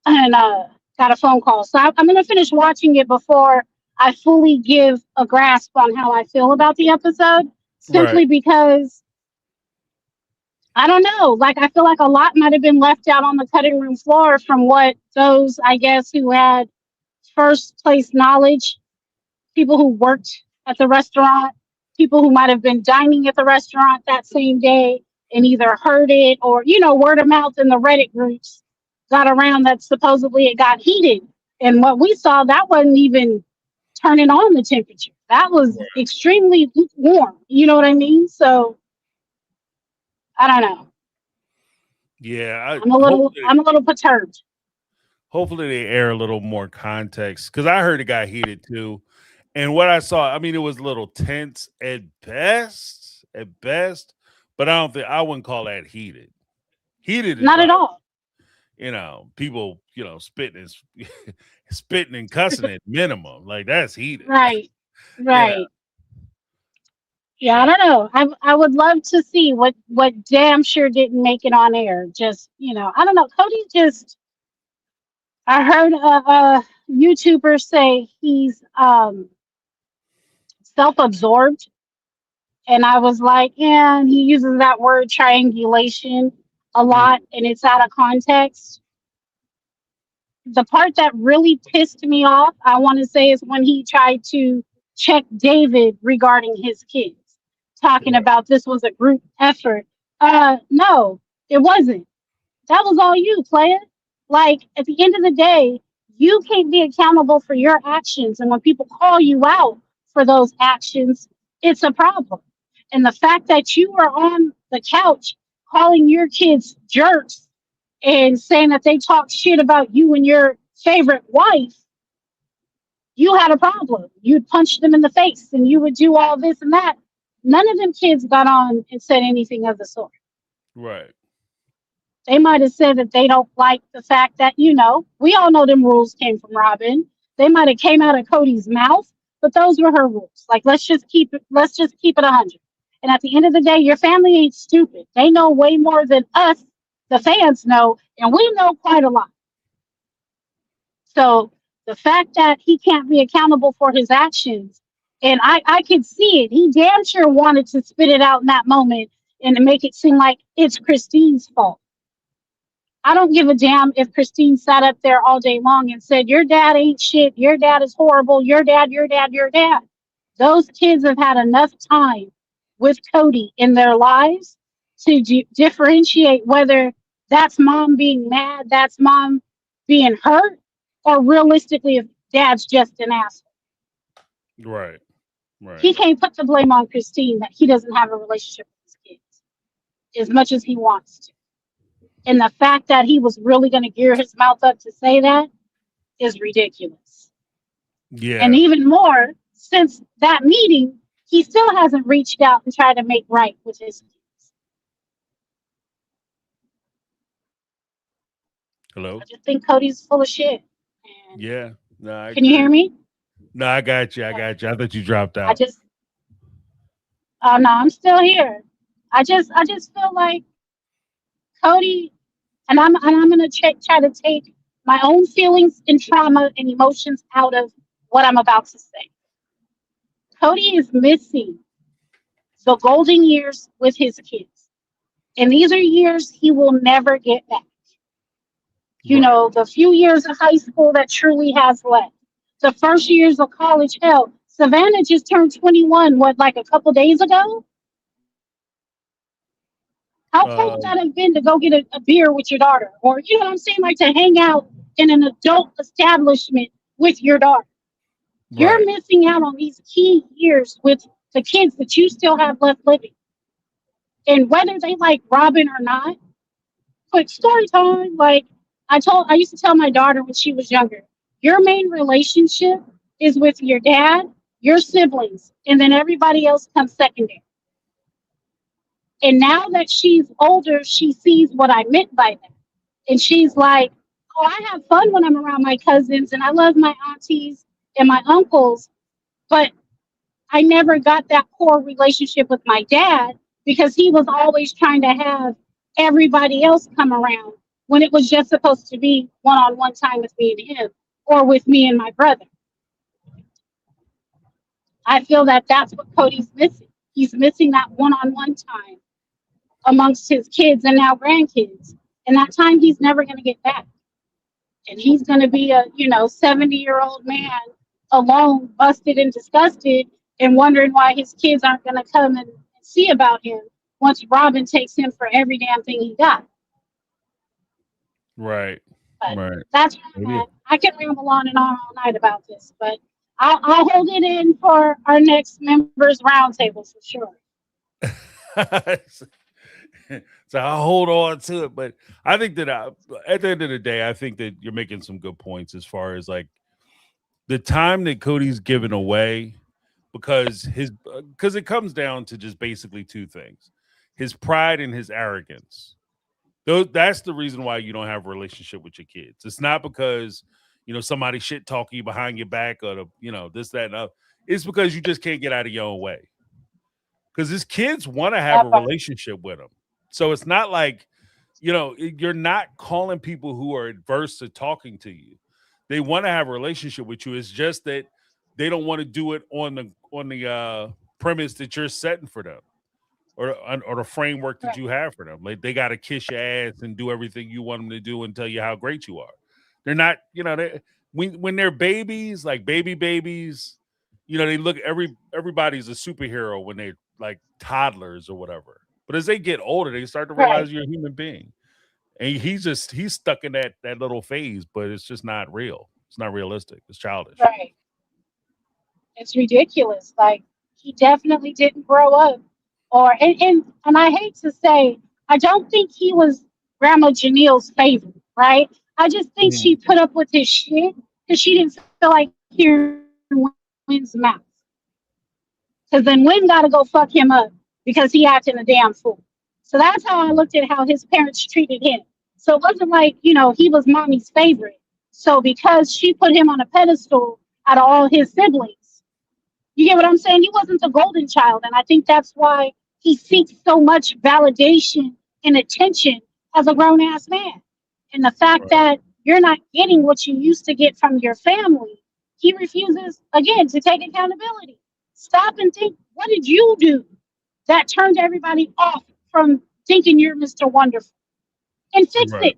and got a phone call. So I'm going to finish watching it before I fully give a grasp on how I feel about the episode, simply Right. because I don't know. Like, I feel like a lot might have been left out on the cutting room floor from what those, I guess, who had first place knowledge, people who worked at the restaurant, people who might have been dining at the restaurant that same day and either heard it or, you know, word of mouth in the Reddit groups got around that supposedly it got heated. And what we saw, that wasn't even turning on the temperature. That was extremely warm. You know what I mean? So I don't know. Yeah. I'm a little perturbed. Hopefully they air a little more context because I heard it got heated too. And what I saw, I mean, it was a little tense at best, but I wouldn't call that heated. Heated is Not at like, all. people, spitting and cussing at minimum. Like that's heated. Right. You know, Right. Yeah, I don't know. I would love to see what damn sure didn't make it on air. Just, you know, I don't know. Cody just, I heard a YouTuber say he's self-absorbed, and I was like, yeah, and he uses that word triangulation a lot, and it's out of context. The part that really pissed me off, I want to say, is when he tried to check David regarding his kids, talking about this was a group effort. No, it wasn't. That was all you, player. Like, at the end of the day, you can't be accountable for your actions. And when people call you out for those actions, it's a problem. And the fact that you are on the couch calling your kids jerks and saying that they talk shit about you and your favorite wife, you had a problem. You'd punch them in the face and you would do all this and that. None of them kids got on and said anything of the sort. right. They might have said that they don't like the fact that, you know, we all know them rules came from Robin. They might have came out of Cody's mouth, but those were her rules. Like, let's just keep it 100. And at the end of the day, your family ain't stupid. They know way more than us, the fans know, and we know quite a lot. So the fact that he can't be accountable for his actions, and I could see it. He damn sure wanted to spit it out in that moment and to make it seem like it's Christine's fault. I don't give a damn if Christine sat up there all day long and said, your dad ain't shit. Your dad is horrible. Your dad, your dad, your dad. Those kids have had enough time with Cody in their lives to differentiate whether that's mom being mad, that's mom being hurt, or realistically, if dad's just an asshole. Right. Right. He can't put the blame on Christine that he doesn't have a relationship with his kids as much as he wants to. And the fact that he was really going to gear his mouth up to say that is ridiculous. Yeah. And even more, since that meeting, he still hasn't reached out and tried to make right with his kids. Hello. I just think Cody's full of shit. And Yeah. No, I can you hear agree. me? No, I got you. I got you. I thought you dropped I out. just, oh no, I'm still here. I just feel like Cody, and I'm gonna try to take my own feelings and trauma and emotions out of what I'm about to say. Cody is missing the golden years with his kids, and these are years he will never get back. You Right. know, the few years of high school that truly has left, the first years of college. Hell, Savannah just turned 21. What, like a couple days ago? How cool would that have been to go get a beer with your daughter? Or, you know what I'm saying? Like to hang out in an adult establishment with your daughter. You're Right. missing out on these key years with the kids that you still have left living. And whether they like Robin or not, quick story time. Like I used to tell my daughter when she was younger, your main relationship is with your dad, your siblings, and then everybody else comes secondary. And now that she's older, she sees what I meant by that. And she's like, oh, I have fun when I'm around my cousins and I love my aunties and my uncles, but I never got that core relationship with my dad because he was always trying to have everybody else come around when it was just supposed to be one-on-one time with me and him or with me and my brother. I feel that that's what Cody's missing. He's missing that one-on-one time amongst his kids and now grandkids. And that time he's never going to get back. And he's going to be a, 70-year-old man alone, busted and disgusted, and wondering why his kids aren't going to come and see about him once Robin takes him for every damn thing he got. Right. But Right. that's where I'm at. I can ramble on and on all night about this, but I'll hold it in for our next members roundtable for sure. So I'll hold on to it, but I think that at the end of the day, I think that you're making some good points as far as like the time that Cody's given away, because it comes down to just basically two things: his pride and his arrogance. That's the reason why you don't have a relationship with your kids. It's not because somebody shit talking you behind your back or this, that, and other. It's because you just can't get out of your own way. Because his kids want to have a relationship with him. So it's not like, you're not calling people who are adverse to talking to you. They want to have a relationship with you. It's just that they don't want to do it on the premise that you're setting for them, or the framework that you have for them. Like they got to kiss your ass and do everything you want them to do and tell you how great you are. They're not, when they're babies, like babies, they look everybody's a superhero when they're like toddlers or whatever. But as they get older, they start to realize you're a human being. And he's stuck in that little phase, but it's just not real. It's not realistic. It's childish. Right. It's ridiculous. Like he definitely didn't grow up. And I hate to say, I don't think he was Grandma Janelle's favorite, right? I just think she put up with his shit because she didn't feel like hearing Wynn's mouth. Because then Wynn got to go fuck him up because he acting a damn fool. So that's how I looked at how his parents treated him. So it wasn't like, he was mommy's favorite. So because she put him on a pedestal out of all his siblings, you get what I'm saying? He wasn't the golden child. And I think that's why he seeks so much validation and attention as a grown ass man. And the fact that you're not getting what you used to get from your family, he refuses, again, to take accountability. Stop and think, what did you do that turned everybody off from thinking you're Mr. Wonderful? And fix it.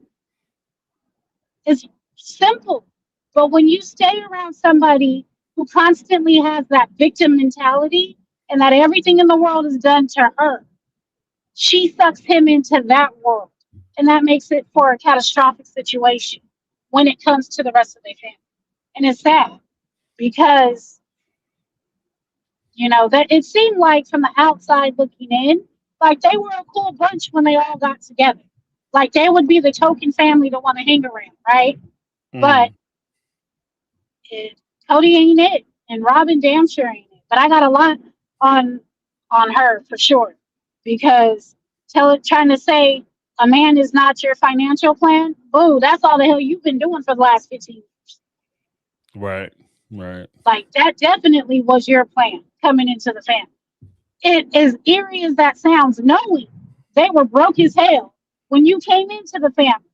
It's simple. But when you stay around somebody who constantly has that victim mentality and that everything in the world is done to her, she sucks him into that world. And that makes it for a catastrophic situation when it comes to the rest of their family. And it's sad because that it seemed like from the outside looking in, like they were a cool bunch when they all got together. Like they would be the token family to want to hang around, right? But Cody ain't it, and Robin damn sure ain't it. But I got a lot on her for sure because trying to say a man is not your financial plan. Boo, that's all the hell you've been doing for the last 15 years. Right. Like that definitely was your plan coming into the family. It as eerie as that sounds, knowing they were broke as hell when you came into the family,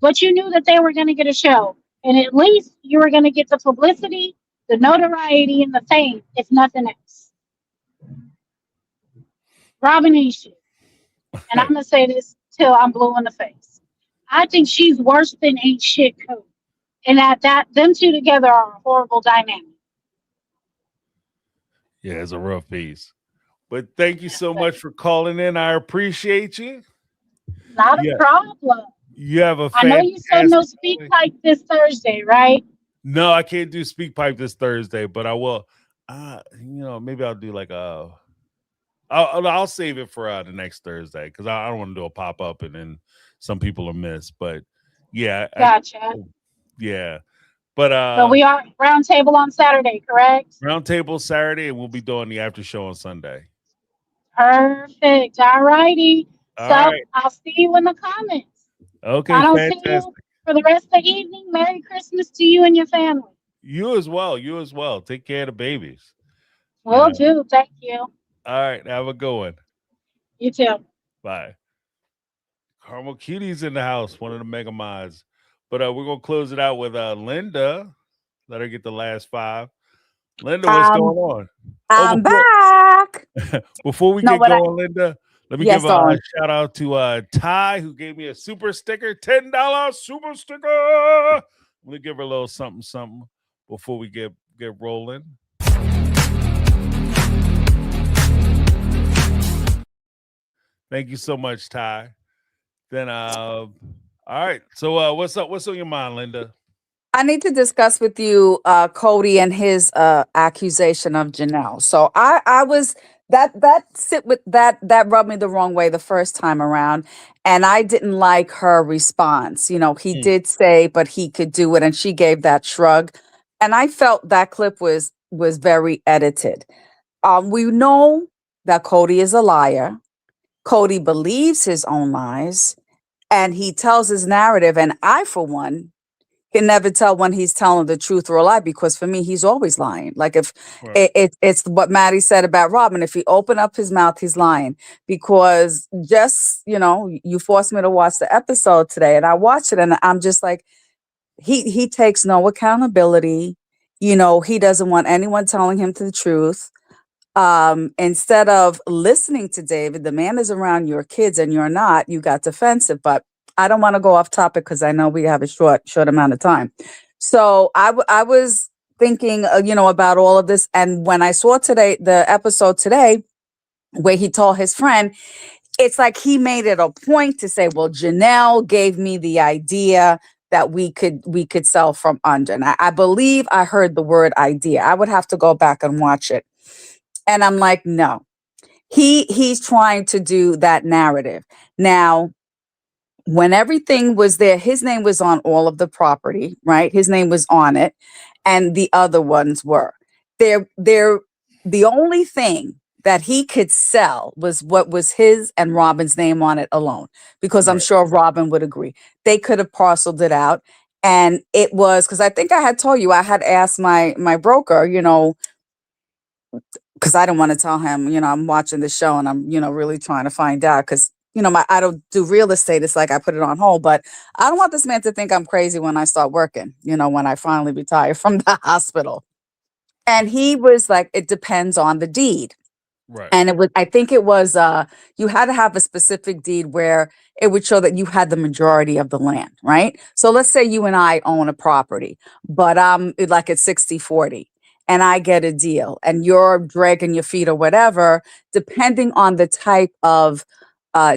but you knew that they were going to get a show, and at least you were going to get the publicity, the notoriety, and the fame, if nothing else. Robin ain't shit, and I'm gonna say this till I'm blue in the face. I think she's worse than ain't shit Cody. And that them two together are a horrible dynamic. Yeah, it's a rough piece. But thank you so much for calling in. I appreciate you. Not a problem. You have a I know you said no speak pipe this Thursday, right? No, I can't do speak pipe this Thursday, but I will. Maybe I'll do like I'll save it for the next Thursday because I don't want to do a pop up and then some people will miss. But yeah, gotcha. Yeah. But so we are roundtable on Saturday, correct? Roundtable Saturday, and we'll be doing the after show on Sunday. Perfect. All righty. All So right. I'll see you in the comments. If Okay, I don't see fantastic. you for the rest of the evening, Merry Christmas to you and your family. You as well. You as well. Take care of the babies. You Will know. do. Thank you. All right. Have a good one. You too. Bye. Carmel Cutie's in the house, one of the mega mods. But we're gonna close it out with Linda. Let her get the last 5. Linda, what's going on? I'm back. Before we No, get but going, Linda, let me yes, give a darling. shout out to Ty, who gave me a super sticker, $10 super sticker. I'm gonna give her a little something, something before we get rolling. Thank you so much, Ty. Then all right. So what's up? What's on your mind, Linda? I need to discuss with you Cody and his accusation of Janelle. So I was that rubbed me the wrong way the first time around, and I didn't like her response. He did say, but he could do it, and she gave that shrug, and I felt that clip was very edited. We know that Cody is a liar. Cody believes his own lies, and he tells his narrative, and I, for one, can never tell when he's telling the truth or a lie, because for me he's always lying. Like, if Right. it's what Maddie said about Robin, if he open up his mouth he's lying. Because just you forced me to watch the episode today, and I watched it, and I'm just like, he takes no accountability. He doesn't want anyone telling him the truth. Instead of listening to David, the man is around your kids and you're not, you got defensive. But I don't want to go off topic because I know we have a short amount of time. So I was thinking, about all of this. And when I saw the episode today, where he told his friend, it's like he made it a point to say, well, Janelle gave me the idea that we could sell from under. And I believe I heard the word idea. I would have to go back and watch it. And I'm like, no, he's trying to do that narrative. Now, when everything was there, his name was on all of the property, right? His name was on it, and the other ones were. They're the only thing that he could sell was what was his and Robin's name on it alone, because I'm Right. sure Robin would agree. They could have parceled it out. And it was because I think I had told you, I had asked my broker, because I don't want to tell him, I'm watching the show and I'm, really trying to find out, because, I don't do real estate. It's like I put it on hold, but I don't want this man to think I'm crazy when I start working, when I finally retire from the hospital. And he was like, it depends on the deed. Right. And I think it was, you had to have a specific deed where it would show that you had the majority of the land, right? So let's say you and I own a property, but like it's 60-40, and I get a deal and you're dragging your feet or whatever, depending on the type of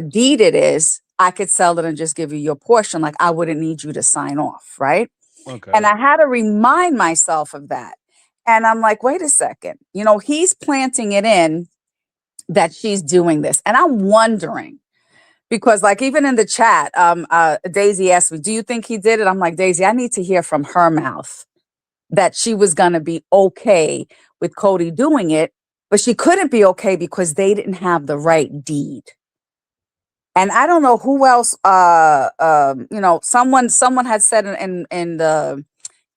deed it is, I could sell it and just give you your portion. Like, I wouldn't need you to sign off, right? Okay. And I had to remind myself of that. And I'm like, wait a second, he's planting it in that she's doing this. And I'm wondering, because like even in the chat, Daisy asked me, do you think he did it? I'm like, Daisy, I need to hear from her mouth that she was going to be okay with Cody doing it, but she couldn't be okay because they didn't have the right deed. And I don't know who else, someone had said in the,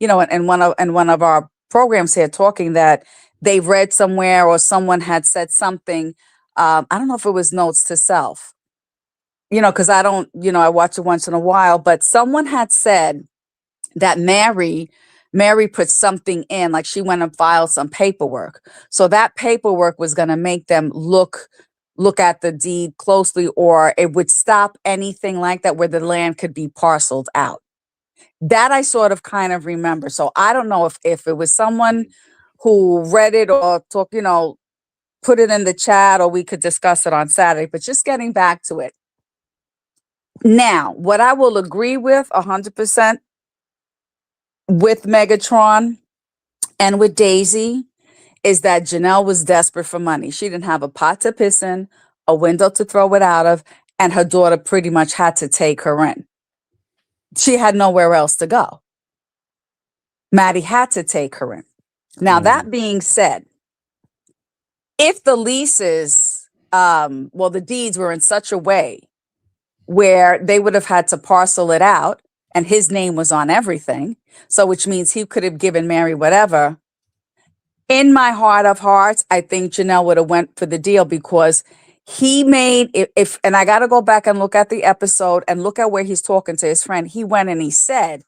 in one of our programs here, talking that they read somewhere, or someone had said something. I don't know if it was notes to self, because I don't, I watch it once in a while, but someone had said that Mary put something in, like she went and filed some paperwork. So that paperwork was going to make them look at the deed closely, or it would stop anything like that where the land could be parceled out. That I sort of kind of remember. So I don't know if it was someone who read it or talk, put it in the chat, or we could discuss it on Saturday. But just getting back to it. Now, what I will agree with 100% with Megatron and with Daisy is that Janelle was desperate for money. She didn't have a pot to piss in, a window to throw it out of, and her daughter pretty much had to take her in. She had nowhere else to go. Maddie had to take her in. Now, that being said, if the leases well, the deeds were in such a way where they would have had to parcel it out and his name was on everything. So, which means he could have given Mary whatever. In my heart of hearts, I think Janelle would have went for the deal because he made if and I got to go back and look at the episode and look at where he's talking to his friend. He went and he said,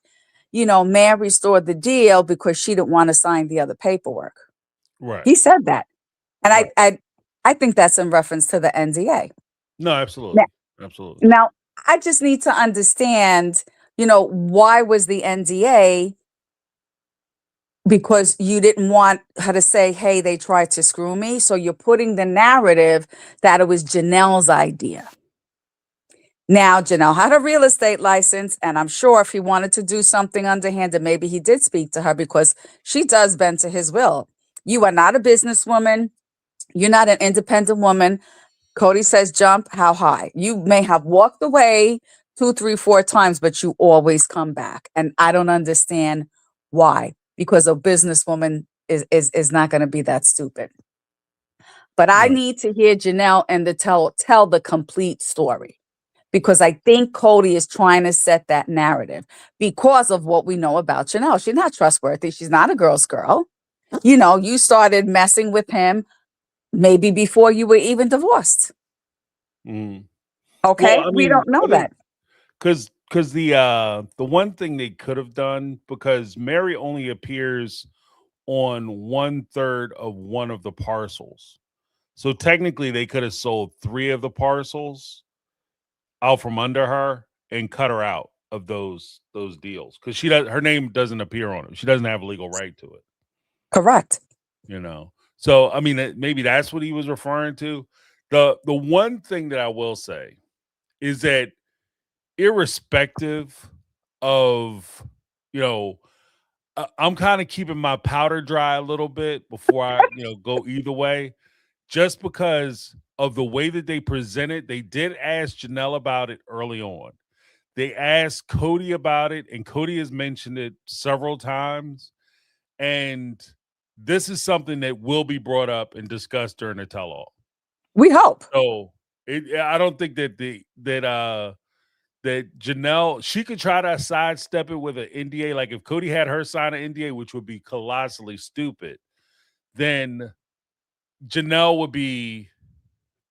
Mary restored the deal because she didn't want to sign the other paperwork. Right. He said that. And Right. I think that's in reference to the NDA. No, absolutely. Absolutely. Now, I just need to understand, why was the NDA? Because you didn't want her to say, hey, they tried to screw me. So you're putting the narrative that it was Janelle's idea. Now, Janelle had a real estate license, and I'm sure if he wanted to do something underhanded, maybe he did speak to her because she does bend to his will. You are not a businesswoman. You're not an independent woman. Cody says, jump, how high? You may have walked away 2, 3, 4 times, but you always come back. And I don't understand why, because a businesswoman is not going to be that stupid. But I Right. need to hear Janelle and tell the complete story, because I think Cody is trying to set that narrative because of what we know about Janelle. She's not trustworthy. She's not a girl's girl. You started messing with him maybe before you were even divorced. Mm. Okay, Well, I we mean, don't know that. because the one thing they could have done, because Mary only appears on 1/3 of one of the parcels, so technically they could have sold 3 of the parcels out from under her and cut her out of those deals because her name doesn't appear on it. She doesn't have a legal right to it. Correct. So I mean, maybe that's what he was referring to. The one thing that I will say is that irrespective of, I'm kind of keeping my powder dry a little bit before I, go either way, just because of the way that they present it. They did ask Janelle about it early on. They asked Cody about it, and Cody has mentioned it several times. And this is something that will be brought up and discussed during the tell-all. We hope. So I don't think that that Janelle, she could try to sidestep it with an NDA. Like if Cody had her sign an NDA, which would be colossally stupid, then Janelle would be,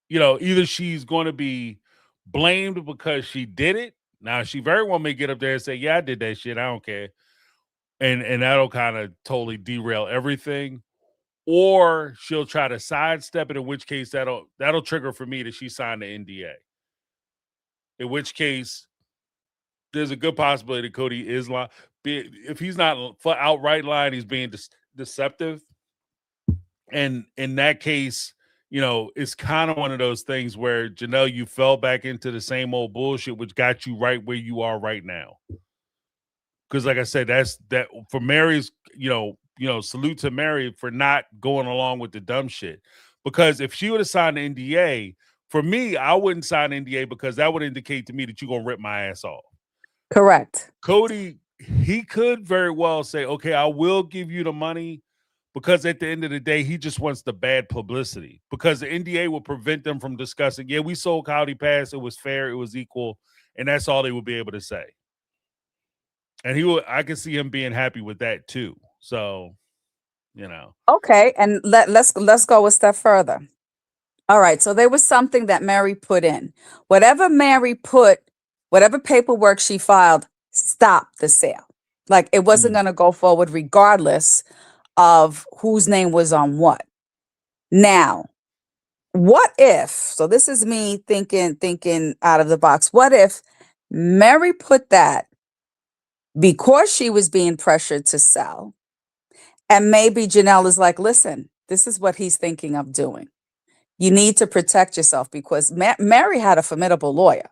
either she's going to be blamed because she did it. Now she very well may get up there and say, "Yeah, I did that shit. I don't care," and that'll kind of totally derail everything. Or she'll try to sidestep it, in which case that'll trigger for me that she signed the NDA. In which case, there's a good possibility that Cody is lying. If he's not outright lying, he's being deceptive. And in that case, it's kind of one of those things where, Janelle, you fell back into the same old bullshit, which got you right where you are right now. Because, like I said, that's that for Mary's, salute to Mary for not going along with the dumb shit. Because if she would have signed the NDA, for me, I wouldn't sign NDA because that would indicate to me that you're gonna rip my ass off. Correct. Cody, he could very well say, okay, I will give you the money, because at the end of the day, he just wants the bad publicity, because the NDA will prevent them from discussing, yeah, we sold Cloudy Pass, it was fair, it was equal, and that's all they would be able to say. And I can see him being happy with that too. So, Okay, and let's go a step further. All right, so there was something that Mary put in. Whatever paperwork she filed, stopped the sale. Like it wasn't going to go forward regardless of whose name was on what. Now, what if, so this is me thinking out of the box. What if Mary put that because she was being pressured to sell, and maybe Janelle is like, listen, this is what he's thinking of doing. You need to protect yourself, because Mary had a formidable lawyer.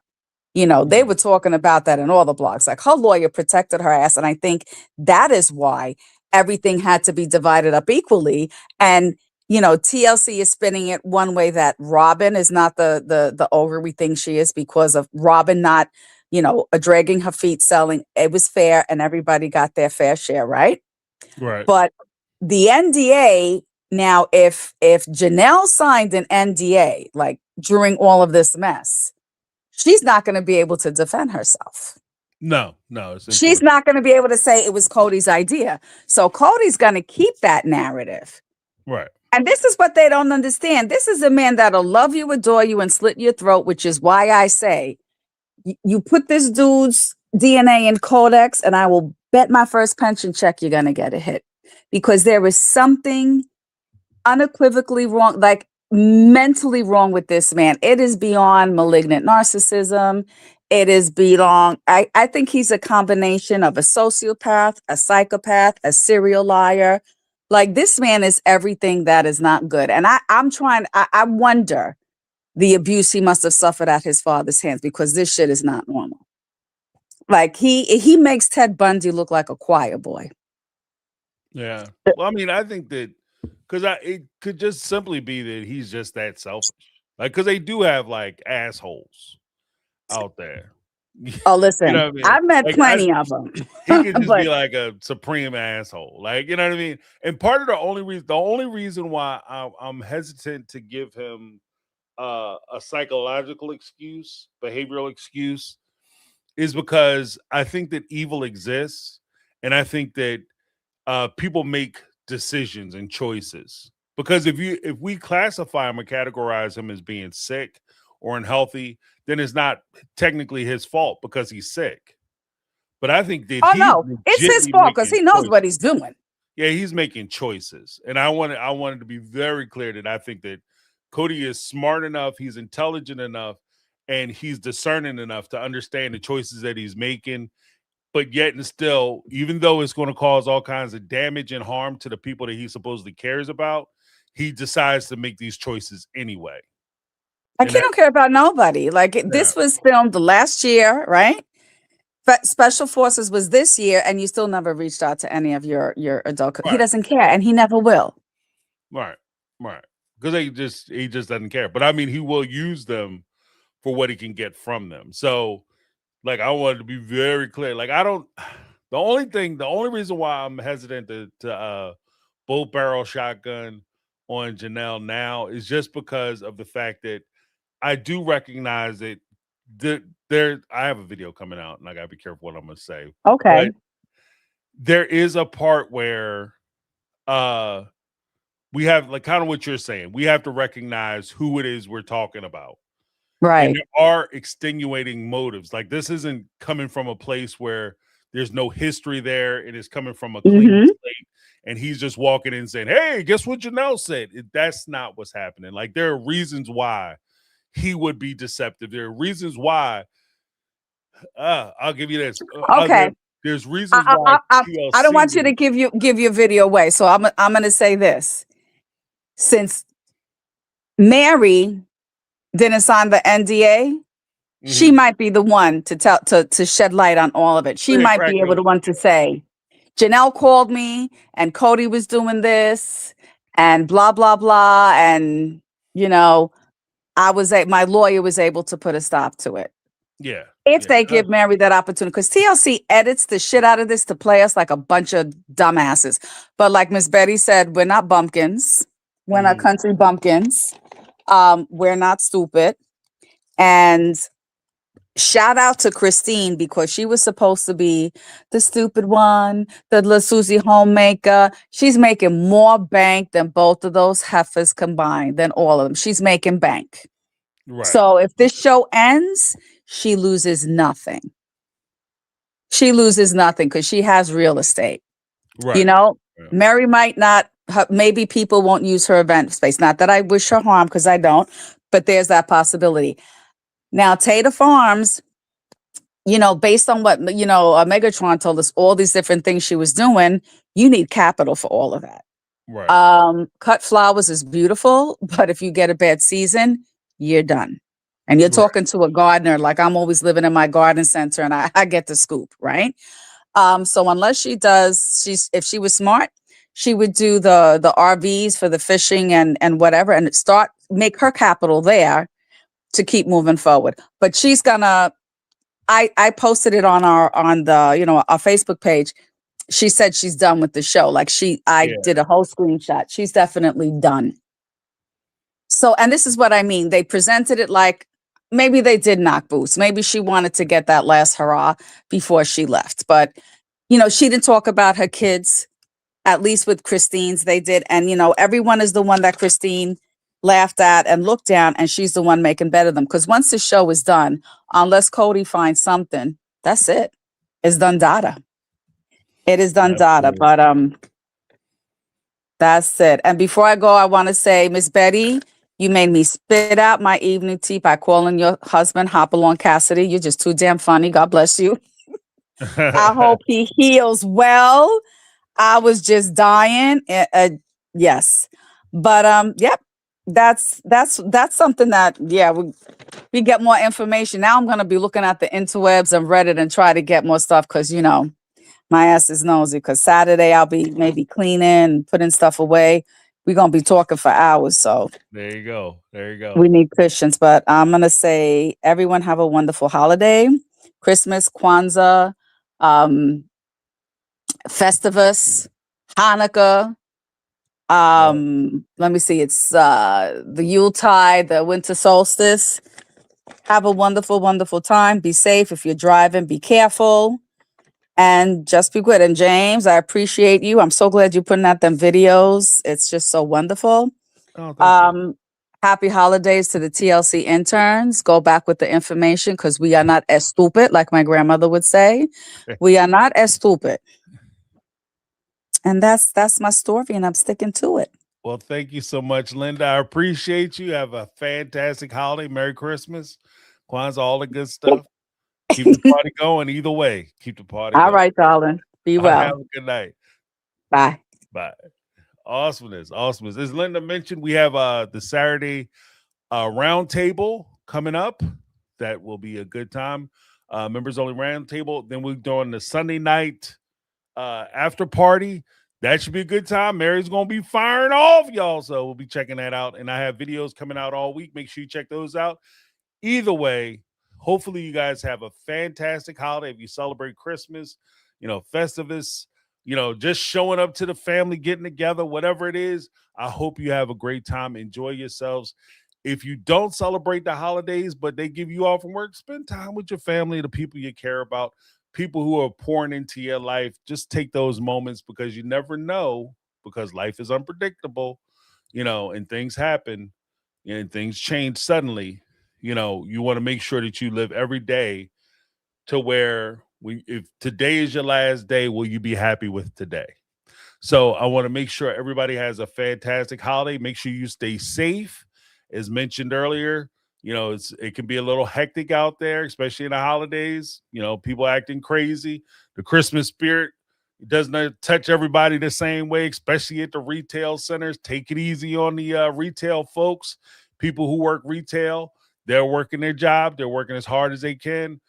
They were talking about that in all the blogs. Like her lawyer protected her ass. And I think that is why everything had to be divided up equally. And, TLC is spinning it one way, that Robin is not the ogre we think she is, because of Robin not, dragging her feet selling. It was fair and everybody got their fair share, right? right. But the NDA Now, if Janelle signed an NDA like during all of this mess, she's not going to be able to defend herself. No, it's She's important. not going to be able to say it was Cody's idea. So Cody's going to keep that narrative. Right. And this is what they don't understand. This is a man that'll love you, adore you, and slit your throat, which is why I say you put this dude's DNA in Codex, and I will bet my first pension check you're going to get a hit, because there is something unequivocally wrong, like mentally wrong with this man. It is beyond malignant narcissism. It is beyond, I think he's a combination of a sociopath, a psychopath, a serial liar. Like, this man is everything that is not good. And I wonder the abuse he must have suffered at his father's hands, because this shit is not normal. Like, he makes Ted Bundy look like a choir boy. Yeah. Well, I mean, I think that because it could just simply be that he's just that selfish. Like, because they do have like assholes out there. Oh, listen, You know what I mean? I've met Like, plenty of them. he could just But be like a supreme asshole. Like, you know what I mean? And part of the only reason why I'm hesitant to give him a psychological excuse, behavioral excuse, is because I think that evil exists, and I think that people make decisions and choices. Because if we classify him or categorize him as being sick or unhealthy, then it's not technically his fault because he's sick. But I think that no, it's his legitimately fault because he making knows choices. what he's doing. Yeah, he's making choices. And I wanted to be very clear that I think that Cody is smart enough, he's intelligent enough, and he's discerning enough to understand the choices that he's making. But yet and still, even though it's going to cause all kinds of damage and harm to the people that he supposedly cares about, he decides to make these choices anyway. I don't care about nobody. Like, this was filmed last year, right? But Special Forces was this year, and you still never reached out to any of your adult. He doesn't care, and he never will. Right. Because he just doesn't care. But I mean, he will use them for what he can get from them. So, like, I wanted to be very clear. Like, the only reason why I'm hesitant to both barrel shotgun on Janelle now is just because of the fact that I do recognize that I have a video coming out, and I gotta be careful what I'm gonna say. Okay. But there is a part where we have, like, kind of what you're saying. We have to recognize who it is we're talking about. Right. And there are extenuating motives. Like, this isn't coming from a place where there's no history there. It is coming from a clean slate. And he's just walking in saying, hey, guess what Janelle said? That's not what's happening. Like, there are reasons why he would be deceptive. There are reasons why. I'll give you this. Okay. There's reasons why. I don't want you to give your video away. So I'm going to say this. Since Mary didn't sign the NDA, she might be the one to shed light on all of it. She might be able to one to say, Janelle called me and Cody was doing this and blah, blah, blah. And, my lawyer was able to put a stop to it. Yeah. If they give Mary that opportunity, because TLC edits the shit out of this to play us like a bunch of dumbasses. But like Miss Betty said, we're not bumpkins. We're not country bumpkins. We're not stupid. And shout out to Christine, because she was supposed to be the stupid one, the little Susie homemaker. She's making more bank than both of those heifers combined, than all of them. She's making bank. Right. So if this show ends, she loses nothing. She loses nothing because she has real estate. Right. Mary might not, maybe people won't use her event space. Not that I wish her harm, because I don't, but there's that possibility. Now, Tater Farms, based on what, Megatron told us, all these different things she was doing, you need capital for all of that. Right. Cut flowers is beautiful, but if you get a bad season, you're done. And you're talking to a gardener, like I'm always living in my garden center and I get the scoop, right? So unless if she was smart, she would do the RVs for the fishing and whatever, and make her capital there to keep moving forward. But she's gonna, I posted it on our Facebook page. she said she's done with the show. Like I Yeah. did a whole screenshot. She's definitely done. So, and this is what I mean. They presented it like maybe they did knock boots. Maybe she wanted to get that last hurrah before she left. But, she didn't talk about her kids, at least with Christine's, they did. And, everyone is the one that Christine laughed at and looked down, and she's the one making better them. Because once the show is done, unless Cody finds something, that's it. It's done data. It is done data. Absolutely. But that's it. And before I go, I want to say, Miss Betty, you made me spit out my evening tea by calling your husband Hopalong Cassidy. You're just too damn funny. God bless you. I hope he heals well. I was just dying. Yes. But yep. That's something that we get more information. Now I'm gonna be looking at the interwebs and Reddit and try to get more stuff because my ass is nosy. Because Saturday I'll be maybe cleaning, putting stuff away. We're gonna be talking for hours, so There you go. There you go. we need Christians. But I'm gonna say everyone have a wonderful holiday, Christmas, Kwanzaa, Festivus, Hanukkah. Let me see. It's the Yuletide, the winter solstice. Have a wonderful, wonderful time. Be safe. If you're driving, be careful. And just be good. And James, I appreciate you. I'm so glad you're putting out them videos. It's just so wonderful. Oh, thank you. Happy holidays to the TLC interns. Go back with the information because we are not as stupid, like my grandmother would say. We are not as stupid. And that's my story, and I'm sticking to it. Well, thank you so much, Linda. I appreciate you. Have a fantastic holiday. Merry Christmas. Kwanzaa, all the good stuff. Keep the party going either way. Keep the party All going. right, darling. Be Have well. a good night. Bye. Bye. Awesomeness. As Linda mentioned, we have the Saturday roundtable coming up. That will be a good time. Members only roundtable. Then we're doing the Sunday night after party. That should be a good time. Mary's gonna be firing off, y'all. So we'll be checking that out. And I have videos coming out all week. Make sure you check those out. Either way, hopefully you guys have a fantastic holiday. If you celebrate Christmas, Festivus, just showing up to the family, getting together, whatever it is, I hope you have a great time. Enjoy yourselves. If you don't celebrate the holidays, but they give you off from work, spend time with your family, the people you care about, people who are pouring into your life. Just take those moments because you never know, because life is unpredictable, and things happen and things change suddenly. You want to make sure that you live every day to where if today is your last day, will you be happy with today? So I want to make sure everybody has a fantastic holiday. Make sure you stay safe. As mentioned earlier, it can be a little hectic out there, especially in the holidays. People acting crazy. The Christmas spirit doesn't touch everybody the same way, especially at the retail centers. Take it easy on the retail folks, people who work retail. They're working their job. They're working as hard as they can.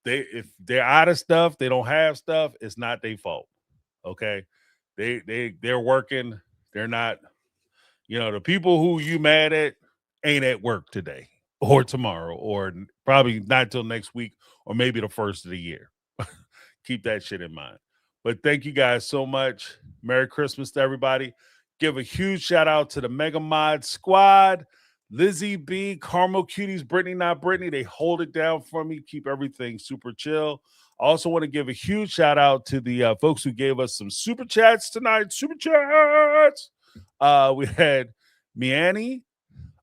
If they're out of stuff, they don't have stuff, it's not their fault. Okay. They're working. They're not, the people who you mad at ain't at work today or tomorrow or probably not till next week or maybe the first of the year. Keep that shit in mind. But thank you guys so much. Merry Christmas to everybody. Give a huge shout out to the Mega Mod Squad. Lizzie B, Carmel Cuties, Brittany Not Brittany. They hold it down for me. Keep everything super chill. I also want to give a huge shout out to the folks who gave us some super chats tonight. Super chats. We had Mia Annie.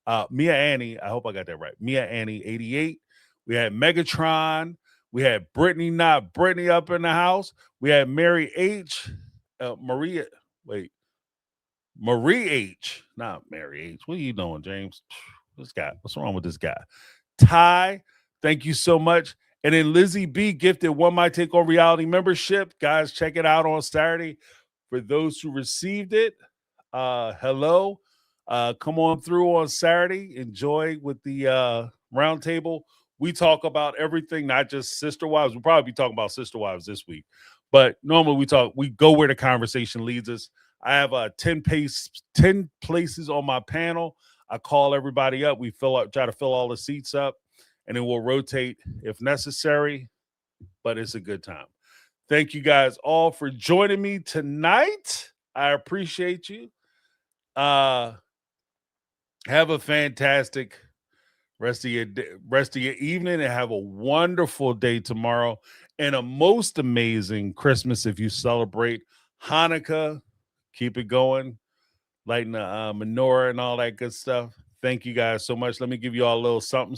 I hope I got that right. Mia Annie 88. We had Megatron. We had Brittany Not Brittany up in the house. We had Mary H. Marie H. Not Mary H. What are you doing, James? This guy. What's wrong with this guy? Ty, thank you so much. And then Lizzie B gifted One My Take on Reality membership. Guys, check it out on Saturday. For those who received it, hello. Come on through on Saturday. Enjoy with the roundtable. We talk about everything, not just Sister Wives. We'll probably be talking about Sister Wives this week. But normally we go where the conversation leads us. I have 10 places on my panel. I call everybody up. We try to fill all the seats up, and then we'll rotate if necessary. But it's a good time. Thank you guys all for joining me tonight. I appreciate you. Have a fantastic rest of your evening, and have a wonderful day tomorrow, and a most amazing Christmas if you celebrate Hanukkah. Keep it going, lighting the menorah and all that good stuff. Thank you guys so much. Let me give you all a little something.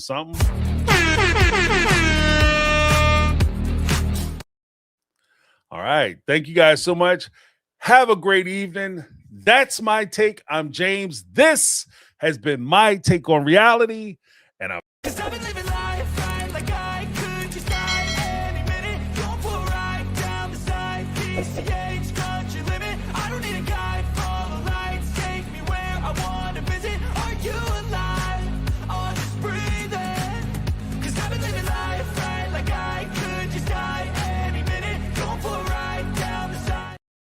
All right. Thank you guys so much. Have a great evening. That's my take. I'm James. This has been my take on reality, and I'm